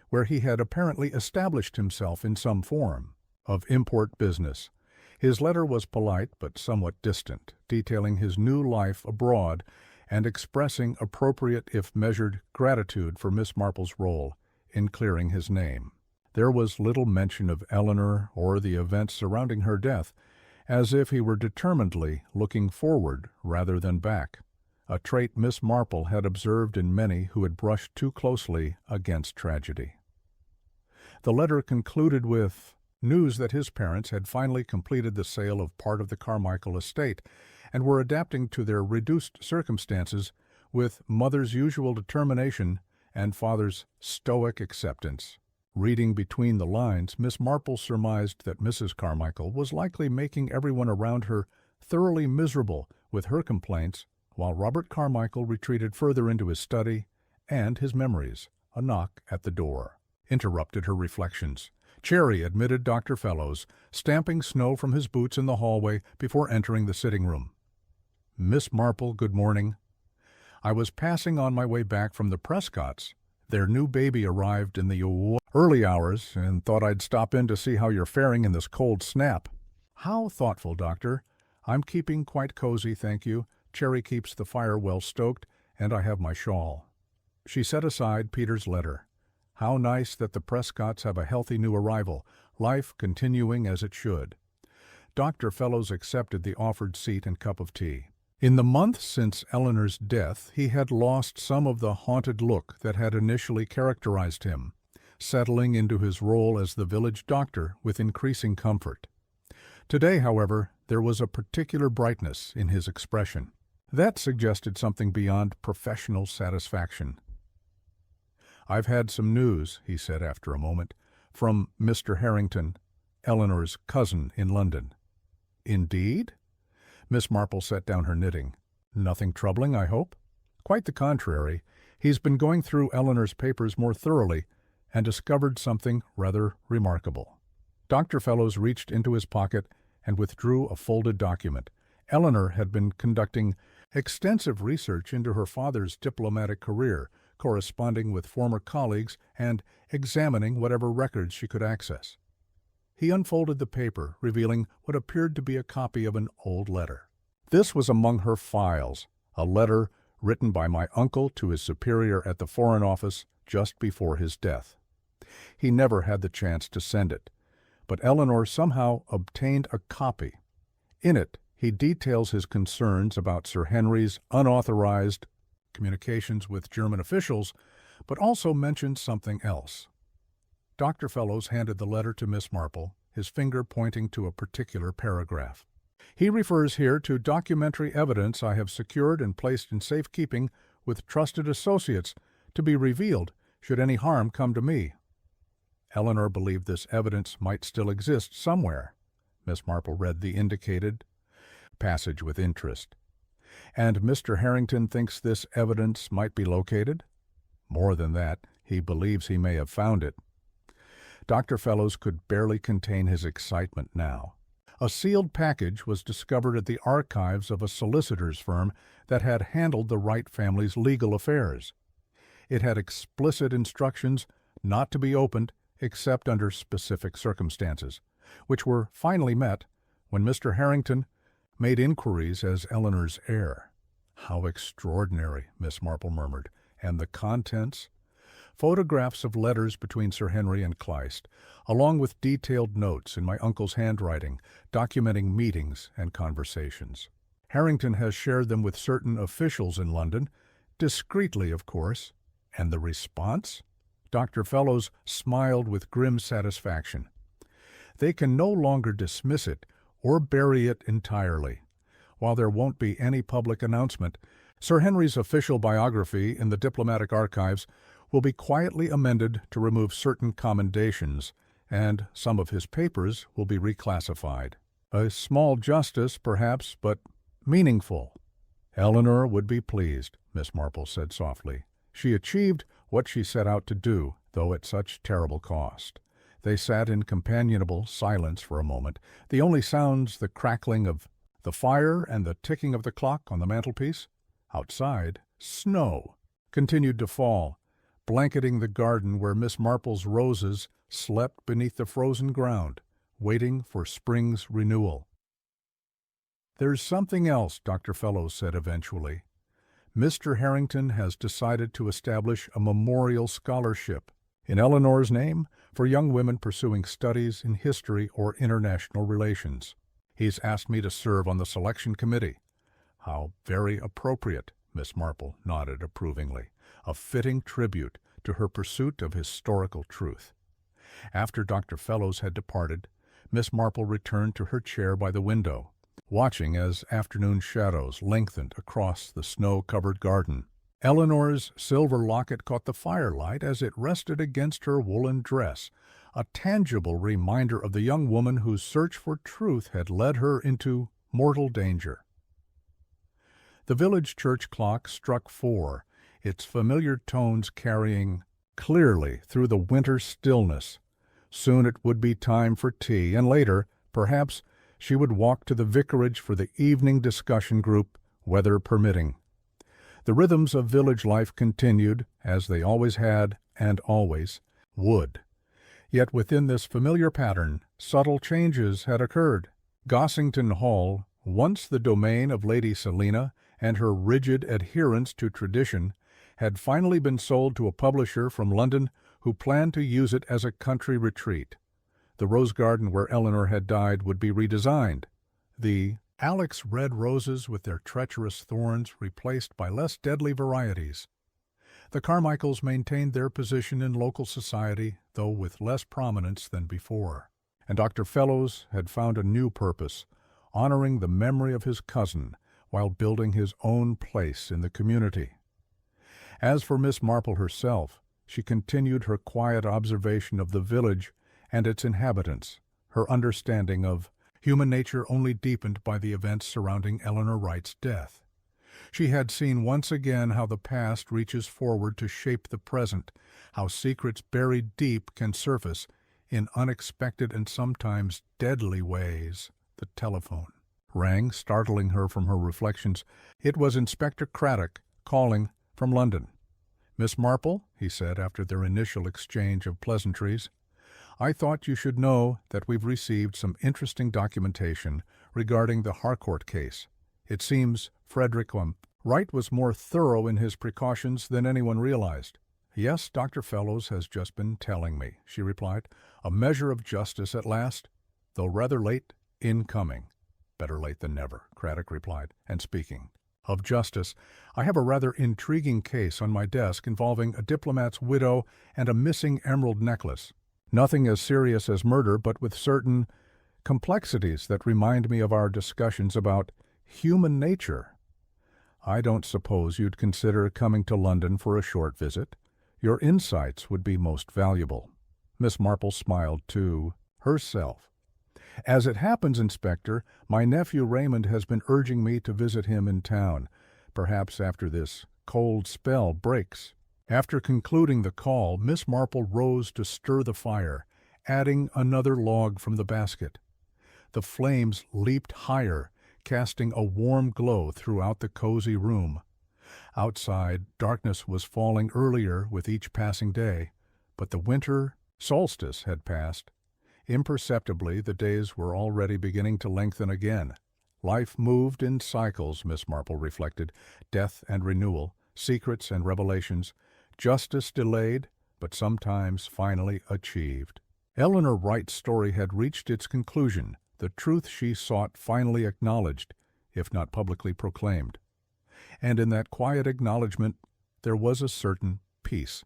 where he had apparently established himself in some form of import business. His letter was polite but somewhat distant, detailing his new life abroad and expressing appropriate if measured gratitude for Miss Marple's role in clearing his name. There was little mention of Eleanor or the events surrounding her death, as if he were determinedly looking forward rather than back, a trait Miss Marple had observed in many who had brushed too closely against tragedy. The letter concluded with news that his parents had finally completed the sale of part of the Carmichael estate and were adapting to their reduced circumstances with mother's usual determination and father's stoic acceptance. Reading between the lines, Miss Marple surmised that Mrs. Carmichael was likely making everyone around her thoroughly miserable with her complaints, while Robert Carmichael retreated further into his study and his memories. A knock at the door interrupted her reflections. Cherry admitted Dr. Fellows, stamping snow from his boots in the hallway before entering the sitting room. "Miss Marple, good morning. I was passing on my way back from the Prescotts. Their new baby arrived in the early hours and thought I'd stop in to see how you're faring in this cold snap." "How thoughtful, Doctor. I'm keeping quite cozy, thank you. Cherry keeps the fire well stoked, and I have my shawl." She set aside Peter's letter. How nice that the Prescotts have a healthy new arrival, life continuing as it should. Dr. Fellows accepted the offered seat and cup of tea. In the month since Eleanor's death, he had lost some of the haunted look that had initially characterized him, settling into his role as the village doctor with increasing comfort. Today, however, there was a particular brightness in his expression. That suggested something beyond professional satisfaction. "I've had some news," he said after a moment, "from Mr. Harrington, Eleanor's cousin in London." "Indeed?" Miss Marple set down her knitting. "Nothing troubling, I hope?" "Quite the contrary. He's been going through Eleanor's papers more thoroughly and discovered something rather remarkable." Dr. Fellows reached into his pocket and withdrew a folded document. Eleanor had been conducting extensive research into her father's diplomatic career, corresponding with former colleagues and examining whatever records she could access. He unfolded the paper, revealing what appeared to be a copy of an old letter. "This was among her files, a letter written by my uncle to his superior at the Foreign Office just before his death. He never had the chance to send it, but Eleanor somehow obtained a copy. In it, he details his concerns about Sir Henry's unauthorized communications with German officials, but also mentions something else." Dr. Fellows handed the letter to Miss Marple, his finger pointing to a particular paragraph. "He refers here to documentary evidence I have secured and placed in safekeeping with trusted associates to be revealed should any harm come to me." Eleanor believed this evidence might still exist somewhere. Miss Marple read the indicated passage with interest. "And Mr. Harrington thinks this evidence might be located?" "More than that, he believes he may have found it." Dr. Fellows could barely contain his excitement now. A sealed package was discovered at the archives of a solicitor's firm that had handled the Wright family's legal affairs. It had explicit instructions not to be opened except under specific circumstances, which were finally met when Mr. Harrington made inquiries as Eleanor's heir. "How extraordinary," Miss Marple murmured. "And the contents?" "Photographs of letters between Sir Henry and Kleist, along with detailed notes in my uncle's handwriting, documenting meetings and conversations. Harrington has shared them with certain officials in London, discreetly, of course." "And the response?" Dr. Fellows smiled with grim satisfaction. "They can no longer dismiss it or bury it entirely. While there won't be any public announcement, Sir Henry's official biography in the diplomatic archives will be quietly amended to remove certain commendations, and some of his papers will be reclassified. A small justice, perhaps, but meaningful." "Eleanor would be pleased," Miss Marple said softly. "She achieved what she set out to do, though at such terrible cost." They sat in companionable silence for a moment, the only sounds the crackling of the fire and the ticking of the clock on the mantelpiece. Outside, snow continued to fall, blanketing the garden where Miss Marple's roses slept beneath the frozen ground, waiting for spring's renewal. "There's something else," Dr. Fellows said eventually. "Mr. Harrington has decided to establish a memorial scholarship in Eleanor's name for young women pursuing studies in history or international relations. He's asked me to serve on the selection committee." "How very appropriate," Miss Marple nodded approvingly, a fitting tribute to her pursuit of historical truth. After Dr. Fellows had departed, Miss Marple returned to her chair by the window, watching as afternoon shadows lengthened across the snow-covered garden. Eleanor's silver locket caught the firelight as it rested against her woolen dress, a tangible reminder of the young woman whose search for truth had led her into mortal danger. The village church clock struck 4, its familiar tones carrying clearly through the winter stillness. Soon it would be time for tea, and later, perhaps, she would walk to the vicarage for the evening discussion group, weather permitting. The rhythms of village life continued, as they always had and always would. Yet within this familiar pattern, subtle changes had occurred. Gossington Hall, once the domain of Lady Selina and her rigid adherence to tradition, had finally been sold to a publisher from London who planned to use it as a country retreat. The rose garden where Eleanor had died would be redesigned, the Alex red roses with their treacherous thorns replaced by less deadly varieties. The Carmichaels maintained their position in local society, though with less prominence than before. And Dr. Fellows had found a new purpose, honoring the memory of his cousin while building his own place in the community. As for Miss Marple herself, she continued her quiet observation of the village and its inhabitants, her understanding of human nature only deepened by the events surrounding Eleanor Wright's death. She had seen once again how the past reaches forward to shape the present, how secrets buried deep can surface in unexpected and sometimes deadly ways. The telephone rang, startling her from her reflections. It was Inspector Craddock calling from London. "Miss Marple," he said after their initial exchange of pleasantries, "I thought you should know that we've received some interesting documentation regarding the Harcourt case. It seems Frederick Wright was more thorough in his precautions than anyone realized." "Yes, Dr. Fellows has just been telling me," she replied. "A measure of justice at last, though rather late in coming." "Better late than never," Craddock replied, and speaking of justice, "I have a rather intriguing case on my desk involving a diplomat's widow and a missing emerald necklace. Nothing as serious as murder, but with certain complexities that remind me of our discussions about human nature. I don't suppose you'd consider coming to London for a short visit. Your insights would be most valuable." Miss Marple smiled to herself. "As it happens, Inspector, my nephew Raymond has been urging me to visit him in town, perhaps after this cold spell breaks." After concluding the call, Miss Marple rose to stir the fire, adding another log from the basket. The flames leaped higher, casting a warm glow throughout the cozy room. Outside, darkness was falling earlier with each passing day, but the winter solstice had passed. Imperceptibly, the days were already beginning to lengthen again. Life moved in cycles, Miss Marple reflected, death and renewal, secrets and revelations, justice delayed, but sometimes finally achieved. Eleanor Wright's story had reached its conclusion, the truth she sought finally acknowledged, if not publicly proclaimed. And in that quiet acknowledgment there was a certain peace.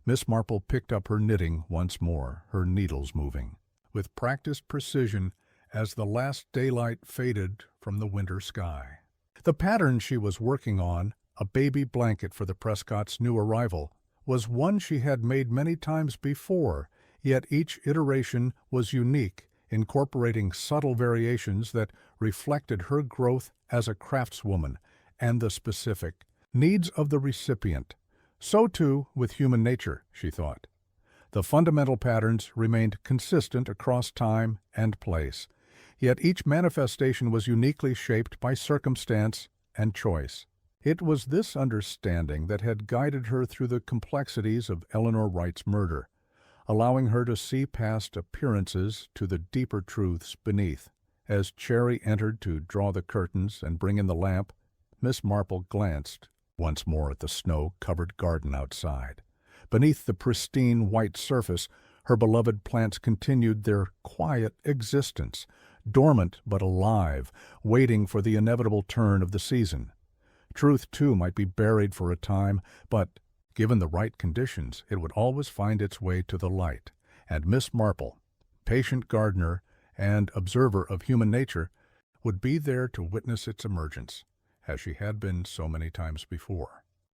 Miss Marple picked up her knitting once more, her needles moving with practiced precision as the last daylight faded from the winter sky. The pattern she was working on, a baby blanket for the Prescotts' new arrival, was one she had made many times before, yet each iteration was unique, incorporating subtle variations that reflected her growth as a craftswoman and the specific needs of the recipient. So too with human nature, she thought. The fundamental patterns remained consistent across time and place, yet each manifestation was uniquely shaped by circumstance and choice. It was this understanding that had guided her through the complexities of Eleanor Wright's murder, allowing her to see past appearances to the deeper truths beneath. As Cherry entered to draw the curtains and bring in the lamp, Miss Marple glanced once more at the snow-covered garden outside. Beneath the pristine white surface, her beloved plants continued their quiet existence, dormant but alive, waiting for the inevitable turn of the season. Truth, too, might be buried for a time, but, given the right conditions, it would always find its way to the light, and Miss Marple, patient gardener and observer of human nature, would be there to witness its emergence, as she had been so many times before.